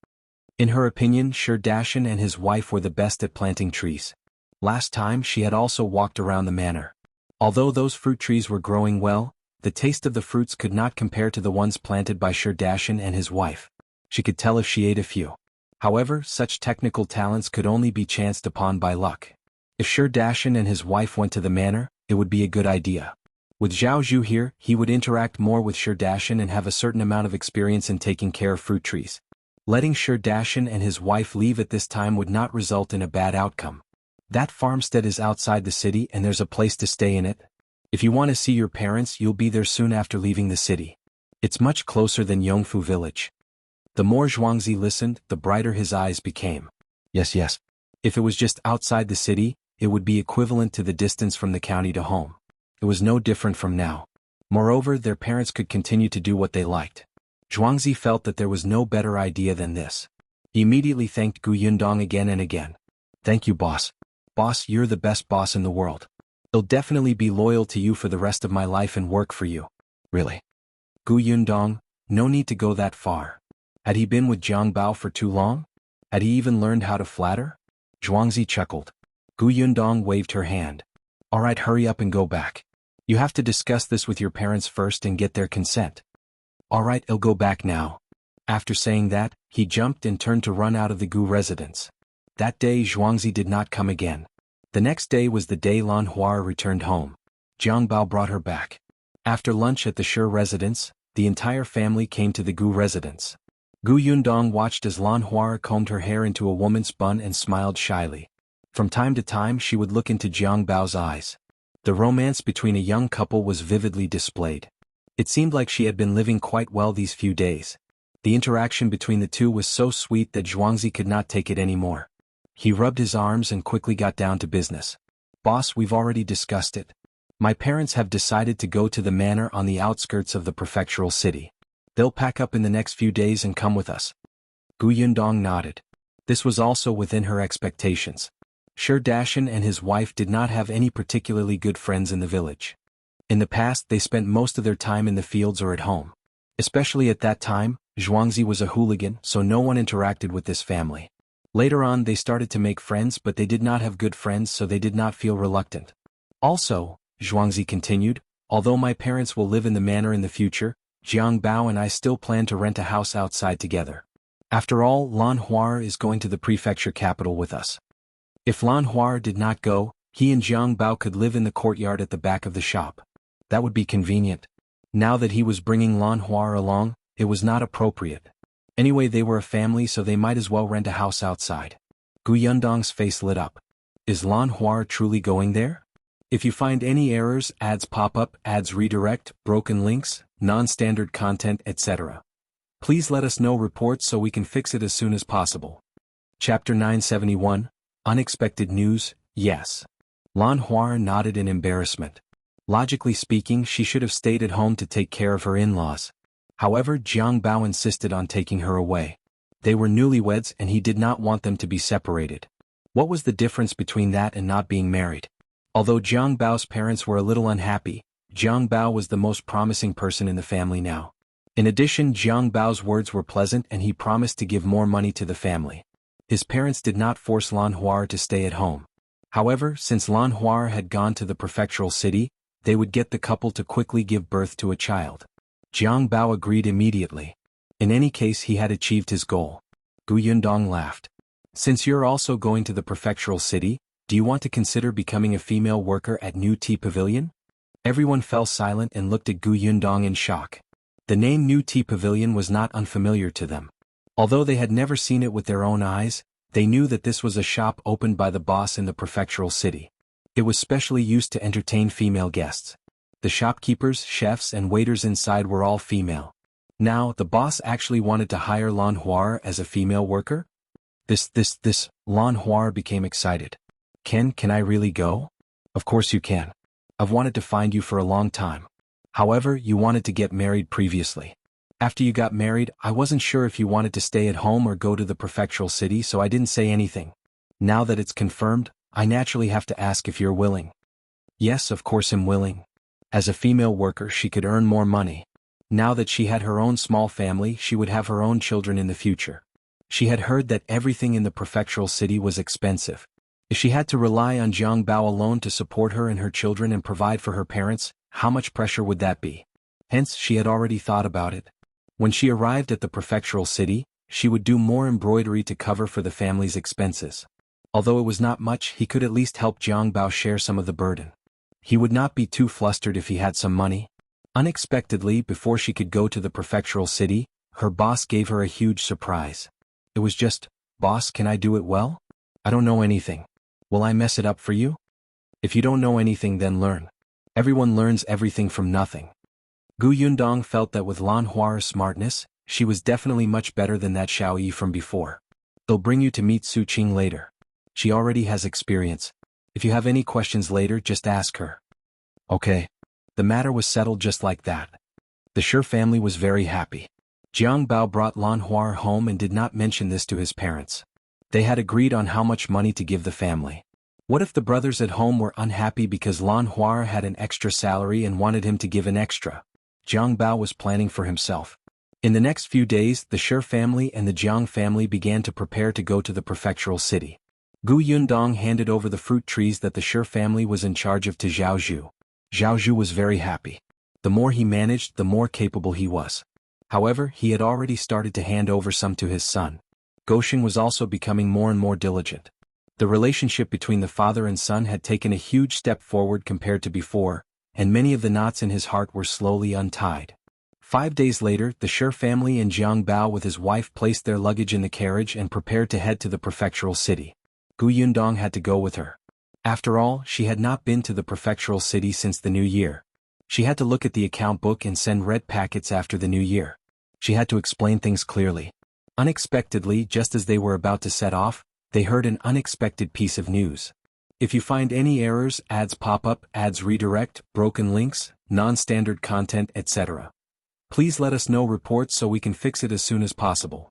In her opinion, Sher Dashan and his wife were the best at planting trees. Last time she had also walked around the manor. Although those fruit trees were growing well, the taste of the fruits could not compare to the ones planted by Sher Dashan and his wife. She could tell if she ate a few. However, such technical talents could only be chanced upon by luck. If Sher Dashan and his wife went to the manor, it would be a good idea. With Zhao Zhu here, he would interact more with Sher Dashan and have a certain amount of experience in taking care of fruit trees. Letting Sher Dashan and his wife leave at this time would not result in a bad outcome. That farmstead is outside the city and there's a place to stay in it. If you want to see your parents, you'll be there soon after leaving the city. It's much closer than Yongfu village. The more Zhuangzi listened, the brighter his eyes became. Yes. If it was just outside the city, it would be equivalent to the distance from the county to home. It was no different from now. Moreover, their parents could continue to do what they liked. Zhuangzi felt that there was no better idea than this. He immediately thanked Gu Yundong again and again. "Thank you, boss. Boss, you're the best boss in the world. I'll definitely be loyal to you for the rest of my life and work for you." "Really?" Gu Yundong, no need to go that far. Had he been with Jiang Bao for too long? Had he even learned how to flatter? Zhuangzi chuckled. Gu Yundong waved her hand. "All right, hurry up and go back. You have to discuss this with your parents first and get their consent." "All right, I'll go back now." After saying that, he jumped and turned to run out of the Gu residence. That day Zhuangzi did not come again. The next day was the day Lan Huar returned home. Jiang Bao brought her back. After lunch at the Sher residence, the entire family came to the Gu residence. Gu Yundong watched as Lan Huar combed her hair into a woman's bun and smiled shyly. From time to time she would look into Jiang Bao's eyes. The romance between a young couple was vividly displayed. It seemed like she had been living quite well these few days. The interaction between the two was so sweet that Zhuangzi could not take it anymore. He rubbed his arms and quickly got down to business. "Boss, we've already discussed it. My parents have decided to go to the manor on the outskirts of the prefectural city. They'll pack up in the next few days and come with us. Yundong nodded. This was also within her expectations. Sure, Dajiang and his wife did not have any particularly good friends in the village. In the past they spent most of their time in the fields or at home. Especially at that time, Zhuangzi was a hooligan, so no one interacted with this family. Later on they started to make friends, but they did not have good friends, so they did not feel reluctant. Also, Zhuangzi continued, although my parents will live in the manor in the future, Jiang Bao and I still plan to rent a house outside together. After all, Lan Huar is going to the prefecture capital with us. If Lan Huar did not go, he and Jiang Bao could live in the courtyard at the back of the shop. That would be convenient. Now that he was bringing Lan Huar along, it was not appropriate. Anyway, they were a family, so they might as well rent a house outside. Yundong's face lit up. Is Lan Huar truly going there? If you find any errors, ads pop up, ads redirect, broken links, non-standard content, etc., please let us know reports so we can fix it as soon as possible. Chapter 971, Unexpected News, Yes. Lan Huar nodded in embarrassment. Logically speaking, she should have stayed at home to take care of her in-laws. However, Jiang Bao insisted on taking her away. They were newlyweds and he did not want them to be separated. What was the difference between that and not being married? Although Jiang Bao's parents were a little unhappy, Jiang Bao was the most promising person in the family now. In addition, Jiang Bao's words were pleasant and he promised to give more money to the family. His parents did not force Lan Huar to stay at home. However, since Lan Huar had gone to the prefectural city, they would get the couple to quickly give birth to a child. Jiang Bao agreed immediately. In any case, he had achieved his goal. Yundong laughed. Since you're also going to the prefectural city, do you want to consider becoming a female worker at New Tea Pavilion? Everyone fell silent and looked at Yundong in shock. The name New Tea Pavilion was not unfamiliar to them. Although they had never seen it with their own eyes, they knew that this was a shop opened by the boss in the prefectural city. It was specially used to entertain female guests. The shopkeepers, chefs, and waiters inside were all female. Now, the boss actually wanted to hire Lan Huar as a female worker? Lan Huar became excited. Can I really go? Of course you can. I've wanted to find you for a long time. However, you wanted to get married previously. After you got married, I wasn't sure if you wanted to stay at home or go to the prefectural city, so I didn't say anything. Now that it's confirmed, I naturally have to ask if you're willing. Yes, of course I'm willing. As a female worker, she could earn more money. Now that she had her own small family, she would have her own children in the future. She had heard that everything in the prefectural city was expensive. If she had to rely on Jiang Bao alone to support her and her children and provide for her parents, how much pressure would that be? Hence, she had already thought about it. When she arrived at the prefectural city, she would do more embroidery to cover for the family's expenses. Although it was not much, he could at least help Jiang Bao share some of the burden. He would not be too flustered if he had some money. Unexpectedly, before she could go to the prefectural city, her boss gave her a huge surprise. It was just, "Boss, can I do it well? I don't know anything. Will I mess it up for you?" If you don't know anything, then learn. Everyone learns everything from nothing. Yundong felt that with Lan Huar's smartness, she was definitely much better than that Xiao Yi from before. They'll bring you to meet Su Qing later. She already has experience. If you have any questions later, just ask her. Okay. The matter was settled just like that. The Sher family was very happy. Jiang Bao brought Lan Huar home and did not mention this to his parents. They had agreed on how much money to give the family. What if the brothers at home were unhappy because Lan Huar had an extra salary and wanted him to give an extra? Jiang Bao was planning for himself. In the next few days, the Sher family and the Jiang family began to prepare to go to the prefectural city. Yundong handed over the fruit trees that the Sher family was in charge of to Zhao Zhu. Zhao Zhu was very happy. The more he managed, the more capable he was. However, he had already started to hand over some to his son. Gosheng was also becoming more and more diligent. The relationship between the father and son had taken a huge step forward compared to before, and many of the knots in his heart were slowly untied. 5 days later, the Sher family and Jiang Bao with his wife placed their luggage in the carriage and prepared to head to the prefectural city. Yundong had to go with her. After all, she had not been to the prefectural city since the new year. She had to look at the account book and send red packets after the new year. She had to explain things clearly. Unexpectedly, just as they were about to set off, they heard an unexpected piece of news. If you find any errors, ads pop up, ads redirect, broken links, non-standard content, etc., Please let us know reports so we can fix it as soon as possible.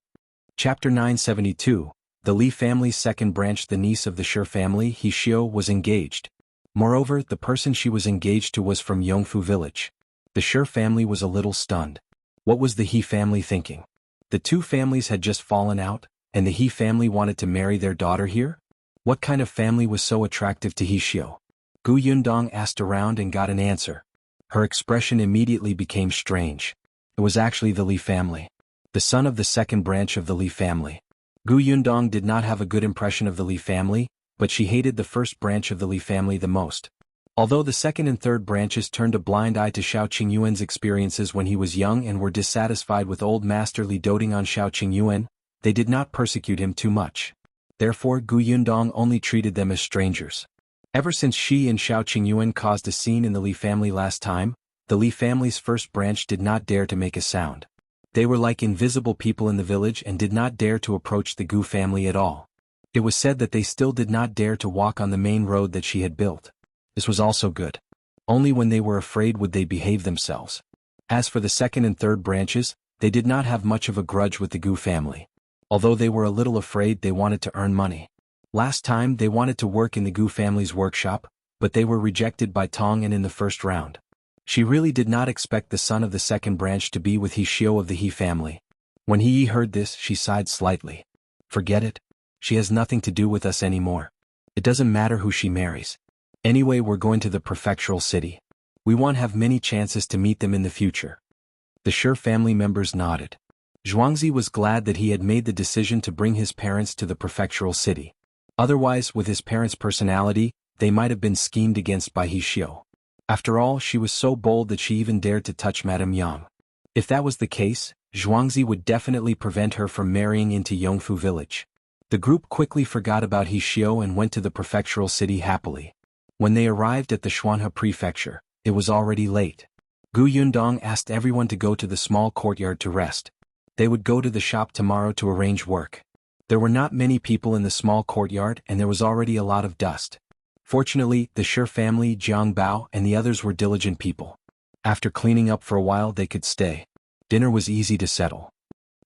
Chapter 972, the Li family's second branch. The niece of the Shi family, He Xiu, was engaged. Moreover, the person she was engaged to was from Yongfu village. The Shi family was a little stunned. What was the He family thinking? The two families had just fallen out, and the He family wanted to marry their daughter here? What kind of family was so attractive to He Xiu? Gu Yundong asked around and got an answer. Her expression immediately became strange. It was actually the Li family. The son of the second branch of the Li family. Gu Yundong did not have a good impression of the Li family, but she hated the first branch of the Li family the most. Although the second and third branches turned a blind eye to Xiao Qingyuan's experiences when he was young and were dissatisfied with old Master Li doting on Xiao Qingyuan, they did not persecute him too much. Therefore Gu Yundong only treated them as strangers. Ever since she and Xiao Qingyuan caused a scene in the Li family last time, the Li family's first branch did not dare to make a sound. They were like invisible people in the village and did not dare to approach the Gu family at all. It was said that they still did not dare to walk on the main road that she had built. This was also good. Only when they were afraid would they behave themselves. As for the second and third branches, they did not have much of a grudge with the Gu family. Although they were a little afraid, they wanted to earn money. Last time they wanted to work in the Gu family's workshop, but they were rejected by Tong and in the first round. She really did not expect the son of the second branch to be with He Xiu of the He family. When He heard this, she sighed slightly. Forget it. She has nothing to do with us anymore. It doesn't matter who she marries. Anyway, we're going to the prefectural city. We won't have many chances to meet them in the future. The Shi family members nodded. Zhuangzi was glad that he had made the decision to bring his parents to the prefectural city. Otherwise, with his parents' personality, they might have been schemed against by He Xiu. After all, she was so bold that she even dared to touch Madame Yang. If that was the case, Zhuangzi would definitely prevent her from marrying into Yongfu village. The group quickly forgot about He Xiu and went to the prefectural city happily. When they arrived at the Xuanhe prefecture, it was already late. Gu Yundong asked everyone to go to the small courtyard to rest. They would go to the shop tomorrow to arrange work. There were not many people in the small courtyard and there was already a lot of dust. Fortunately, the Shi family, Jiang Bao, and the others were diligent people. After cleaning up for a while, they could stay. Dinner was easy to settle.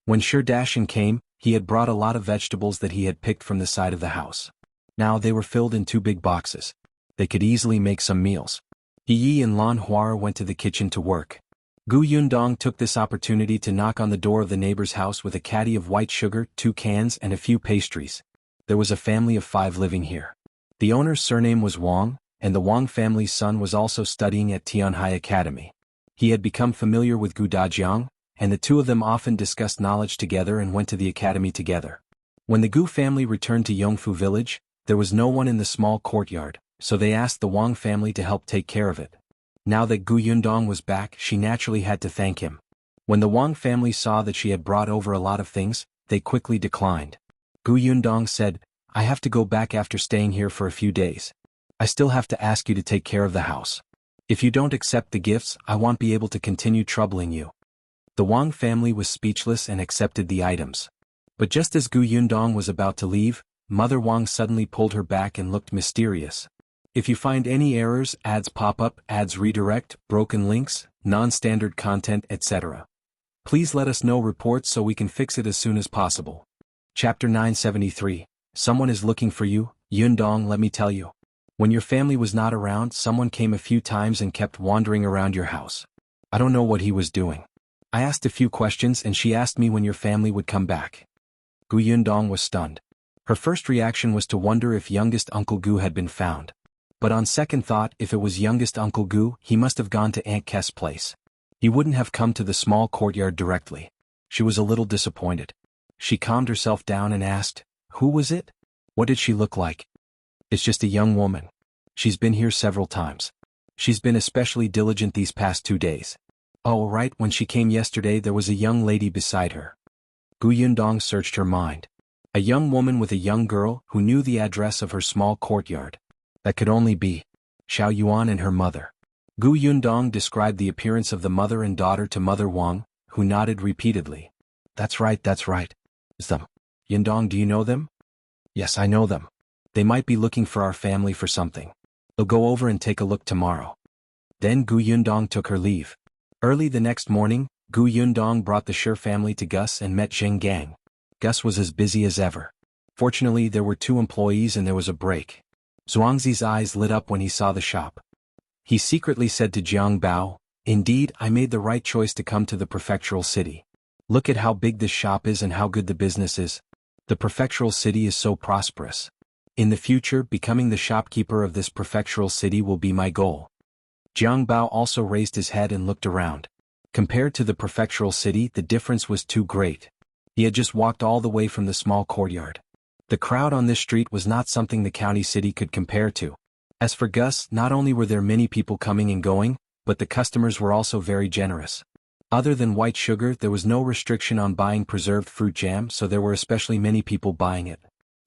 When Shi Dashan came, he had brought a lot of vegetables that he had picked from the side of the house. Now they were filled in 2 big boxes. They could easily make some meals. Yi and Lan Huar went to the kitchen to work. Gu Yundong took this opportunity to knock on the door of the neighbor's house with a caddy of white sugar, 2 cans, and a few pastries. There was a family of 5 living here. The owner's surname was Wang, and the Wang family's son was also studying at Tianhai Academy. He had become familiar with Gu Dajiang, and the two of them often discussed knowledge together and went to the academy together. When the Gu family returned to Yongfu village, there was no one in the small courtyard, so they asked the Wang family to help take care of it. Now that Gu Yundong was back, she naturally had to thank him. When the Wang family saw that she had brought over a lot of things, they quickly declined. Gu Yundong said, I have to go back after staying here for a few days. I still have to ask you to take care of the house. If you don't accept the gifts, I won't be able to continue troubling you. The Wang family was speechless and accepted the items. But just as Gu Yundong was about to leave, Mother Wang suddenly pulled her back and looked mysterious. If you find any errors, ads pop up, ads redirect, broken links, non-standard content, etc., please let us know reports so we can fix it as soon as possible. Chapter 973. Someone is looking for you, Yundong. Let me tell you. When your family was not around, someone came a few times and kept wandering around your house. I don't know what he was doing. I asked a few questions and she asked me when your family would come back. Gu Yundong was stunned. Her first reaction was to wonder if youngest Uncle Gu had been found. But on second thought, if it was youngest Uncle Gu, he must have gone to Aunt Kess's place. He wouldn't have come to the small courtyard directly. She was a little disappointed. She calmed herself down and asked, who was it? What did she look like? It's just a young woman. She's been here several times. She's been especially diligent these past 2 days. Oh, right, when she came yesterday there was a young lady beside her. Gu Yundong searched her mind. A young woman with a young girl who knew the address of her small courtyard. That could only be Xiao Yuan and her mother. Gu Yundong described the appearance of the mother and daughter to Mother Wang, who nodded repeatedly. That's right, that's right. Them. Yundong, do you know them? Yes, I know them. They might be looking for our family for something. They'll go over and take a look tomorrow. Then Gu Yundong took her leave. Early the next morning, Gu Yundong brought the Shi family to Gus and met Zheng Gang. Gus was as busy as ever. Fortunately, there were 2 employees and there was a break. Zhuangzi's eyes lit up when he saw the shop. He secretly said to Jiang Bao, "Indeed, I made the right choice to come to the prefectural city. Look at how big this shop is and how good the business is. The prefectural city is so prosperous. In the future, becoming the shopkeeper of this prefectural city will be my goal." Jiang Bao also raised his head and looked around. Compared to the prefectural city, the difference was too great. He had just walked all the way from the small courtyard. The crowd on this street was not something the county city could compare to. As for Gus, not only were there many people coming and going, but the customers were also very generous. Other than white sugar, there was no restriction on buying preserved fruit jam, so there were especially many people buying it.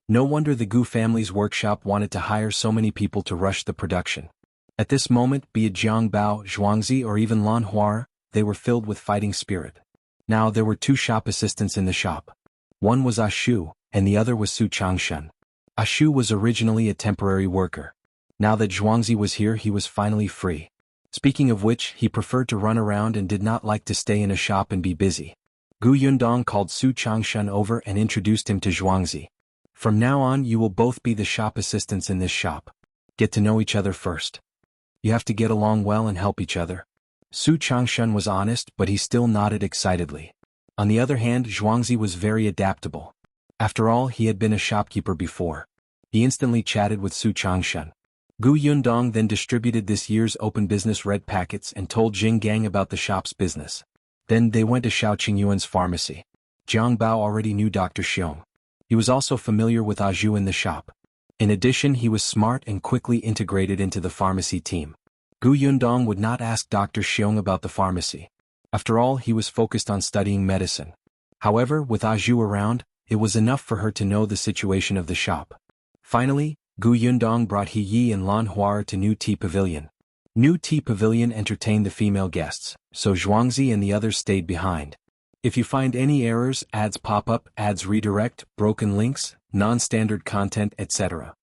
No wonder the Gu family's workshop wanted to hire so many people to rush the production. At this moment, be it Jiang Bao, Zhuangzi or even Lan Hua, they were filled with fighting spirit. Now there were 2 shop assistants in the shop. One was Ashu, and the other was Su Changshan. Ashu was originally a temporary worker. Now that Zhuangzi was here, he was finally free. Speaking of which, he preferred to run around and did not like to stay in a shop and be busy. Gu Yundong called Su Changshan over and introduced him to Zhuangzi. "From now on, you will both be the shop assistants in this shop. Get to know each other first. You have to get along well and help each other." Su Changshan was honest, but he still nodded excitedly. On the other hand, Zhuangzi was very adaptable. After all, he had been a shopkeeper before. He instantly chatted with Su Changshan. Gu Yundong then distributed this year's open business red packets and told Jing Gang about the shop's business. Then they went to Xiao Qingyuan's pharmacy. Jiang Bao already knew Dr. Xiong. He was also familiar with Aju in the shop. In addition, he was smart and quickly integrated into the pharmacy team. Gu Yundong would not ask Dr. Xiong about the pharmacy. After all, he was focused on studying medicine. However, with Aju around, it was enough for her to know the situation of the shop. Finally, Gu Yundong brought He Yi and Lan Hua to New Tea Pavilion. New Tea Pavilion entertained the female guests, so Zhuangzi and the others stayed behind. If you find any errors, ads pop up, ads redirect, broken links, non-standard content, etc.,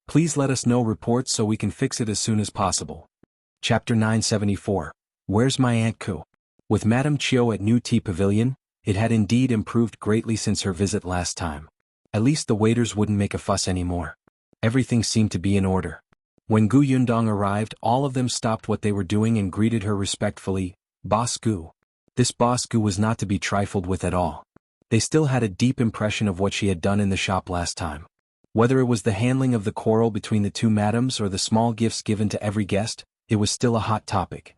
please let us know reports so we can fix it as soon as possible. Chapter 974. Where's my Aunt Ku? With Madame Chiu at New Tea Pavilion, it had indeed improved greatly since her visit last time. At least the waiters wouldn't make a fuss anymore. Everything seemed to be in order. When Gu Yundong arrived, all of them stopped what they were doing and greeted her respectfully, "Boss Gu." This Boss Gu was not to be trifled with at all. They still had a deep impression of what she had done in the shop last time. Whether it was the handling of the quarrel between the 2 madams or the small gifts given to every guest, it was still a hot topic.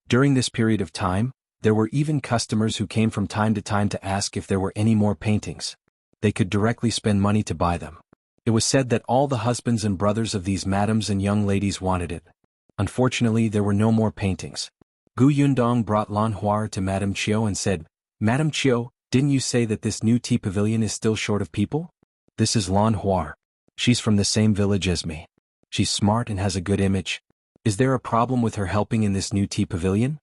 During this period of time, there were even customers who came from time to time to ask if there were any more paintings. They could directly spend money to buy them. It was said that all the husbands and brothers of these madams and young ladies wanted it. Unfortunately, there were no more paintings. Gu Yundong brought Lan Hua to Madame Chiu and said, "Madame Chiu, didn't you say that this New Tea Pavilion is still short of people? This is Lan Hua. She's from the same village as me. She's smart and has a good image. Is there a problem with her helping in this New Tea Pavilion?"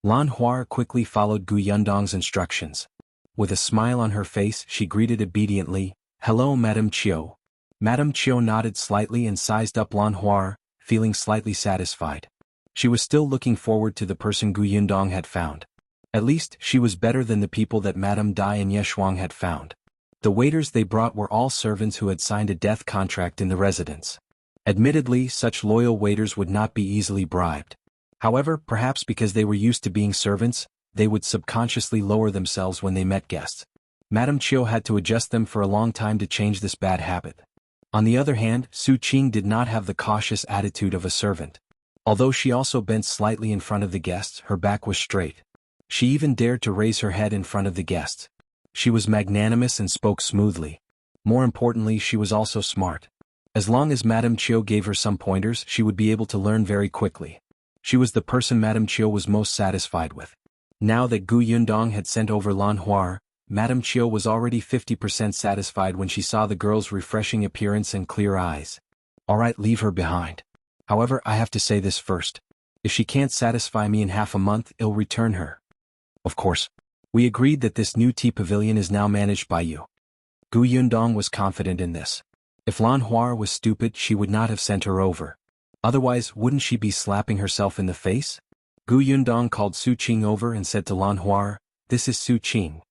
Lan Hua quickly followed Gu Yundong's instructions. With a smile on her face, she greeted obediently, "Hello, Madame Chiu." Madame Chiu nodded slightly and sized up Lan Hua, feeling slightly satisfied. She was still looking forward to the person Gu Yundong had found. At least, she was better than the people that Madame Dai and Yeshuang had found. The waiters they brought were all servants who had signed a death contract in the residence. Admittedly, such loyal waiters would not be easily bribed. However, perhaps because they were used to being servants, they would subconsciously lower themselves when they met guests. Madame Chiu had to adjust them for a long time to change this bad habit. On the other hand, Su Qing did not have the cautious attitude of a servant. Although she also bent slightly in front of the guests, her back was straight. She even dared to raise her head in front of the guests. She was magnanimous and spoke smoothly. More importantly, she was also smart. As long as Madame Chiu gave her some pointers, she would be able to learn very quickly. She was the person Madame Chiu was most satisfied with. Now that Gu Yundong had sent over Lan Hua, Madame Chiu was already 50% satisfied when she saw the girl's refreshing appearance and clear eyes. Alright, leave her behind. However, I have to say this first. If she can't satisfy me in half a month, I'll return her. Of course. We agreed that this New Tea Pavilion is now managed by you. Gu Yundong was confident in this. If Lan Hua was stupid, she would not have sent her over. Otherwise, wouldn't she be slapping herself in the face? Gu Yundong called Su Qing over and said to Lan Hua, this is Su Qing.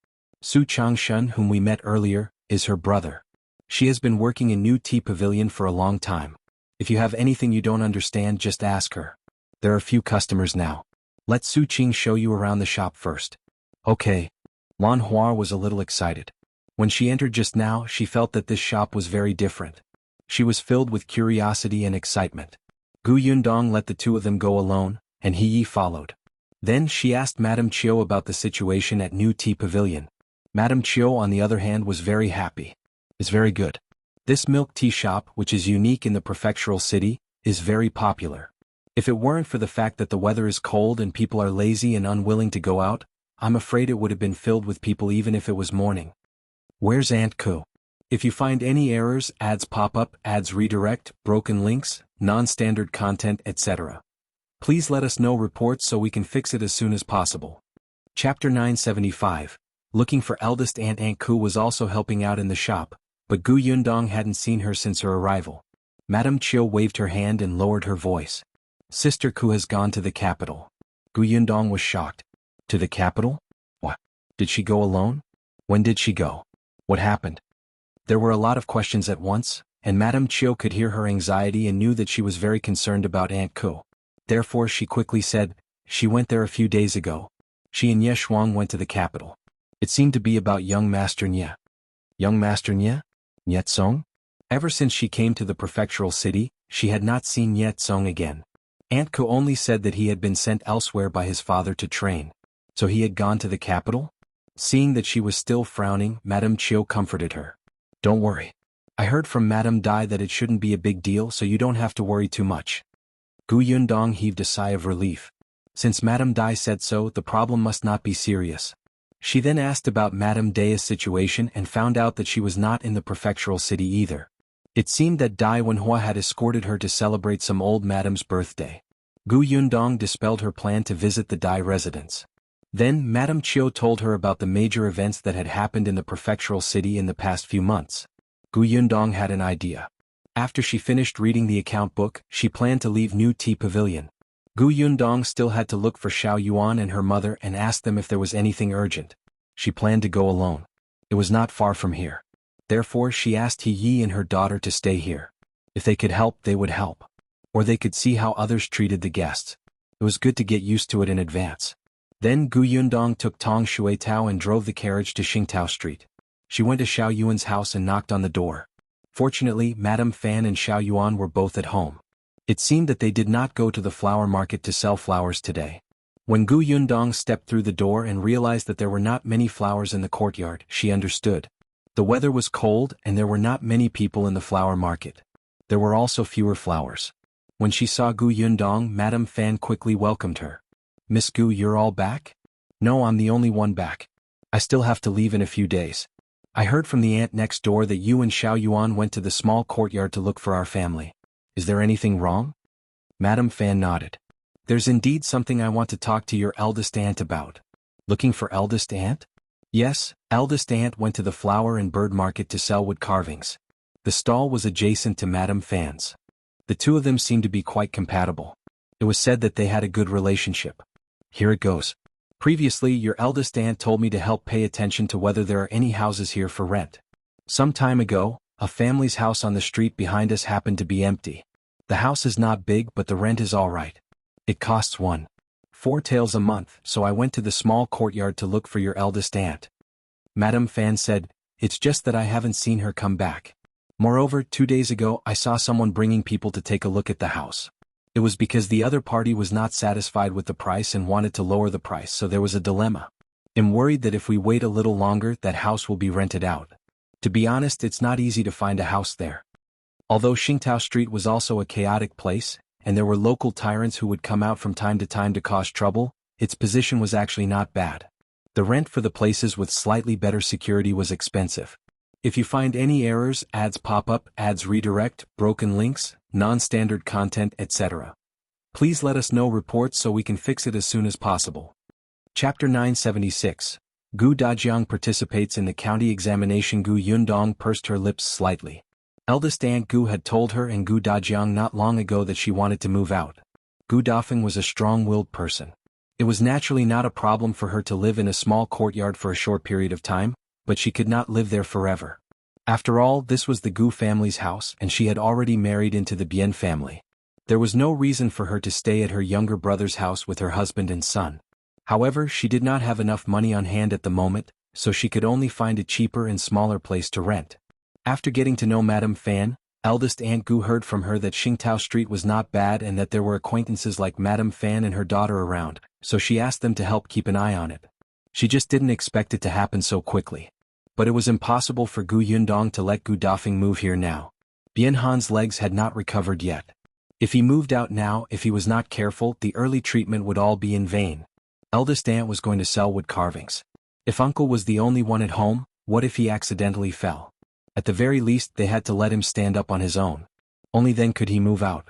Su Changshan, whom we met earlier, is her brother. She has been working in New Tea Pavilion for a long time. If you have anything you don't understand, just ask her. There are few customers now. Let Su Qing show you around the shop first. Okay. Lan Hua was a little excited. When she entered just now, she felt that this shop was very different. She was filled with curiosity and excitement. Gu Yundong let the two of them go alone, and He Yi followed. Then she asked Madame Chiu about the situation at New Tea Pavilion. Madame Chiu, on the other hand, was very happy. It's very good. This milk tea shop, which is unique in the prefectural city, is very popular. If it weren't for the fact that the weather is cold and people are lazy and unwilling to go out, I'm afraid it would have been filled with people even if it was morning. Where's Aunt Ku? If you find any errors, ads pop up, ads redirect, broken links, non-standard content, etc., please let us know reports so we can fix it as soon as possible. Chapter 975. Looking for eldest Aunt Ku was also helping out in the shop, but Gu Yundong hadn't seen her since her arrival. Madame Chiu waved her hand and lowered her voice. Sister Ku has gone to the capital. Gu Yundong was shocked. To the capital? What? Did she go alone? When did she go? What happened? There were a lot of questions at once, and Madame Chiu could hear her anxiety and knew that she was very concerned about Aunt Ku. Therefore she quickly said, she went there a few days ago. She and Ye Shuang went to the capital. It seemed to be about young Master Nye. Young Master Nye? Nye Tsong? Ever since she came to the prefectural city, she had not seen Nye Tsong again. Aunt Ku only said that he had been sent elsewhere by his father to train. So he had gone to the capital? Seeing that she was still frowning, Madame Chiu comforted her. Don't worry. I heard from Madame Dai that it shouldn't be a big deal, so you don't have to worry too much. Gu Yundong heaved a sigh of relief. Since Madame Dai said so, the problem must not be serious. She then asked about Madame Dai's situation and found out that she was not in the prefectural city either. It seemed that Dai Wenhua had escorted her to celebrate some old madame's birthday. Gu Yundong dispelled her plan to visit the Dai residence. Then Madame Chiu told her about the major events that had happened in the prefectural city in the past few months. Gu Yundong had an idea. After she finished reading the account book, she planned to leave New Tea Pavilion. Gu Yundong still had to look for Xiao Yuan and her mother and ask them if there was anything urgent. She planned to go alone. It was not far from here. Therefore she asked He Yi and her daughter to stay here. If they could help, they would help. Or they could see how others treated the guests. It was good to get used to it in advance. Then Gu Yundong took Tong Shuitao and drove the carriage to Xingtao Street. She went to Xiao Yuan's house and knocked on the door. Fortunately, Madame Fan and Xiao Yuan were both at home. It seemed that they did not go to the flower market to sell flowers today. When Gu Yundong stepped through the door and realized that there were not many flowers in the courtyard, she understood. The weather was cold and there were not many people in the flower market. There were also fewer flowers. When she saw Gu Yundong, Madame Fan quickly welcomed her. Miss Gu, you're all back? No, I'm the only one back. I still have to leave in a few days. I heard from the aunt next door that you and Xiao Yuan went to the small courtyard to look for our family. Is there anything wrong? Madame Fan nodded. There's indeed something I want to talk to your eldest aunt about. Looking for eldest aunt? Yes, eldest aunt went to the flower and bird market to sell wood carvings. The stall was adjacent to Madame Fan's. The two of them seemed to be quite compatible. It was said that they had a good relationship. Here it goes. Previously, your eldest aunt told me to help pay attention to whether there are any houses here for rent. Some time ago, a family's house on the street behind us happened to be empty. The house is not big, but the rent is all right. It costs 1.4 taels a month, so I went to the small courtyard to look for your eldest aunt. Madame Fan said, it's just that I haven't seen her come back. Moreover, 2 days ago I saw someone bringing people to take a look at the house. It was because the other party was not satisfied with the price and wanted to lower the price, so there was a dilemma. I'm worried that if we wait a little longer, that house will be rented out. To be honest, it's not easy to find a house there. Although Xingtao Street was also a chaotic place, and there were local tyrants who would come out from time to cause trouble, its position was actually not bad. The rent for the places with slightly better security was expensive. If you find any errors, ads pop up, ads redirect, broken links, non-standard content, etc., please let us know reports so we can fix it as soon as possible. Chapter 976. Gu Dajiang participates in the county examination. Gu Yundong pursed her lips slightly. Eldest Aunt Gu had told her and Gu Dajiang not long ago that she wanted to move out. Gu Dafeng was a strong-willed person. It was naturally not a problem for her to live in a small courtyard for a short period of time, but she could not live there forever. After all, this was the Gu family's house and she had already married into the Bian family. There was no reason for her to stay at her younger brother's house with her husband and son. However, she did not have enough money on hand at the moment, so she could only find a cheaper and smaller place to rent. After getting to know Madame Fan, eldest Aunt Gu heard from her that Xingtao Street was not bad and that there were acquaintances like Madame Fan and her daughter around, so she asked them to help keep an eye on it. She just didn't expect it to happen so quickly. But it was impossible for Gu Yundong to let Gu Dafeng move here now. Bian Han's legs had not recovered yet. If he moved out now, if he was not careful, the early treatment would all be in vain. Eldest aunt was going to sell wood carvings. If uncle was the only one at home, what if he accidentally fell? At the very least, they had to let him stand up on his own. Only then could he move out.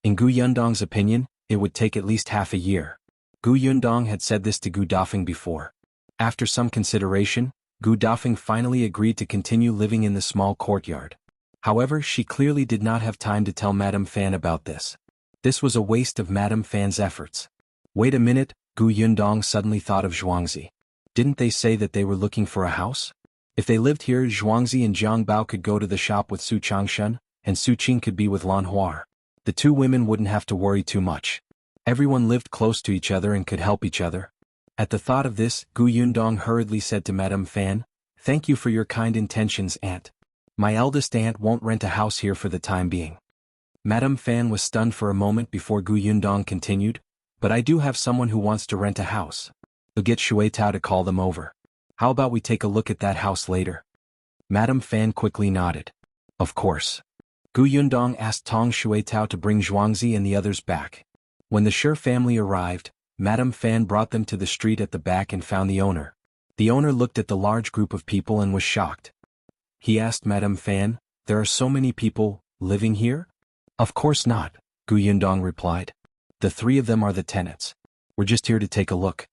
In Gu Yundong's opinion, it would take at least half a year. Gu Yundong had said this to Gu Dafeng before. After some consideration, Gu Dafeng finally agreed to continue living in the small courtyard. However, she clearly did not have time to tell Madame Fan about this. This was a waste of Madame Fan's efforts. Wait a minute, Gu Yundong suddenly thought of Zhuangzi. Didn't they say that they were looking for a house? If they lived here, Zhuangzi and Jiang Bao could go to the shop with Su Changshen, and Su Qing could be with Lan Huar. The two women wouldn't have to worry too much. Everyone lived close to each other and could help each other. At the thought of this, Gu Yundong hurriedly said to Madame Fan, "Thank you for your kind intentions, aunt. My eldest aunt won't rent a house here for the time being." Madame Fan was stunned for a moment before Gu Yundong continued, "But I do have someone who wants to rent a house. You'll get Shui Tao to call them over. How about we take a look at that house later?" Madame Fan quickly nodded. Of course. Gu Yundong asked Tong Shui Tao to bring Zhuangzi and the others back. When the Shi family arrived, Madame Fan brought them to the street at the back and found the owner. The owner looked at the large group of people and was shocked. He asked Madame Fan, "There are so many people living here?" "Of course not," Gu Yundong replied. "The three of them are the tenants. We're just here to take a look."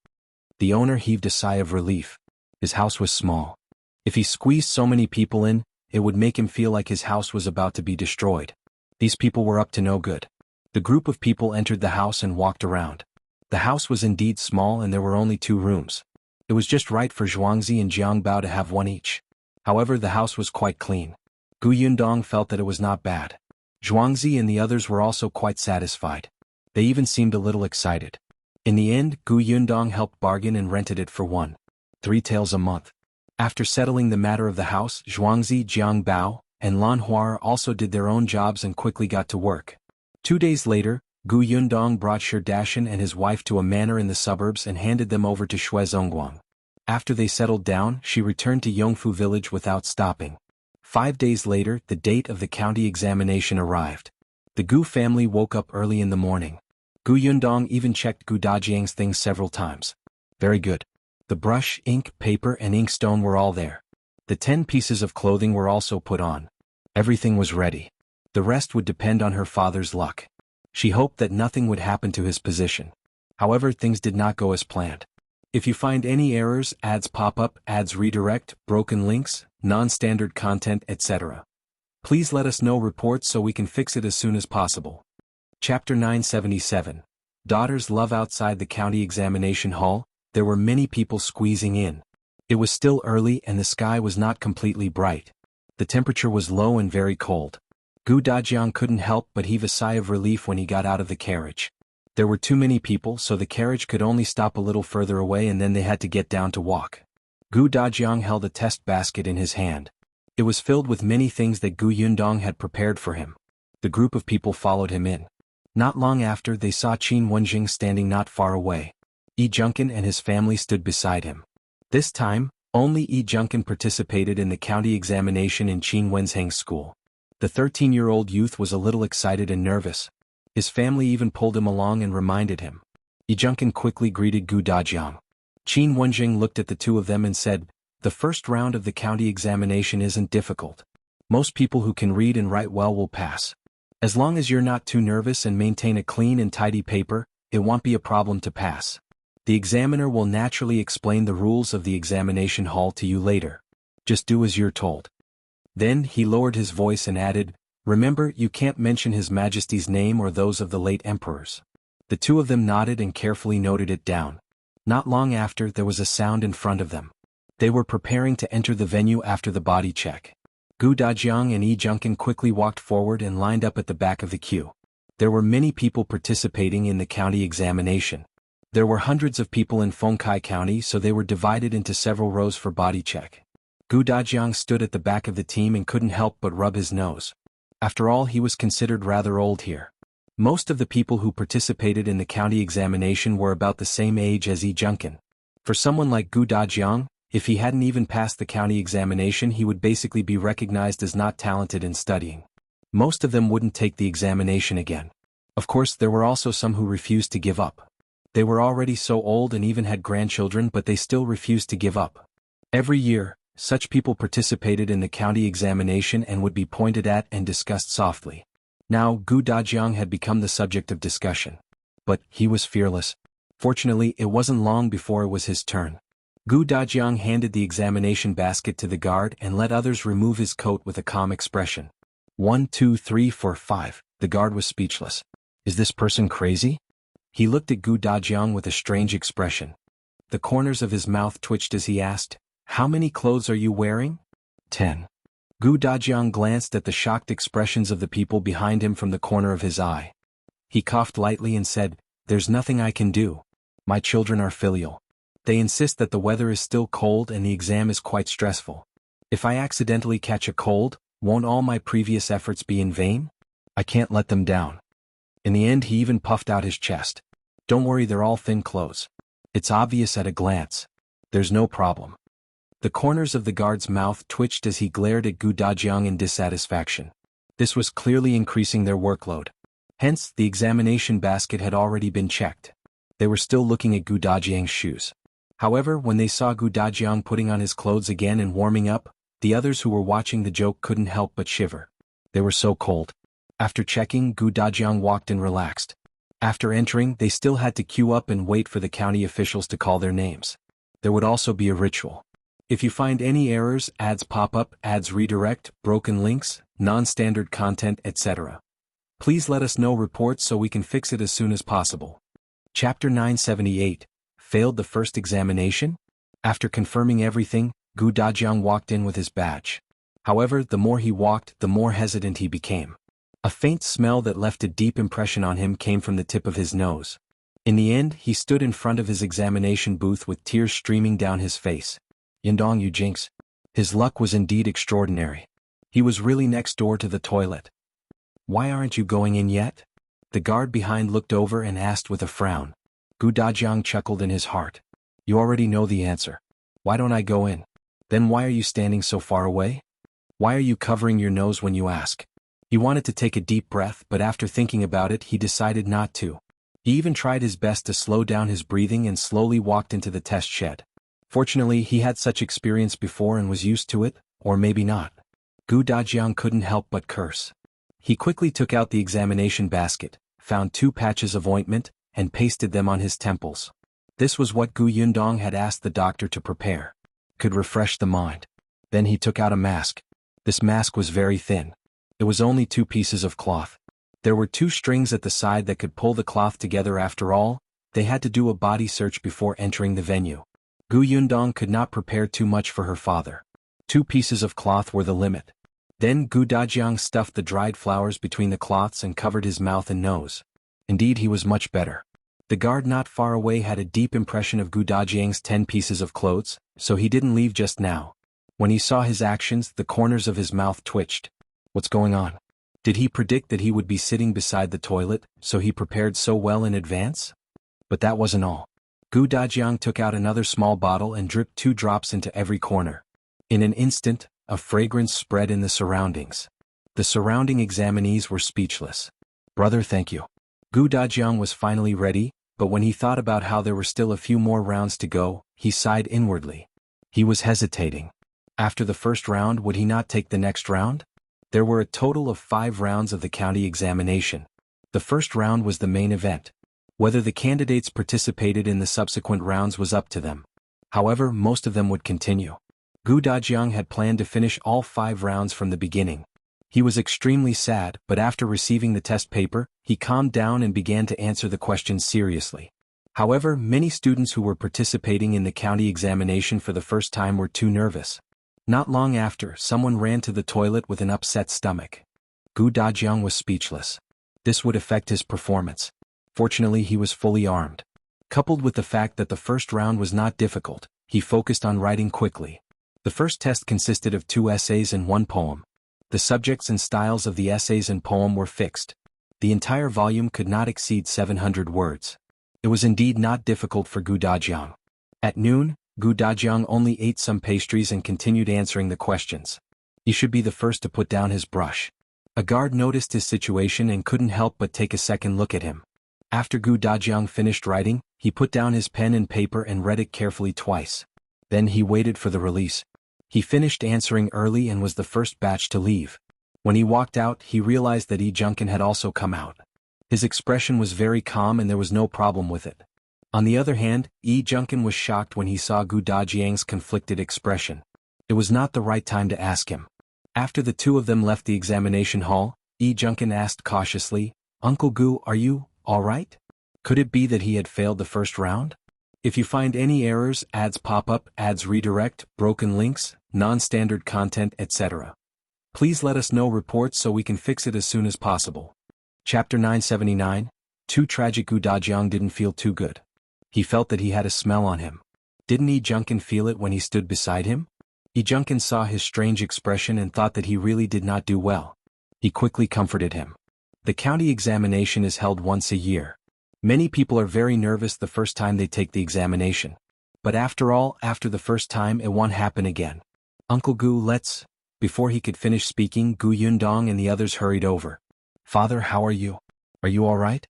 The owner heaved a sigh of relief. His house was small. If he squeezed so many people in, it would make him feel like his house was about to be destroyed. These people were up to no good. The group of people entered the house and walked around. The house was indeed small and there were only 2 rooms. It was just right for Zhuangzi and Jiang Bao to have one each. However, the house was quite clean. Gu Yundong felt that it was not bad. Zhuangzi and the others were also quite satisfied. They even seemed a little excited. In the end, Gu Yundong helped bargain and rented it for 1.3 taels a month. After settling the matter of the house, Zhuangzi, Jiang Bao, and Lan Huar also did their own jobs and quickly got to work. 2 days later, Gu Yundong brought Shi Dashan and his wife to a manor in the suburbs and handed them over to Shui Zongguang. After they settled down, she returned to Yongfu village without stopping. 5 days later, the date of the county examination arrived. The Gu family woke up early in the morning. Gu Yundong even checked Gu Dajiang's things several times. Very good. The brush, ink, paper and inkstone were all there. The 10 pieces of clothing were also put on. Everything was ready. The rest would depend on her father's luck. She hoped that nothing would happen to his position. However, things did not go as planned. If you find any errors, ads pop up, ads redirect, broken links, non-standard content, etc., please let us know reports so we can fix it as soon as possible. Chapter 977. Daughters love. Outside the county examination hall, there were many people squeezing in. It was still early and the sky was not completely bright. The temperature was low and very cold. Gu Dajiang couldn't help but heave a sigh of relief when he got out of the carriage. There were too many people, so the carriage could only stop a little further away and then they had to get down to walk. Gu Dajiang held a test basket in his hand. It was filled with many things that Gu Yundong had prepared for him. The group of people followed him in. Not long after, they saw Qin Wenjing standing not far away. Yi Junkin and his family stood beside him. This time, only Yi Junkin participated in the county examination in Qin Wenzhang's school. The 13-year-old youth was a little excited and nervous. His family even pulled him along and reminded him. Yi Junkin quickly greeted Gu Dajiang. Qin Wenjing looked at the two of them and said, "The first round of the county examination isn't difficult. Most people who can read and write well will pass. As long as you're not too nervous and maintain a clean and tidy paper, it won't be a problem to pass. The examiner will naturally explain the rules of the examination hall to you later. Just do as you're told." Then he lowered his voice and added, "Remember, you can't mention His Majesty's name or those of the late emperors. The two of them nodded and carefully noted it down. Not long after, there was a sound in front of them. They were preparing to enter the venue after the body check. Gu Dajiang and Yi Junkin quickly walked forward and lined up at the back of the queue. There were many people participating in the county examination. There were hundreds of people in Fengkai County, so they were divided into several rows for body check. Gu Dajiang stood at the back of the team and couldn't help but rub his nose. After all, he was considered rather old here. Most of the people who participated in the county examination were about the same age as Yi Junkin. For someone like Gu Dajiang, if he hadn't even passed the county examination, he would basically be recognized as not talented in studying. Most of them wouldn't take the examination again. Of course, there were also some who refused to give up. They were already so old and even had grandchildren, but they still refused to give up. Every year, such people participated in the county examination and would be pointed at and discussed softly. Now, Gu Dajiang had become the subject of discussion. But he was fearless. Fortunately, it wasn't long before it was his turn. Gu Dajiang handed the examination basket to the guard and let others remove his coat with a calm expression. 1, 2, 3, 4, 5. The guard was speechless. Is this person crazy? He looked at Gu Dajiang with a strange expression. The corners of his mouth twitched as he asked, "How many clothes are you wearing?" 10. Gu Dajiang glanced at the shocked expressions of the people behind him from the corner of his eye. He coughed lightly and said, "There's nothing I can do. My children are filial. They insist that the weather is still cold and the exam is quite stressful. If I accidentally catch a cold, won't all my previous efforts be in vain? I can't let them down." In the end, he even puffed out his chest. "Don't worry, they're all thin clothes. It's obvious at a glance. There's no problem." The corners of the guard's mouth twitched as he glared at Gu Dajiang in dissatisfaction. This was clearly increasing their workload. Hence, the examination basket had already been checked. They were still looking at Gu Dajiang's shoes. However, when they saw Gu Dajiang putting on his clothes again and warming up, the others who were watching the joke couldn't help but shiver. They were so cold. After checking, Gu Dajiang walked and relaxed. After entering, they still had to queue up and wait for the county officials to call their names. There would also be a ritual. If you find any errors, ads pop up, ads redirect, broken links, non-standard content, etc., please let us know reports so we can fix it as soon as possible. Chapter 978. Failed the first examination? After confirming everything, Gu Dajiang walked in with his badge. However, the more he walked, the more hesitant he became. A faint smell that left a deep impression on him came from the tip of his nose. In the end, he stood in front of his examination booth with tears streaming down his face. Yundong, you jinx. His luck was indeed extraordinary. He was really next door to the toilet. Why aren't you going in yet? The guard behind looked over and asked with a frown. Gu Dajiang chuckled in his heart. You already know the answer. Why don't I go in? Then why are you standing so far away? Why are you covering your nose when you ask? He wanted to take a deep breath, but after thinking about it, he decided not to. He even tried his best to slow down his breathing and slowly walked into the test shed. Fortunately, he had such experience before and was used to it, or maybe not. Gu Dajiang couldn't help but curse. He quickly took out the examination basket, found 2 patches of ointment, and pasted them on his temples. This was what Gu Yundong had asked the doctor to prepare. Could refresh the mind. Then he took out a mask. This mask was very thin. It was only 2 pieces of cloth. There were 2 strings at the side that could pull the cloth together. After all, they had to do a body search before entering the venue. Gu Yundong could not prepare too much for her father. 2 pieces of cloth were the limit. Then Gu Dajiang stuffed the dried flowers between the cloths and covered his mouth and nose. Indeed, he was much better. The guard not far away had a deep impression of Gu Dajiang's 10 pieces of clothes, so he didn't leave just now. When he saw his actions, the corners of his mouth twitched. What's going on? Did he predict that he would be sitting beside the toilet, so he prepared so well in advance? But that wasn't all. Gu Dajiang took out another small bottle and dripped 2 drops into every corner. In an instant, a fragrance spread in the surroundings. The surrounding examinees were speechless. Brother, thank you. Gu Dajiang was finally ready, but when he thought about how there were still a few more rounds to go, he sighed inwardly. He was hesitating. After the first round, would he not take the next round? There were a total of 5 rounds of the county examination. The first round was the main event. Whether the candidates participated in the subsequent rounds was up to them. However, most of them would continue. Gu Dajiang had planned to finish all 5 rounds from the beginning. He was extremely sad, but after receiving the test paper, he calmed down and began to answer the questions seriously. However, many students who were participating in the county examination for the first time were too nervous. Not long after, someone ran to the toilet with an upset stomach. Gu Dajiang was speechless. This would affect his performance. Fortunately, he was fully armed. Coupled with the fact that the first round was not difficult, he focused on writing quickly. The first test consisted of 2 essays and 1 poem. The subjects and styles of the essays and poem were fixed. The entire volume could not exceed 700 words. It was indeed not difficult for Gu Dajiang. At noon, Gu Dajiang only ate some pastries and continued answering the questions. He should be the first to put down his brush. A guard noticed his situation and couldn't help but take a second look at him. After Gu Dajiang finished writing, he put down his pen and paper and read it carefully twice. Then he waited for the release. He finished answering early and was the first batch to leave. When he walked out, he realized that Junkin had also come out. His expression was very calm and there was no problem with it. On the other hand, Junkin was shocked when he saw Gu Dajiang's conflicted expression. It was not the right time to ask him. After the two of them left the examination hall, Junkin asked cautiously, "Uncle Gu, are you all right? Could it be that he had failed the first round? If you find any errors, ads pop up, ads redirect, broken links, non-standard content, etc. Please let us know reports so we can fix it as soon as possible." Chapter 979, Too Tragic. Gu Dajiang didn't feel too good. He felt that he had a smell on him. Didn't Junkin feel it when he stood beside him? Junkin saw his strange expression and thought that he really did not do well. He quickly comforted him. The county examination is held once a year. Many people are very nervous the first time they take the examination. But after all, after the first time it won't happen again. "Uncle Gu, let's..." Before he could finish speaking, Gu Yundong and the others hurried over. "Father, how are you? Are you all right?"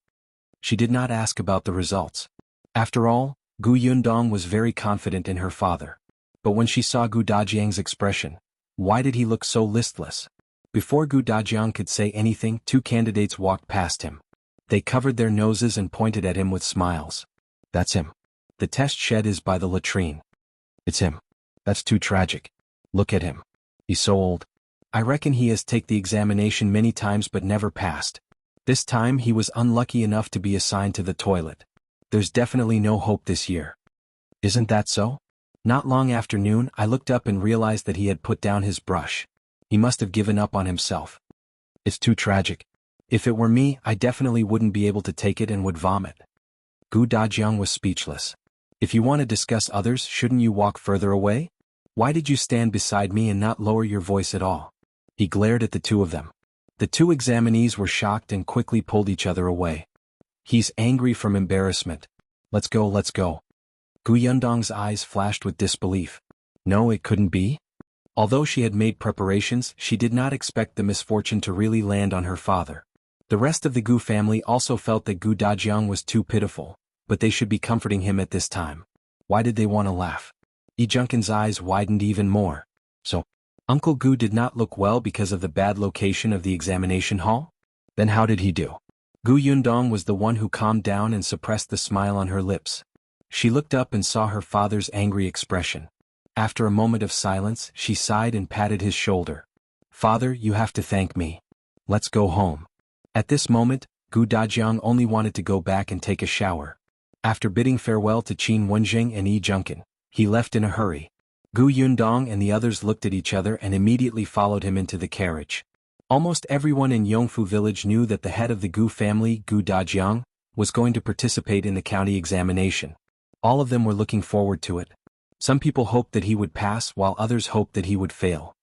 She did not ask about the results. After all, Gu Yundong was very confident in her father. But when she saw Gu Dajiang's expression, why did he look so listless? Before Gu Dajiang could say anything, 2 candidates walked past him. They covered their noses and pointed at him with smiles. "That's him. The test shed is by the latrine. It's him. That's too tragic. Look at him. He's so old. I reckon he has taken the examination many times but never passed. This time he was unlucky enough to be assigned to the toilet. There's definitely no hope this year. Isn't that so? Not long after noon, I looked up and realized that he had put down his brush. He must have given up on himself. It's too tragic. If it were me, I definitely wouldn't be able to take it and would vomit." Gu Dajiang was speechless. "If you want to discuss others, shouldn't you walk further away? Why did you stand beside me and not lower your voice at all?" He glared at the two of them. The 2 examinees were shocked and quickly pulled each other away. "He's angry from embarrassment. Let's go, let's go." Gu Yundong's eyes flashed with disbelief. No, it couldn't be. Although she had made preparations, she did not expect the misfortune to really land on her father. The rest of the Gu family also felt that Gu Dajiang was too pitiful, but they should be comforting him at this time. Why did they want to laugh? Junkin's eyes widened even more. So, Uncle Gu did not look well because of the bad location of the examination hall? Then how did he do? Gu Yundong was the one who calmed down and suppressed the smile on her lips. She looked up and saw her father's angry expression. After a moment of silence, she sighed and patted his shoulder. "Father, you have to thank me. Let's go home." At this moment, Gu Dajiang only wanted to go back and take a shower. After bidding farewell to Qin Wenjing and Junkin, he left in a hurry. Gu Yundong and the others looked at each other and immediately followed him into the carriage. Almost everyone in Yongfu village knew that the head of the Gu family, Gu Dajiang, was going to participate in the county examination. All of them were looking forward to it. Some people hoped that he would pass while others hoped that he would fail.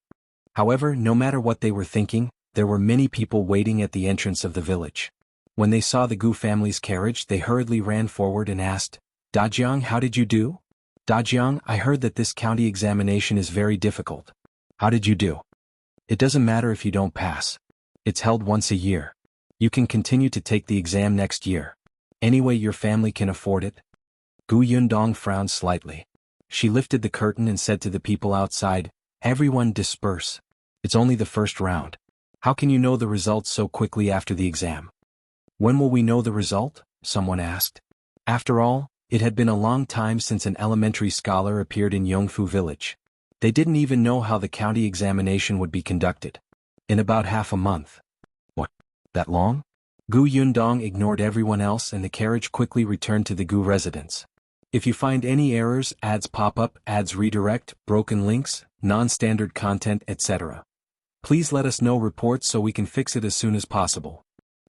However, no matter what they were thinking, there were many people waiting at the entrance of the village. When they saw the Gu family's carriage, they hurriedly ran forward and asked, "Dajiang, how did you do?" "Dajiang, I heard that this county examination is very difficult. How did you do?" "It doesn't matter if you don't pass. It's held once a year. You can continue to take the exam next year. Anyway, your family can afford it." Gu Yundong frowned slightly. She lifted the curtain and said to the people outside, "Everyone disperse. It's only the first round. How can you know the results so quickly after the exam?" "When will we know the result?" someone asked. After all, it had been a long time since an elementary scholar appeared in Yongfu village. They didn't even know how the county examination would be conducted. In about half a month. What? That long? Gu Yundong ignored everyone else and the carriage quickly returned to the Gu residence. If you find any errors, ads pop up, ads redirect, broken links, non-standard content, etc. Please let us know reports so we can fix it as soon as possible.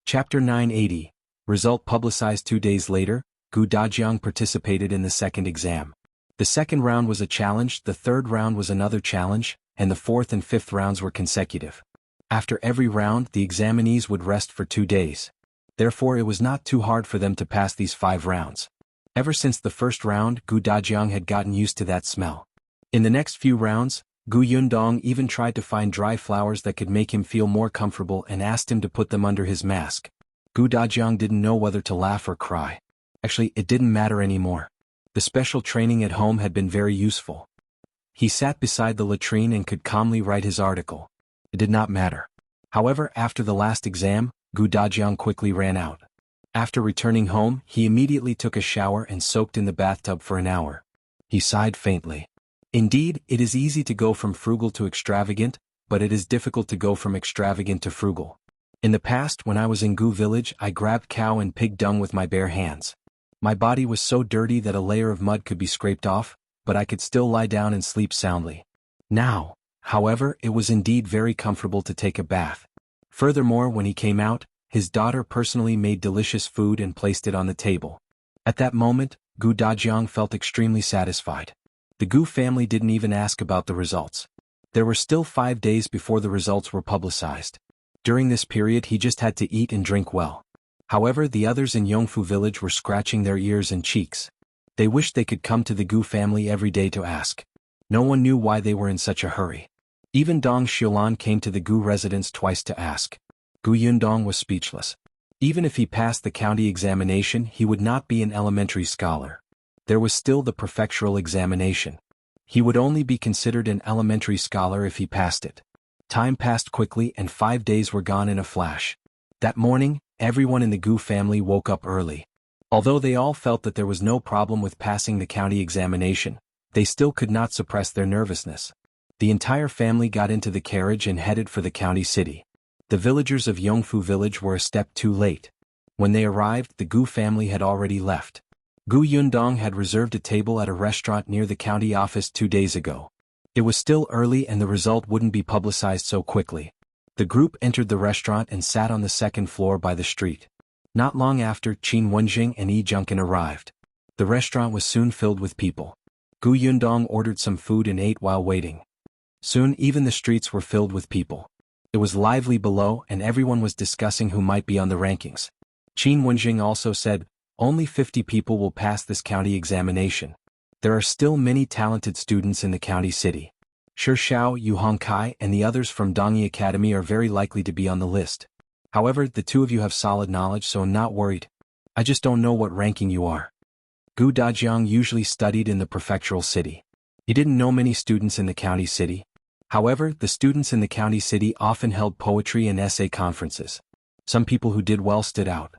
Chapter 980. Result publicized 2 days later, Gu Dajiang participated in the second exam. The second round was a challenge, the third round was another challenge, and the fourth and fifth rounds were consecutive. After every round, the examinees would rest for 2 days. Therefore, it was not too hard for them to pass these 5 rounds. Ever since the first round, Gu Dajiang had gotten used to that smell. In the next few rounds, Gu Yundong even tried to find dry flowers that could make him feel more comfortable and asked him to put them under his mask. Gu Dajiang didn't know whether to laugh or cry. Actually, it didn't matter anymore. The special training at home had been very useful. He sat beside the latrine and could calmly write his article. It did not matter. However, after the last exam, Gu Dajiang quickly ran out. After returning home, he immediately took a shower and soaked in the bathtub for an hour. He sighed faintly. Indeed, it is easy to go from frugal to extravagant, but it is difficult to go from extravagant to frugal. In the past, when I was in Gu village, I grabbed cow and pig dung with my bare hands. My body was so dirty that a layer of mud could be scraped off, but I could still lie down and sleep soundly. Now, however, it was indeed very comfortable to take a bath. Furthermore, when he came out, his daughter personally made delicious food and placed it on the table. At that moment, Gu Dajiang felt extremely satisfied. The Gu family didn't even ask about the results. There were still 5 days before the results were publicized. During this period he just had to eat and drink well. However, the others in Yongfu village were scratching their ears and cheeks. They wished they could come to the Gu family every day to ask. No one knew why they were in such a hurry. Even Dong Xiulan came to the Gu residence twice to ask. Gu Yundong was speechless. Even if he passed the county examination, he would not be an elementary scholar. There was still the prefectural examination. He would only be considered an elementary scholar if he passed it. Time passed quickly and 5 days were gone in a flash. That morning, everyone in the Gu family woke up early. Although they all felt that there was no problem with passing the county examination, they still could not suppress their nervousness. The entire family got into the carriage and headed for the county city. The villagers of Yongfu village were a step too late. When they arrived, the Gu family had already left. Gu Yundong had reserved a table at a restaurant near the county office 2 days ago. It was still early and the result wouldn't be publicized so quickly. The group entered the restaurant and sat on the second floor by the street. Not long after, Qin Wenjing and Yi Junkin arrived. The restaurant was soon filled with people. Gu Yundong ordered some food and ate while waiting. Soon even the streets were filled with people. It was lively below and everyone was discussing who might be on the rankings. Qin Wenjing also said, "Only 50 people will pass this county examination. There are still many talented students in the county city. Shi Xiao, Yu Hongkai and the others from Dongyi Academy are very likely to be on the list. However, the two of you have solid knowledge, so I'm not worried. I just don't know what ranking you are." Gu Dajiang usually studied in the prefectural city. He didn't know many students in the county city. However, the students in the county city often held poetry and essay conferences. Some people who did well stood out.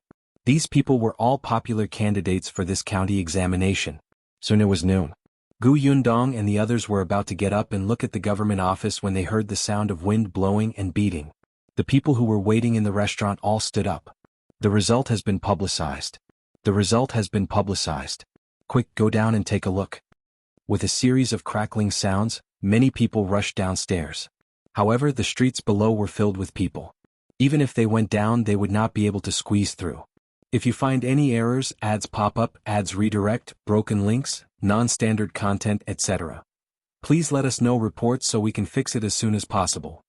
These people were all popular candidates for this county examination. Soon it was noon. Gu Yundong and the others were about to get up and look at the government office when they heard the sound of wind blowing and beating. The people who were waiting in the restaurant all stood up. "The result has been publicized. The result has been publicized. Quick, go down and take a look." With a series of crackling sounds, many people rushed downstairs. However, the streets below were filled with people. Even if they went down, they would not be able to squeeze through. If you find any errors, ads pop up, ads redirect, broken links, non-standard content, etc. Please let us know reports so we can fix it as soon as possible.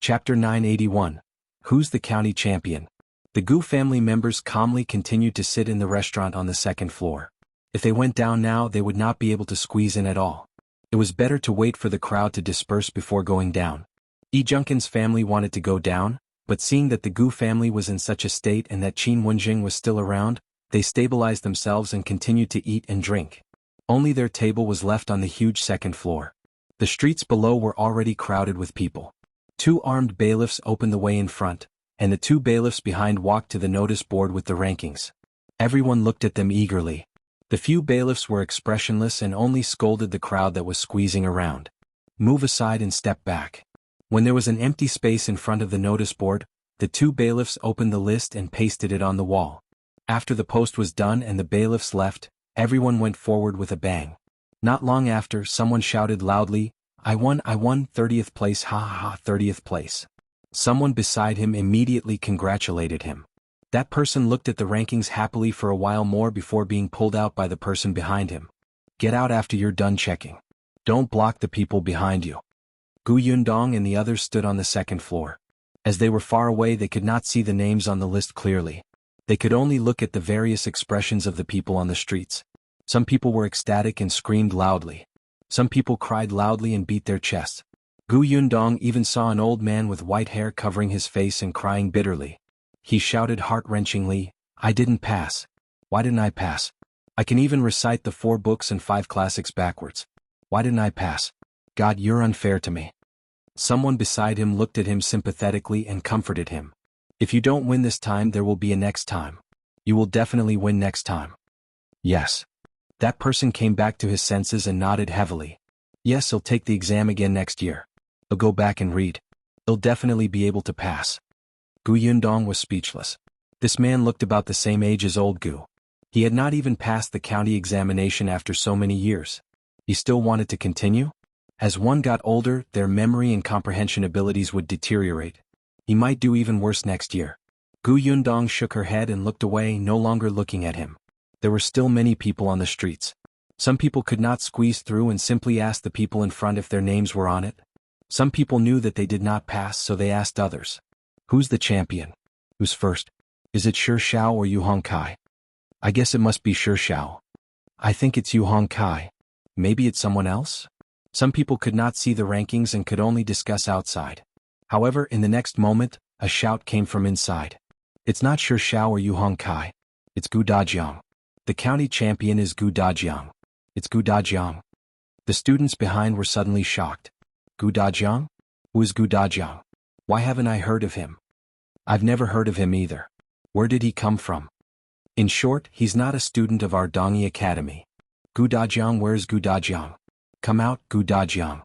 Chapter 981. Who's the county champion? The Gu family members calmly continued to sit in the restaurant on the second floor. If they went down now, they would not be able to squeeze in at all. It was better to wait for the crowd to disperse before going down. Yi Junkin's family wanted to go down, but seeing that the Gu family was in such a state and that Qin Wenjing was still around, they stabilized themselves and continued to eat and drink. Only their table was left on the huge second floor. The streets below were already crowded with people. 2 armed bailiffs opened the way in front, and the 2 bailiffs behind walked to the notice board with the rankings. Everyone looked at them eagerly. The few bailiffs were expressionless and only scolded the crowd that was squeezing around. "Move aside and step back. When there was an empty space in front of the notice board, the two bailiffs opened the list and pasted it on the wall. After the post was done and the bailiffs left, everyone went forward with a bang. Not long after, someone shouted loudly, I won, 30th place, ha ha ha, 30th place. Someone beside him immediately congratulated him. That person looked at the rankings happily for a while more before being pulled out by the person behind him. Get out after you're done checking. Don't block the people behind you. Gu Yundong and the others stood on the second floor. As they were far away, they could not see the names on the list clearly. They could only look at the various expressions of the people on the streets. Some people were ecstatic and screamed loudly. Some people cried loudly and beat their chests. Gu Yundong even saw an old man with white hair covering his face and crying bitterly. He shouted heart-wrenchingly, I didn't pass. Why didn't I pass? I can even recite the 4 books and 5 classics backwards. Why didn't I pass? God, you're unfair to me. Someone beside him looked at him sympathetically and comforted him. If you don't win this time, there will be a next time. You will definitely win next time. Yes. That person came back to his senses and nodded heavily. Yes, he'll take the exam again next year. He'll go back and read. He'll definitely be able to pass. Gu Yundong was speechless. This man looked about the same age as old Gu. He had not even passed the county examination after so many years. He still wanted to continue? As one got older, their memory and comprehension abilities would deteriorate. He might do even worse next year. Gu Yundong shook her head and looked away, no longer looking at him. There were still many people on the streets. Some people could not squeeze through and simply asked the people in front if their names were on it. Some people knew that they did not pass, so they asked others. Who's the champion? Who's first? Is it Shi Shao or Yu Hongkai? I guess it must be Shi Shao. I think it's Yu Hongkai. Maybe it's someone else? Some people could not see the rankings and could only discuss outside. However, in the next moment, a shout came from inside. It's not Shi Shao or Yu Hongkai. It's Gu Dajiang. The county champion is Gu Dajiang. It's Gu Dajiang. The students behind were suddenly shocked. Gu Dajiang? Who is Gu Dajiang? Why haven't I heard of him? I've never heard of him either. Where did he come from? In short, he's not a student of our Dongi Academy. Gu Dajiang, where's Gu Dajiang? Come out, Gu Dajiang.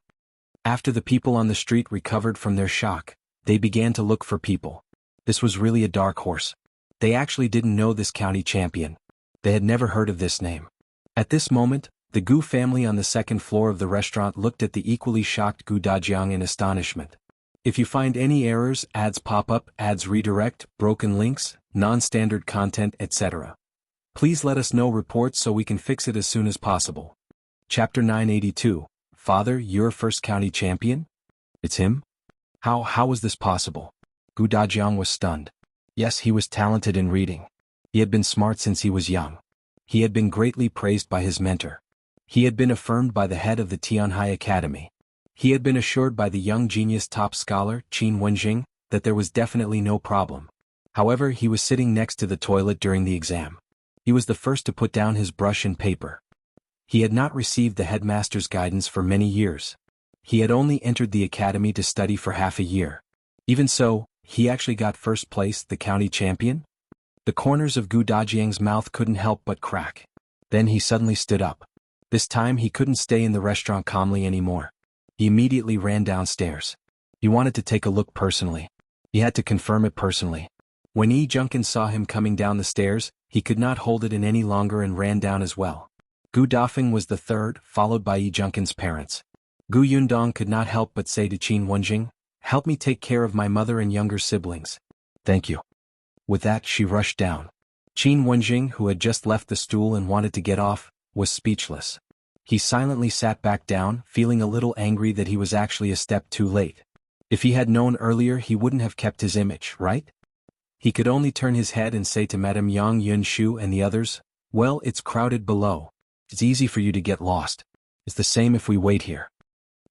After the people on the street recovered from their shock, they began to look for people. This was really a dark horse. They actually didn't know this county champion. They had never heard of this name. At this moment, the Gu family on the second floor of the restaurant looked at the equally shocked Gu Dajiang in astonishment. If you find any errors, ads pop up, ads redirect, broken links, non-standard content, etc., please let us know reports so we can fix it as soon as possible. Chapter 982, Father, you're first county champion? It's him? How was this possible? Gu Dajiang was stunned. Yes, he was talented in reading. He had been smart since he was young. He had been greatly praised by his mentor. He had been affirmed by the head of the Tianhai Academy. He had been assured by the young genius top scholar, Qin Wenjing, that there was definitely no problem. However, he was sitting next to the toilet during the exam. He was the first to put down his brush and paper. He had not received the headmaster's guidance for many years. He had only entered the academy to study for half a year. Even so, he actually got first place, the county champion? The corners of Gu Dajiang's mouth couldn't help but crack. Then he suddenly stood up. This time he couldn't stay in the restaurant calmly anymore. He immediately ran downstairs. He wanted to take a look personally. He had to confirm it personally. When Yi Junkin saw him coming down the stairs, he could not hold it in any longer and ran down as well. Gu Dafeng was the third, followed by Yi Junkin's parents. Gu Yundong could not help but say to Qin Wenjing, "Help me take care of my mother and younger siblings." "Thank you." With that, she rushed down. Qin Wenjing, who had just left the stool and wanted to get off, was speechless. He silently sat back down, feeling a little angry that he was actually a step too late. If he had known earlier, he wouldn't have kept his image, right? He could only turn his head and say to Madame Yang Yunshu and the others, "Well, it's crowded below. It's easy for you to get lost. It's the same if we wait here."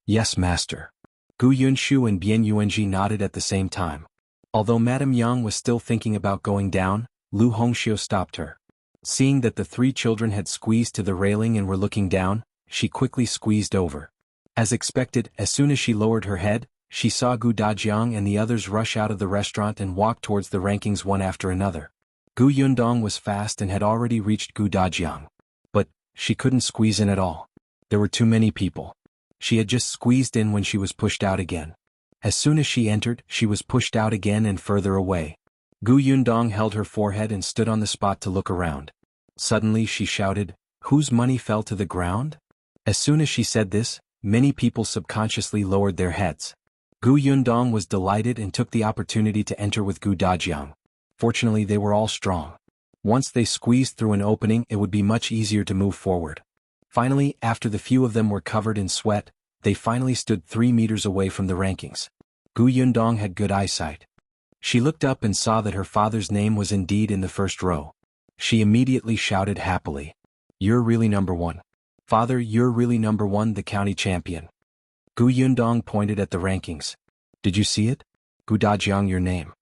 "Yes, master." Gu Yunshu and Bian Yuanji nodded at the same time. Although Madame Yang was still thinking about going down, Lu Hongxiu stopped her. Seeing that the three children had squeezed to the railing and were looking down, she quickly squeezed over. As expected, as soon as she lowered her head, she saw Gu Dajiang and the others rush out of the restaurant and walk towards the rankings one after another. Gu Yundong was fast and had already reached Gu Dajiang. But she couldn't squeeze in at all. There were too many people. She had just squeezed in when she was pushed out again. As soon as she entered, she was pushed out again and further away. Gu Yundong held her forehead and stood on the spot to look around. Suddenly she shouted, "Whose money fell to the ground?" As soon as she said this, many people subconsciously lowered their heads. Gu Yundong was delighted and took the opportunity to enter with Gu Dajiang. Fortunately they were all strong. Once they squeezed through an opening, it would be much easier to move forward. Finally, after the few of them were covered in sweat, they finally stood 3 meters away from the rankings. Gu Yundong had good eyesight. She looked up and saw that her father's name was indeed in the first row. She immediately shouted happily, "You're really number one. Father, you're really number one, the county champion." Gu Yundong pointed at the rankings. "Did you see it? Gu Dajiang, your name."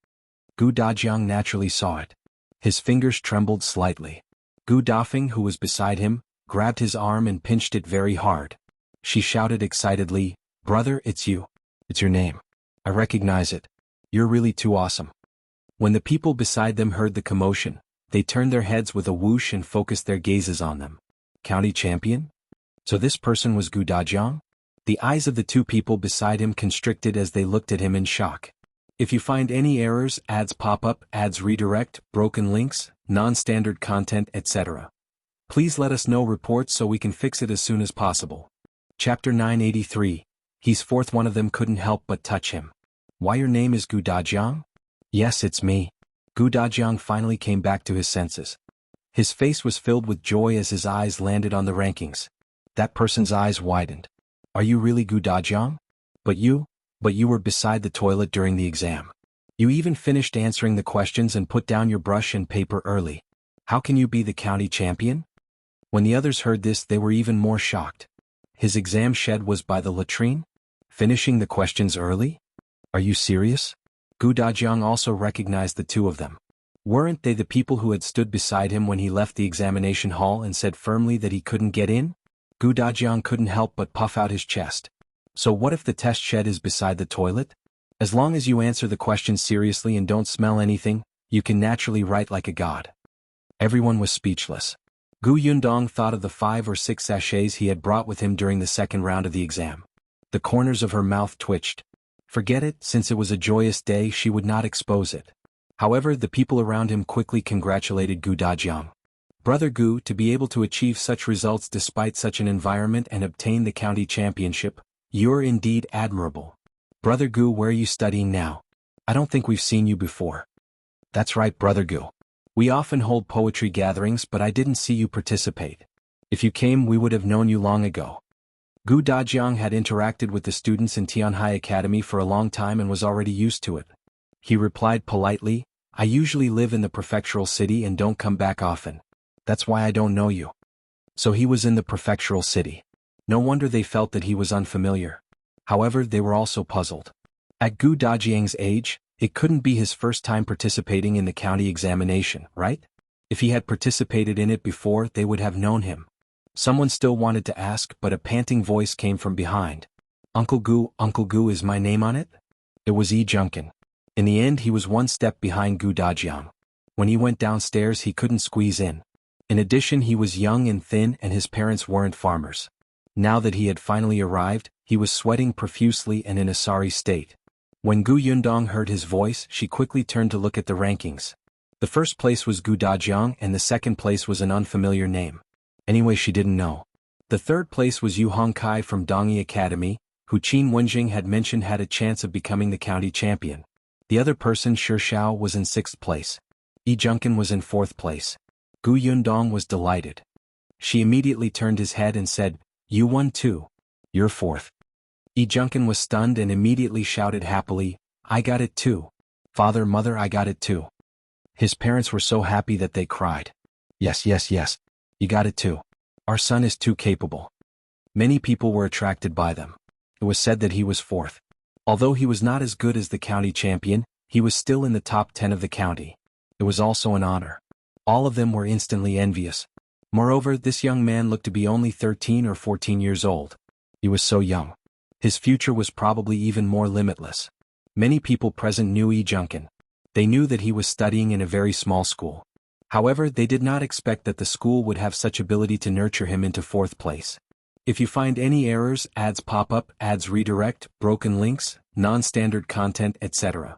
Gu Dajiang naturally saw it. His fingers trembled slightly. Gu Dafeng, who was beside him, grabbed his arm and pinched it very hard. She shouted excitedly, "Brother, it's you. It's your name. I recognize it. You're really too awesome." When the people beside them heard the commotion, they turned their heads with a whoosh and focused their gazes on them. County champion? So this person was Gu Dajiang? The eyes of the two people beside him constricted as they looked at him in shock. If you find any errors, ads pop up, ads redirect, broken links, non-standard content, etc., please let us know reports so we can fix it as soon as possible. Chapter 983. He's fourth. One of them couldn't help but touch him. "Why, your name is Gu Dajiang?" "Yes, it's me." Gu Dajiang finally came back to his senses. His face was filled with joy as his eyes landed on the rankings. That person's eyes widened. "Are you really Gu Dajiang? But you were beside the toilet during the exam. You even finished answering the questions and put down your brush and paper early. How can you be the county champion?" When the others heard this, they were even more shocked. His exam shed was by the latrine? Finishing the questions early? Are you serious? Gu Dajiang also recognized the two of them. Weren't they the people who had stood beside him when he left the examination hall and said firmly that he couldn't get in? Gu Dajiang couldn't help but puff out his chest. So what if the test shed is beside the toilet? As long as you answer the questions seriously and don't smell anything, you can naturally write like a god. Everyone was speechless. Gu Yundong thought of the 5 or 6 sachets he had brought with him during the second round of the exam. The corners of her mouth twitched. Forget it, since it was a joyous day she would not expose it. However, the people around him quickly congratulated Gu Dajiang. "Brother Gu, to be able to achieve such results despite such an environment and obtain the county championship, you're indeed admirable. Brother Gu, where are you studying now? I don't think we've seen you before." "That's right, Brother Gu. We often hold poetry gatherings, but I didn't see you participate. If you came, we would have known you long ago." Gu Dajiang had interacted with the students in Tianhai Academy for a long time and was already used to it. He replied politely, "I usually live in the prefectural city and don't come back often. That's why I don't know you." So he was in the prefectural city. No wonder they felt that he was unfamiliar. However, they were also puzzled. At Gu Dajiang's age, it couldn't be his first time participating in the county examination, right? If he had participated in it before, they would have known him. Someone still wanted to ask, but a panting voice came from behind. Uncle Gu, is my name on it?" It was Junkin. In the end, he was one step behind Gu Dajiang. When he went downstairs, he couldn't squeeze in. In addition, he was young and thin and his parents weren't farmers. Now that he had finally arrived, he was sweating profusely and in a sorry state. When Gu Yundong heard his voice, she quickly turned to look at the rankings. The first place was Gu Dajiang and the second place was an unfamiliar name. Anyway, she didn't know. The third place was Yu Hongkai from Dongyi Academy, who Qin Wenjing had mentioned had a chance of becoming the county champion. The other person, Shi Xiao, was in 6th place. Junkin was in 4th place. Gu Yundong was delighted. She immediately turned his head and said, "You won too. You're 4th. Junkin was stunned and immediately shouted happily, "I got it too. Father, mother, I got it too." His parents were so happy that they cried. Yes. You got it too. Our son is too capable." Many people were attracted by them. It was said that he was 4th. Although he was not as good as the county champion, he was still in the top 10 of the county. It was also an honor. All of them were instantly envious. Moreover, this young man looked to be only 13 or 14 years old. He was so young. His future was probably even more limitless. Many people present knew Junkin. They knew that he was studying in a very small school. However, they did not expect that the school would have such ability to nurture him into 4th place. If you find any errors, ads pop up, ads redirect, broken links, non-standard content, etc.,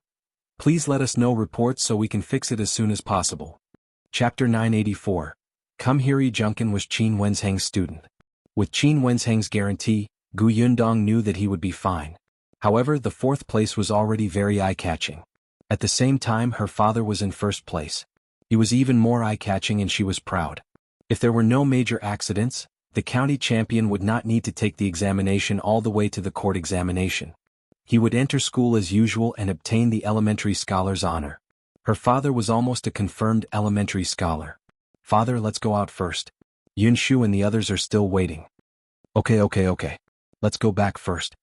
please let us know reports so we can fix it as soon as possible. Chapter 984. Come here. Yi Junkin was Qin Wenzheng's student. With Qin Wenzheng's guarantee, Gu Yundong knew that he would be fine. However, the fourth place was already very eye-catching. At the same time, her father was in first place. He was even more eye-catching and she was proud. If there were no major accidents, the county champion would not need to take the examination all the way to the court examination. He would enter school as usual and obtain the elementary scholar's honor. Her father was almost a confirmed elementary scholar. Father, let's go out first. Yunshu and the others are still waiting. Okay. Let's go back first.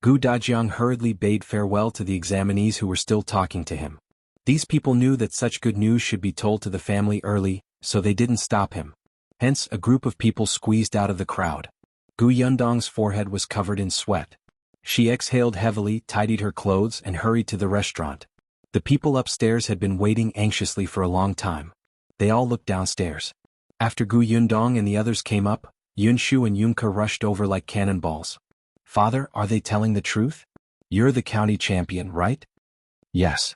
Gu Dajiang hurriedly bade farewell to the examinees who were still talking to him. These people knew that such good news should be told to the family early, so they didn't stop him. Hence, a group of people squeezed out of the crowd. Gu Yundong's forehead was covered in sweat. She exhaled heavily, tidied her clothes, and hurried to the restaurant. The people upstairs had been waiting anxiously for a long time. They all looked downstairs. After Gu Yundong and the others came up, Yunshu and Yunke rushed over like cannonballs. Father, are they telling the truth? You're the county champion, right? Yes.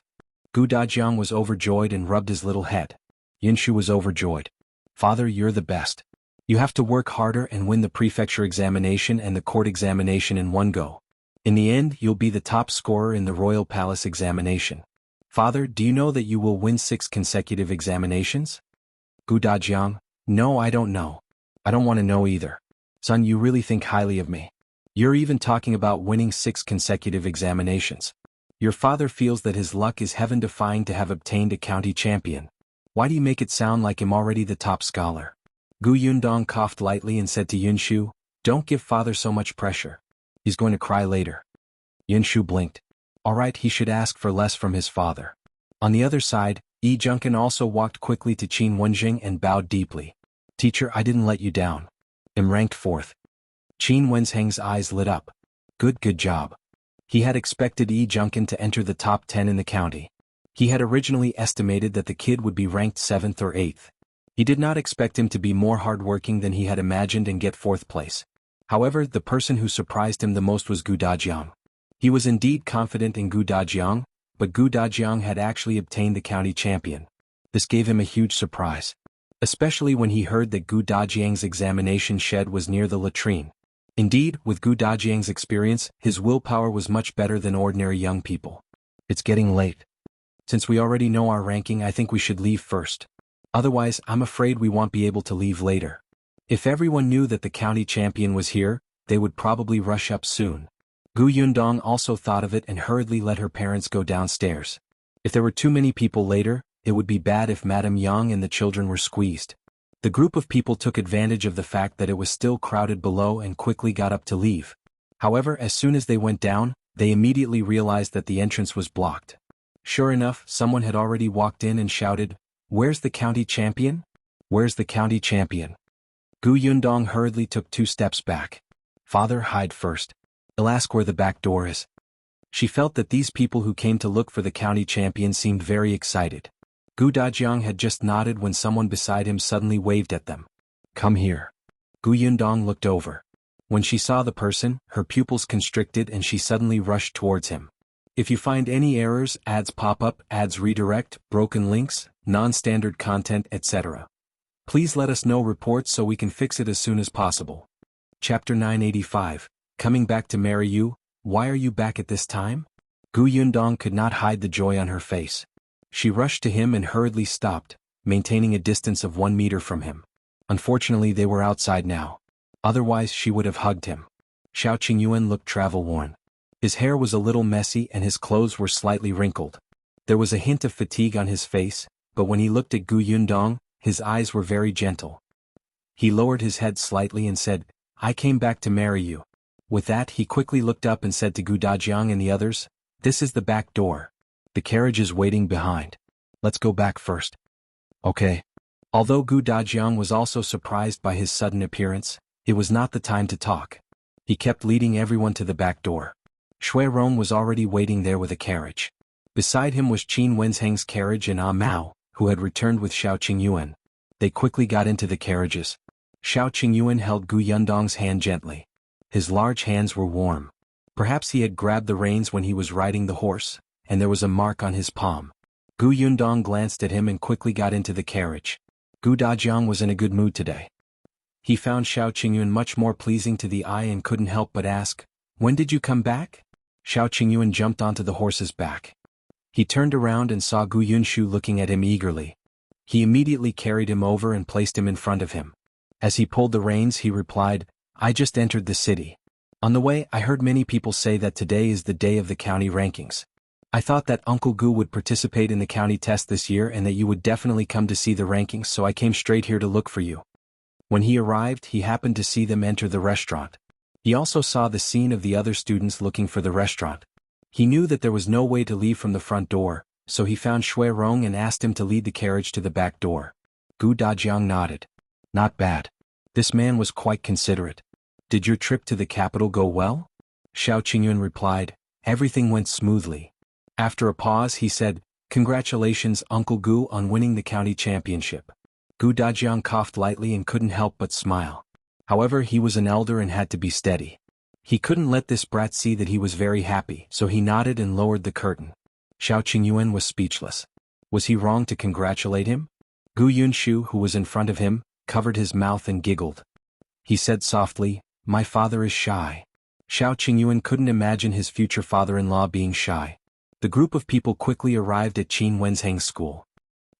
Gu Dajiang was overjoyed and rubbed his little head. Yunshu was overjoyed. Father, you're the best. You have to work harder and win the prefecture examination and the court examination in one go. In the end, you'll be the top scorer in the royal palace examination. Father, do you know that you will win 6 consecutive examinations? Gu Dajiang, no, I don't know. I don't want to know either. Son, you really think highly of me. You're even talking about winning 6 consecutive examinations. Your father feels that his luck is heaven-defying to have obtained a county champion. Why do you make it sound like I'm already the top scholar? Gu Yundong coughed lightly and said to Yunshu, don't give father so much pressure. He's going to cry later. Yunshu blinked. All right, he should ask for less from his father. On the other side, Yi Junkin also walked quickly to Qin Wenzheng and bowed deeply. Teacher, I didn't let you down. I'm ranked 4th. Qin Wenzheng's eyes lit up. Good job. He had expected Yi Junkin to enter the top 10 in the county. He had originally estimated that the kid would be ranked 7th or 8th. He did not expect him to be more hardworking than he had imagined and get 4th place. However, the person who surprised him the most was Gu Dajiang. He was indeed confident in Gu Dajiang, but Gu Dajiang had actually obtained the county champion. This gave him a huge surprise. Especially when he heard that Gu Dajiang's examination shed was near the latrine. Indeed, with Gu Dajiang's experience, his willpower was much better than ordinary young people. It's getting late. Since we already know our ranking, I think we should leave first. Otherwise, I'm afraid we won't be able to leave later. If everyone knew that the county champion was here, they would probably rush up soon. Gu Yundong also thought of it and hurriedly let her parents go downstairs. If there were too many people later, it would be bad if Madame Yang and the children were squeezed. The group of people took advantage of the fact that it was still crowded below and quickly got up to leave. However, as soon as they went down, they immediately realized that the entrance was blocked. Sure enough, someone had already walked in and shouted, "Where's the county champion? Where's the county champion?" Gu Yundong hurriedly took 2 steps back. Father, hide first. I'll ask where the back door is. She felt that these people who came to look for the county champion seemed very excited. Gu Dajiang had just nodded when someone beside him suddenly waved at them. Come here. Gu Yundong looked over. When she saw the person, her pupils constricted and she suddenly rushed towards him. If you find any errors, ads pop up, ads redirect, broken links, non-standard content, etc., please let us know reports so we can fix it as soon as possible. Chapter 985. Coming back to marry you? Why are you back at this time? Gu Yundong could not hide the joy on her face. She rushed to him and hurriedly stopped, maintaining a distance of 1 meter from him. Unfortunately, they were outside now. Otherwise, she would have hugged him. Xiao Qingyuan looked travel-worn. His hair was a little messy and his clothes were slightly wrinkled. There was a hint of fatigue on his face, but when he looked at Gu Yundong, his eyes were very gentle. He lowered his head slightly and said, I came back to marry you. With that, he quickly looked up and said to Gu Dajiang and the others, This is the back door. The carriage is waiting behind. Let's go back first. Okay. Although Gu Dajiang was also surprised by his sudden appearance, it was not the time to talk. He kept leading everyone to the back door. Shui Rong was already waiting there with a carriage. Beside him was Qin Wenzheng's carriage and Ah Mao, who had returned with Xiao Qingyuan. They quickly got into the carriages. Xiao Qingyuan held Gu Yundong's hand gently. His large hands were warm. Perhaps he had grabbed the reins when he was riding the horse, and there was a mark on his palm. Gu Yundong glanced at him and quickly got into the carriage. Gu Dajiang was in a good mood today. He found Xiao Qingyuan much more pleasing to the eye and couldn't help but ask, "When did you come back?" Xiao Qingyuan jumped onto the horse's back. He turned around and saw Gu Yunshu looking at him eagerly. He immediately carried him over and placed him in front of him. As he pulled the reins, he replied, "I just entered the city. On the way, I heard many people say that today is the day of the county rankings. I thought that Uncle Gu would participate in the county test this year and that you would definitely come to see the rankings, so I came straight here to look for you." When he arrived, he happened to see them enter the restaurant. He also saw the scene of the other students looking for the restaurant. He knew that there was no way to leave from the front door, so he found Shui Rong and asked him to lead the carriage to the back door. Gu Dajiang nodded. "Not bad. This man was quite considerate. Did your trip to the capital go well?" Xiao Qingyuan replied, "Everything went smoothly." After a pause he said, "Congratulations, Uncle Gu, on winning the county championship." Gu Dajiang coughed lightly and couldn't help but smile. However, he was an elder and had to be steady. He couldn't let this brat see that he was very happy, so he nodded and lowered the curtain. Xiao Qingyuan was speechless. Was he wrong to congratulate him? Gu Yunshu, who was in front of him, covered his mouth and giggled. He said softly, "My father is shy." Xiao Qingyuan couldn't imagine his future father-in-law being shy. The group of people quickly arrived at Qin Wenzhang's school.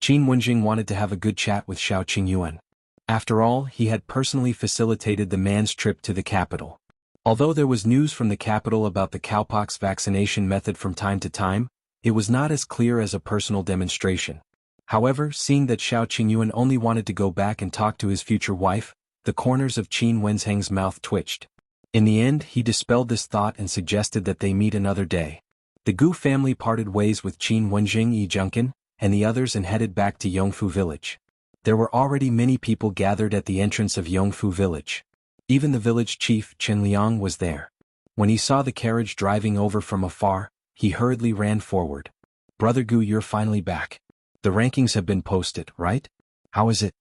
Qin Wenjing wanted to have a good chat with Xiao Qingyuan. After all, he had personally facilitated the man's trip to the capital. Although there was news from the capital about the cowpox vaccination method from time to time, it was not as clear as a personal demonstration. However, seeing that Xiao Qingyuan only wanted to go back and talk to his future wife, the corners of Qin Wenzhang's mouth twitched. In the end, he dispelled this thought and suggested that they meet another day. The Gu family parted ways with Qin Wenjing Yi Junkin and the others and headed back to Yongfu village. There were already many people gathered at the entrance of Yongfu village. Even the village chief, Chen Liang, was there. When he saw the carriage driving over from afar, he hurriedly ran forward. "Brother Gu, you're finally back. The rankings have been posted, right? How is it?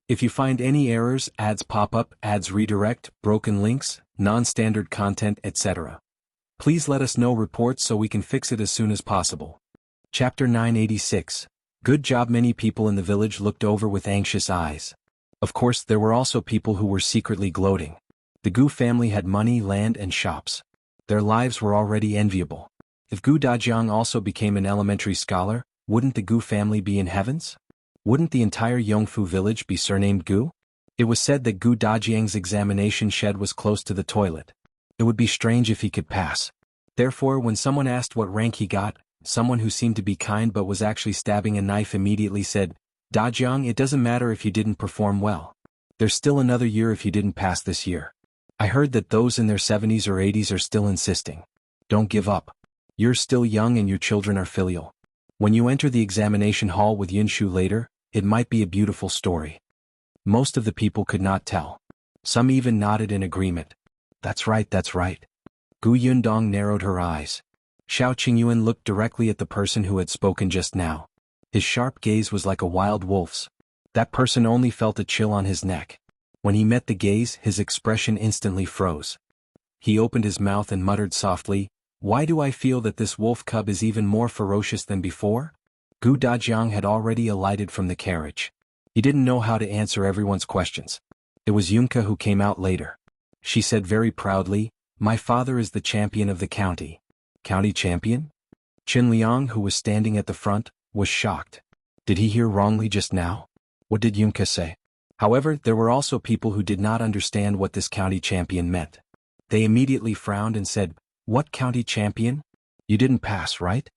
If you find any errors, ads pop up, ads redirect, broken links, non-standard content, etc. Please let us know reports so we can fix it as soon as possible." Chapter 986. Good job. Many people in the village looked over with anxious eyes. Of course, there were also people who were secretly gloating. The Gu family had money, land, and shops. Their lives were already enviable. If Gu Dajiang also became an elementary scholar, wouldn't the Gu family be in heavens? Wouldn't the entire Yongfu village be surnamed Gu? It was said that Gu Dajiang's examination shed was close to the toilet. It would be strange if he could pass. Therefore, when someone asked what rank he got, someone who seemed to be kind but was actually stabbing a knife immediately said, "Dajiang, it doesn't matter if you didn't perform well. There's still another year if you didn't pass this year. I heard that those in their 70s or 80s are still insisting. Don't give up. You're still young and your children are filial. When you enter the examination hall with Yunshu later, it might be a beautiful story." Most of the people could not tell. Some even nodded in agreement. That's right, that's right. Gu Yundong narrowed her eyes. Xiao Qingyuan looked directly at the person who had spoken just now. His sharp gaze was like a wild wolf's. That person only felt a chill on his neck. When he met the gaze, his expression instantly froze. He opened his mouth and muttered softly, "Why do I feel that this wolf cub is even more ferocious than before?" Gu Dajiang had already alighted from the carriage. He didn't know how to answer everyone's questions. It was Yunka who came out later. She said very proudly, "My father is the champion of the county." County champion? Chen Liang, who was standing at the front, was shocked. Did he hear wrongly just now? What did Yunka say? However, there were also people who did not understand what this county champion meant. They immediately frowned and said, "What county champion? You didn't pass, right?"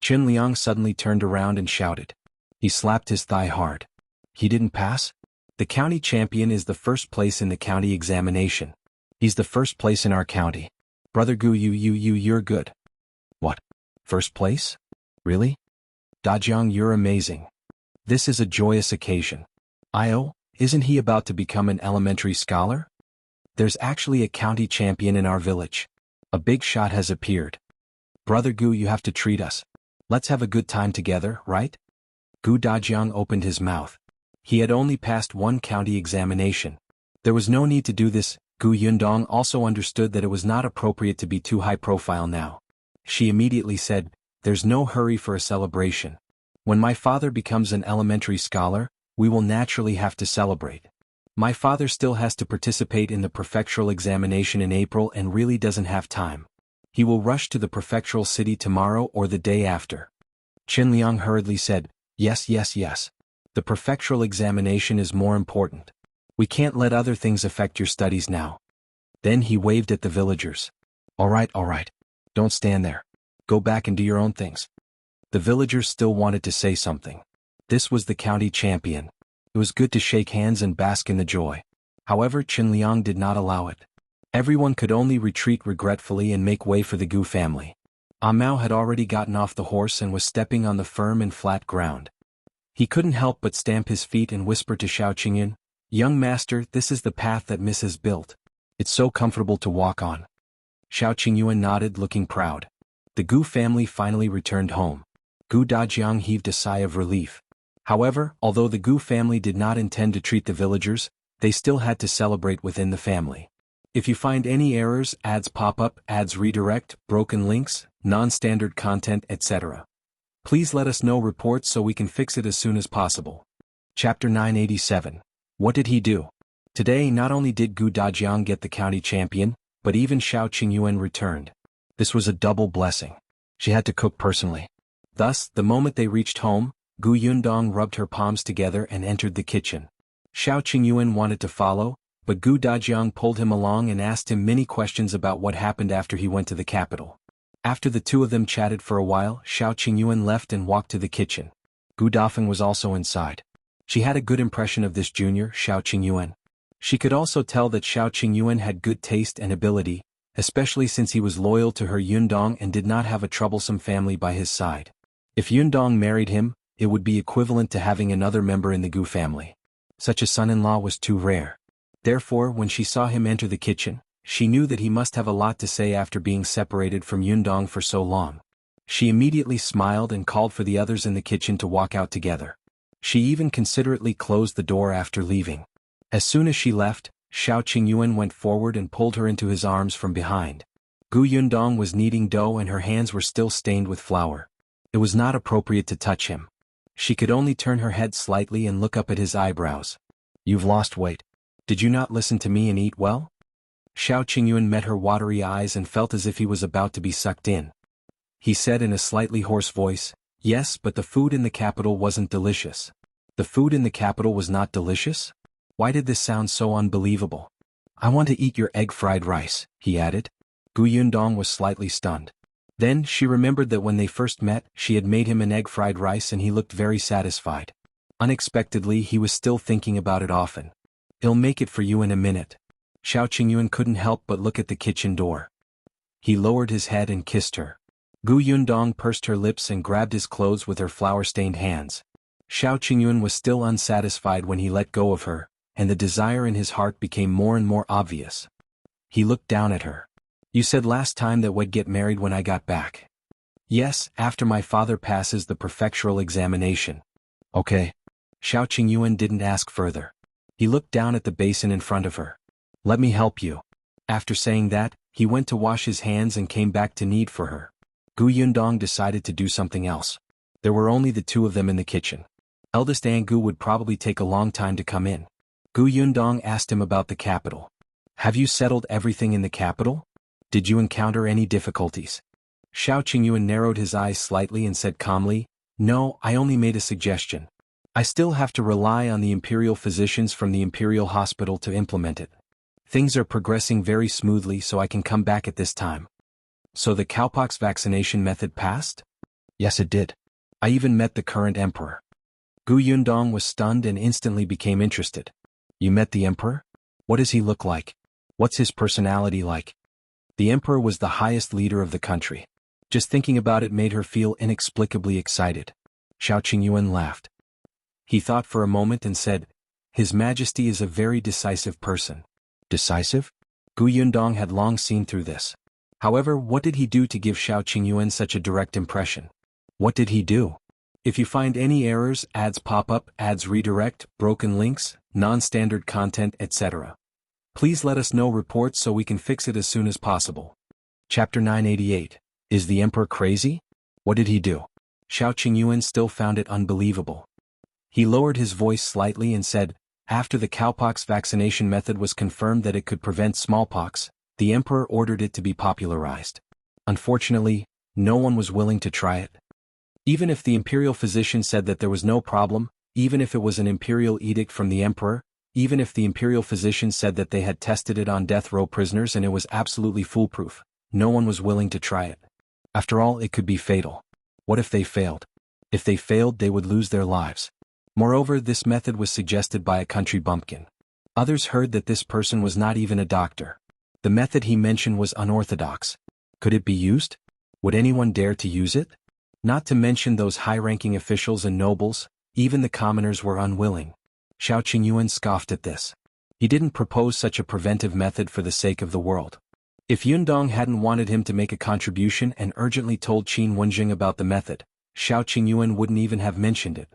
Chen Liang suddenly turned around and shouted. He slapped his thigh hard. He didn't pass? The county champion is the first place in the county examination. He's the first place in our county. Brother Gu, you're good. What? First place? Really? Dajiang, you're amazing. This is a joyous occasion. Io, isn't he about to become an elementary scholar? There's actually a county champion in our village. A big shot has appeared. Brother Gu, you have to treat us. Let's have a good time together, right? Gu Dajiang opened his mouth. He had only passed one county examination. There was no need to do this. Gu Yundong also understood that it was not appropriate to be too high profile now. She immediately said, "There's no hurry for a celebration. When my father becomes an elementary scholar, we will naturally have to celebrate. My father still has to participate in the prefectural examination in April and really doesn't have time. He will rush to the prefectural city tomorrow or the day after." Qin Liang hurriedly said, "Yes, yes, yes. The prefectural examination is more important. We can't let other things affect your studies now." Then he waved at the villagers. All right. Don't stand there. Go back and do your own things." The villagers still wanted to say something. This was the county champion. It was good to shake hands and bask in the joy. However, Qin Liang did not allow it. Everyone could only retreat regretfully and make way for the Gu family. Mao had already gotten off the horse and was stepping on the firm and flat ground. He couldn't help but stamp his feet and whisper to Xiao Qingyun, "Young master, this is the path that Miss has built. It's so comfortable to walk on." Xiao Qingyuan nodded, looking proud. The Gu family finally returned home. Gu Dajiang heaved a sigh of relief. However, although the Gu family did not intend to treat the villagers, they still had to celebrate within the family. If you find any errors, ads pop up, ads redirect, broken links, non-standard content, etc., please let us know reports so we can fix it as soon as possible. Chapter 987. What did he do? Today not only did Gu Dajiang get the county champion, but even Xiao Qingyuan returned. This was a double blessing. She had to cook personally. Thus, the moment they reached home, Gu Yundong rubbed her palms together and entered the kitchen. Xiao Qingyuan wanted to follow, but Gu Dajiang pulled him along and asked him many questions about what happened after he went to the capital. After the two of them chatted for a while, Xiao Qingyuan left and walked to the kitchen. Gu Dafeng was also inside. She had a good impression of this junior, Xiao Qingyuan. She could also tell that Xiao Qingyuan had good taste and ability, especially since he was loyal to her Yundong and did not have a troublesome family by his side. If Yundong married him, it would be equivalent to having another member in the Gu family. Such a son-in-law was too rare. Therefore, when she saw him enter the kitchen, she knew that he must have a lot to say after being separated from Yundong for so long. She immediately smiled and called for the others in the kitchen to walk out together. She even considerately closed the door after leaving. As soon as she left, Xiao Qingyuan went forward and pulled her into his arms from behind. Gu Yundong was kneading dough and her hands were still stained with flour. It was not appropriate to touch him. She could only turn her head slightly and look up at his eyebrows. "You've lost weight. Did you not listen to me and eat well?" Xiao Qingyuan met her watery eyes and felt as if he was about to be sucked in. He said in a slightly hoarse voice, "Yes, but the food in the capital wasn't delicious." The food in the capital was not delicious? Why did this sound so unbelievable? "I want to eat your egg fried rice," he added. Gu Yundong was slightly stunned. Then she remembered that when they first met, she had made him an egg fried rice and he looked very satisfied. Unexpectedly, he was still thinking about it often. "I'll make it for you in a minute." Xiao Qingyuan couldn't help but look at the kitchen door. He lowered his head and kissed her. Gu Yundong pursed her lips and grabbed his clothes with her flour-stained hands. Xiao Qingyuan was still unsatisfied when he let go of her, and the desire in his heart became more and more obvious. He looked down at her. "You said last time that we'd get married when I got back." "Yes, after my father passes the prefectural examination." "Okay." Xiao Qingyuan didn't ask further. He looked down at the basin in front of her. "Let me help you." After saying that, he went to wash his hands and came back to knead for her. Gu Yundong decided to do something else. There were only the two of them in the kitchen. Eldest Angu would probably take a long time to come in. Gu Yundong asked him about the capital. "Have you settled everything in the capital? Did you encounter any difficulties?" Xiao Qingyuan narrowed his eyes slightly and said calmly, "No, I only made a suggestion. I still have to rely on the imperial physicians from the imperial hospital to implement it. Things are progressing very smoothly, so I can come back at this time." "So the cowpox vaccination method passed?" "Yes, it did. I even met the current emperor." Gu Yundong was stunned and instantly became interested. "You met the emperor? What does he look like? What's his personality like?" The emperor was the highest leader of the country. Just thinking about it made her feel inexplicably excited. Xiao Qingyuan laughed. He thought for a moment and said, "His Majesty is a very decisive person." Decisive? Gu Yundong had long seen through this. However, what did he do to give Xiao Qingyuan such a direct impression? What did he do? If you find any errors, ads pop up, ads redirect, broken links, non-standard content, etc., Please let us know reports so we can fix it as soon as possible. Chapter 988. Is the emperor crazy? What did he do? Xiao Qingyuan still found it unbelievable. He lowered his voice slightly and said, after the cowpox vaccination method was confirmed that it could prevent smallpox, the emperor ordered it to be popularized. Unfortunately, no one was willing to try it. Even if the imperial physician said that there was no problem, even if it was an imperial edict from the emperor, even if the imperial physician said that they had tested it on death row prisoners and it was absolutely foolproof, no one was willing to try it. After all, it could be fatal. What if they failed? If they failed, they would lose their lives. Moreover, this method was suggested by a country bumpkin. Others heard that this person was not even a doctor. The method he mentioned was unorthodox. Could it be used? Would anyone dare to use it? Not to mention those high-ranking officials and nobles, even the commoners were unwilling. Xiao Qingyuan scoffed at this. He didn't propose such a preventive method for the sake of the world. If Yundong hadn't wanted him to make a contribution and urgently told Qin Wenjing about the method, Xiao Qingyuan wouldn't even have mentioned it.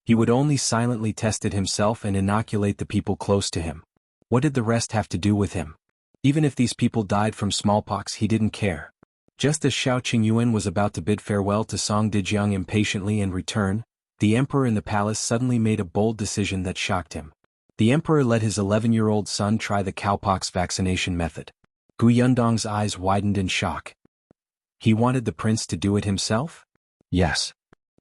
He would only silently test it himself and inoculate the people close to him. What did the rest have to do with him? Even if these people died from smallpox, he didn't care. Just as Xiao Qingyuan was about to bid farewell to Song Dajiang impatiently and return, the emperor in the palace suddenly made a bold decision that shocked him. The emperor let his 11-year-old son try the cowpox vaccination method. Gu Yundong's eyes widened in shock. He wanted the prince to do it himself? Yes.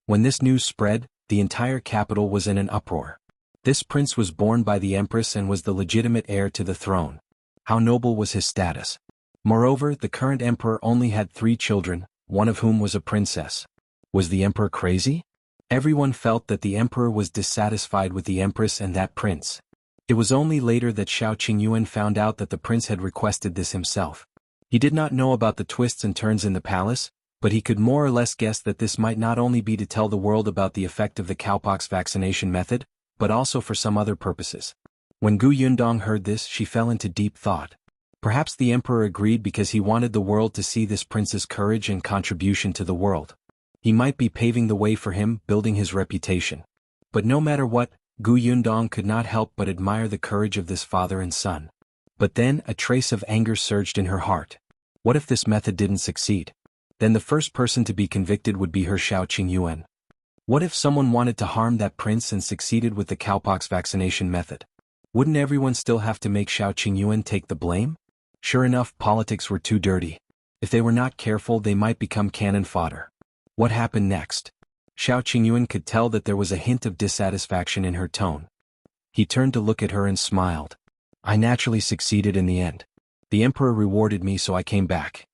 When this news spread, the entire capital was in an uproar. This prince was born by the empress and was the legitimate heir to the throne. How noble was his status. Moreover, the current emperor only had 3 children, one of whom was a princess. Was the emperor crazy? Everyone felt that the emperor was dissatisfied with the empress and that prince. It was only later that Xiao Qingyuan found out that the prince had requested this himself. He did not know about the twists and turns in the palace, but he could more or less guess that this might not only be to tell the world about the effect of the cowpox vaccination method, but also for some other purposes. When Gu Yundong heard this, she fell into deep thought. Perhaps the emperor agreed because he wanted the world to see this prince's courage and contribution to the world. He might be paving the way for him, building his reputation. But no matter what, Gu Yundong could not help but admire the courage of this father and son. But then, a trace of anger surged in her heart. What if this method didn't succeed? Then the first person to be convicted would be her Xiao Qingyuan. What if someone wanted to harm that prince and succeeded with the cowpox vaccination method? Wouldn't everyone still have to make Xiao Qingyuan take the blame? Sure enough, politics were too dirty. If they were not careful, they might become cannon fodder. What happened next? Xiao Qingyuan could tell that there was a hint of dissatisfaction in her tone. He turned to look at her and smiled. I naturally succeeded in the end. The emperor rewarded me, so I came back.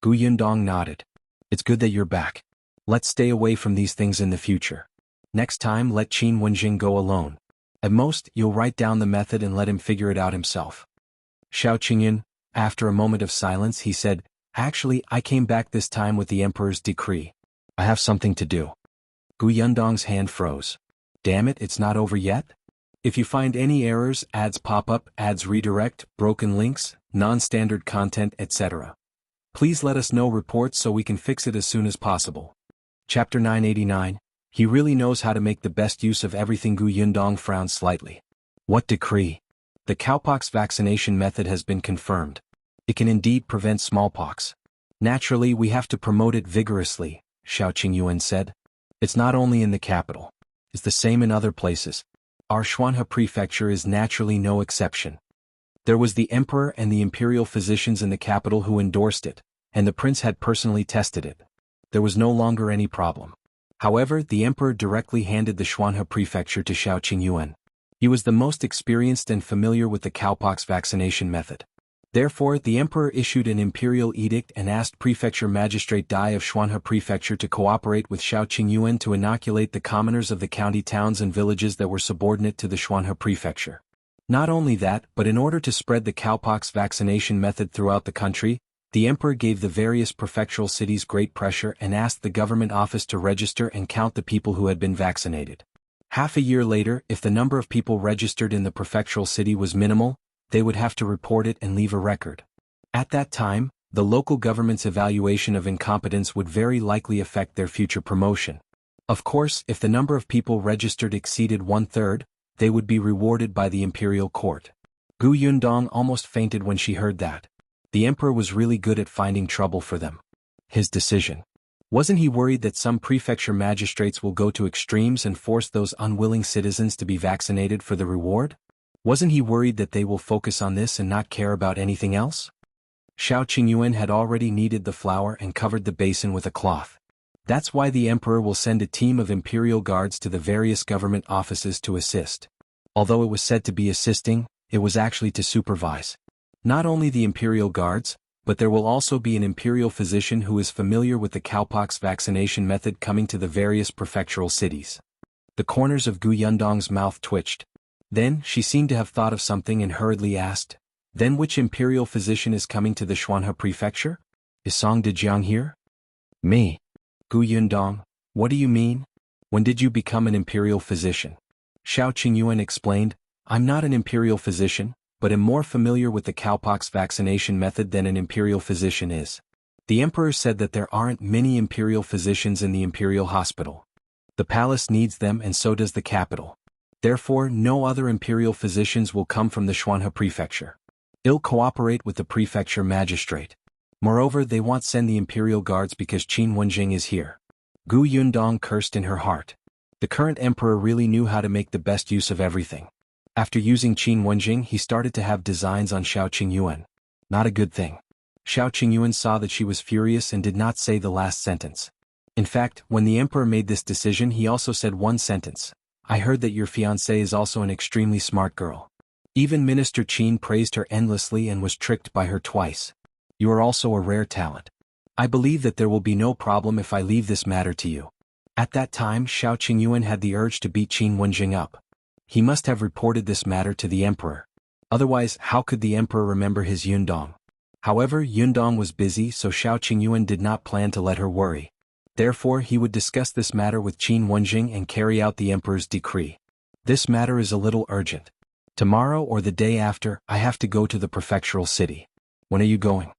Gu Yundong nodded. It's good that you're back. Let's stay away from these things in the future. Next time, let Qin Wenjing go alone. At most, you'll write down the method and let him figure it out himself. Xiao Qingyuan, after a moment of silence, he said, actually, I came back this time with the emperor's decree. I have something to do. Gu Yundong's hand froze. Damn it, it's not over yet? If you find any errors, ads pop up, ads redirect, broken links, non-standard content, etc., please let us know reports so we can fix it as soon as possible. Chapter 989. He really knows how to make the best use of everything. Gu Yundong frowned slightly. What decree? The cowpox vaccination method has been confirmed. It can indeed prevent smallpox. Naturally, we have to promote it vigorously, Xiao Qingyuan said. It's not only in the capital. It's the same in other places. Our Shuanhe prefecture is naturally no exception. There was the emperor and the imperial physicians in the capital who endorsed it, and the prince had personally tested it. There was no longer any problem. However, the emperor directly handed the Shuanhe prefecture to Xiao Qingyuan. He was the most experienced and familiar with the cowpox vaccination method. Therefore, the emperor issued an imperial edict and asked Prefecture Magistrate Dai of Shuanhe Prefecture to cooperate with Xiao Qingyuan to inoculate the commoners of the county towns and villages that were subordinate to the Shuanhe Prefecture. Not only that, but in order to spread the cowpox vaccination method throughout the country, the emperor gave the various prefectural cities great pressure and asked the government office to register and count the people who had been vaccinated. Half a year later, if the number of people registered in the prefectural city was minimal, they would have to report it and leave a record. At that time, the local government's evaluation of incompetence would very likely affect their future promotion. Of course, if the number of people registered exceeded 1/3, they would be rewarded by the imperial court. Gu Yundong almost fainted when she heard that. The emperor was really good at finding trouble for them. His decision. Wasn't he worried that some prefecture magistrates will go to extremes and force those unwilling citizens to be vaccinated for the reward? Wasn't he worried that they will focus on this and not care about anything else? Xiao Qingyuan had already kneaded the flour and covered the basin with a cloth. That's why the emperor will send a team of imperial guards to the various government offices to assist. Although it was said to be assisting, it was actually to supervise. Not only the imperial guards, but there will also be an imperial physician who is familiar with the cowpox vaccination method coming to the various prefectural cities. The corners of Gu Yundong's mouth twitched. Then, she seemed to have thought of something and hurriedly asked, "Then which imperial physician is coming to the Xuanhe prefecture? Is Song Dajiang here?" "Me." "Gu Yundong, what do you mean? When did you become an imperial physician?" Xiao Qingyuan explained, "I'm not an imperial physician, but am more familiar with the cowpox vaccination method than an imperial physician is. The emperor said that there aren't many imperial physicians in the imperial hospital. The palace needs them and so does the capital. Therefore, no other imperial physicians will come from the Xuanhe prefecture. They'll cooperate with the prefecture magistrate. Moreover, they won't send the imperial guards because Qin Wenjing is here." Gu Yundong cursed in her heart. The current emperor really knew how to make the best use of everything. After using Qin Wenjing, he started to have designs on Xiao Qingyuan. Not a good thing. Xiao Qingyuan saw that she was furious and did not say the last sentence. In fact, when the emperor made this decision, he also said one sentence. "I heard that your fiancée is also an extremely smart girl. Even Minister Qin praised her endlessly and was tricked by her twice. You are also a rare talent. I believe that there will be no problem if I leave this matter to you." At that time, Xiao Qingyuan had the urge to beat Qin Wenjing up. He must have reported this matter to the emperor. Otherwise, how could the emperor remember his Yundong? However, Yundong was busy, so Xiao Qingyuan did not plan to let her worry. Therefore, he would discuss this matter with Qin Wenjing and carry out the emperor's decree. "This matter is a little urgent. Tomorrow or the day after, I have to go to the prefectural city. When are you going?"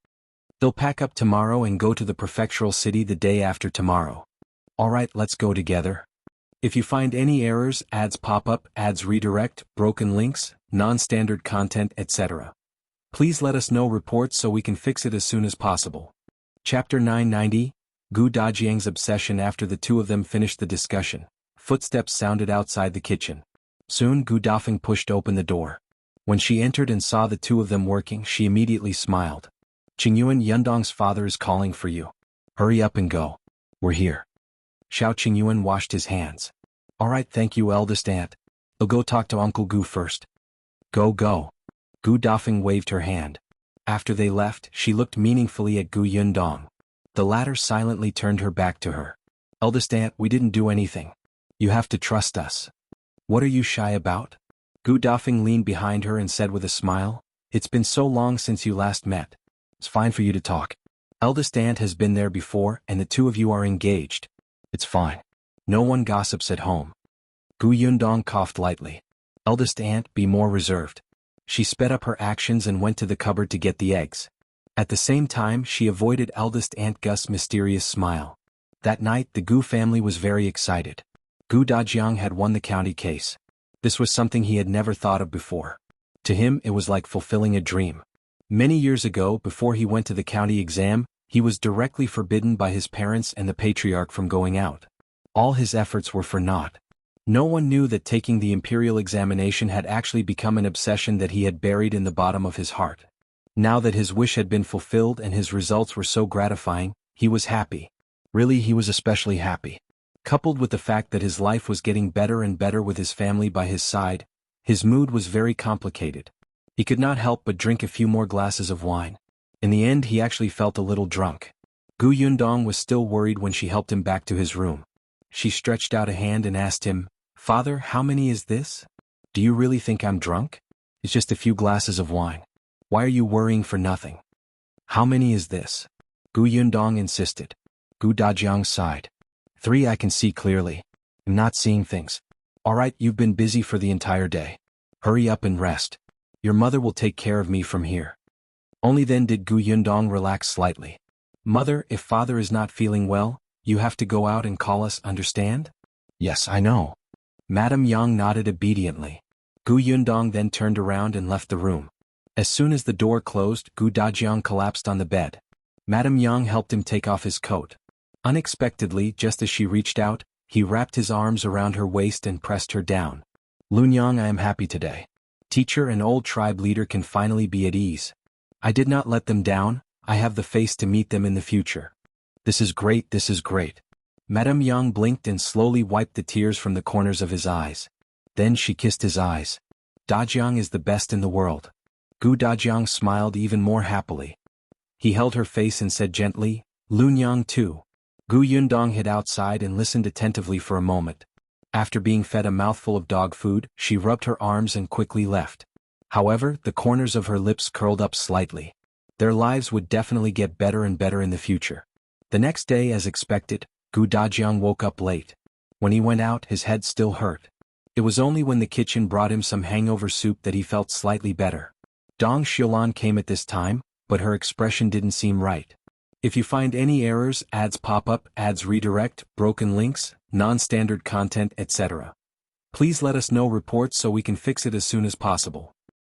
"They'll pack up tomorrow and go to the prefectural city the day after tomorrow." "All right, let's go together. If you find any errors, ads pop up, ads redirect, broken links, non-standard content, etc. Please let us know reports so we can fix it as soon as possible." Chapter 990, Gu Dajiang's obsession. After the two of them finished the discussion, footsteps sounded outside the kitchen. Soon Gu Dafeng pushed open the door. When she entered and saw the two of them working, she immediately smiled. "Qingyuan, Yundong's father is calling for you. Hurry up and go. We're here." Xiao Qingyuan washed his hands. "All right, thank you, eldest aunt. I'll go talk to Uncle Gu first." "Go, go." Gu Dafeng waved her hand. After they left, she looked meaningfully at Gu Yundong. The latter silently turned her back to her. "Eldest aunt, we didn't do anything. You have to trust us." "What are you shy about?" Gu Dafeng leaned behind her and said with a smile, "It's been so long since you last met. It's fine for you to talk. Eldest aunt has been there before and the two of you are engaged. It's fine. No one gossips at home." Gu Yundong coughed lightly. "Eldest aunt, be more reserved." She sped up her actions and went to the cupboard to get the eggs. At the same time, she avoided eldest aunt Gus' mysterious smile. That night, the Gu family was very excited. Gu Dajiang had won the county case. This was something he had never thought of before. To him, it was like fulfilling a dream. Many years ago, before he went to the county exam, he was directly forbidden by his parents and the patriarch from going out. All his efforts were for naught. No one knew that taking the imperial examination had actually become an obsession that he had buried in the bottom of his heart. Now that his wish had been fulfilled and his results were so gratifying, he was happy. Really, he was especially happy. Coupled with the fact that his life was getting better and better with his family by his side, his mood was very complicated. He could not help but drink a few more glasses of wine. In the end, he actually felt a little drunk. Gu Yundong was still worried when she helped him back to his room. She stretched out a hand and asked him, "Father, how many is this? Do you really think I'm drunk? It's just a few glasses of wine. Why are you worrying for nothing? How many is this?" Gu Yundong insisted. Gu Dajiang sighed. "3, I can see clearly. I'm not seeing things." "All right, you've been busy for the entire day. Hurry up and rest. Your mother will take care of me from here." Only then did Gu Yundong relax slightly. "Mother, if father is not feeling well, you have to go out and call us, understand?" "Yes, I know." Madame Yang nodded obediently. Gu Yundong then turned around and left the room. As soon as the door closed, Gu Dajiang collapsed on the bed. Madame Yang helped him take off his coat. Unexpectedly, just as she reached out, he wrapped his arms around her waist and pressed her down. Lunyang, I am happy today. Teacher and old tribe leader can finally be at ease. I did not let them down, I have the face to meet them in the future. This is great, this is great. Madame Yang blinked and slowly wiped the tears from the corners of his eyes. Then she kissed his eyes. Dajiang is the best in the world. Gu Dajiang smiled even more happily. He held her face and said gently, Lunyang too. Gu Yundong hid outside and listened attentively for a moment. After being fed a mouthful of dog food, she rubbed her arms and quickly left. However, the corners of her lips curled up slightly. Their lives would definitely get better and better in the future. The next day, as expected, Gu Dajiang woke up late. When he went out, his head still hurt. It was only when the kitchen brought him some hangover soup that he felt slightly better. Dong Xiulan came at this time, but her expression didn't seem right. If you find any errors, ads pop up, ads redirect, broken links, non-standard content, etc., please let us know reports so we can fix it as soon as possible.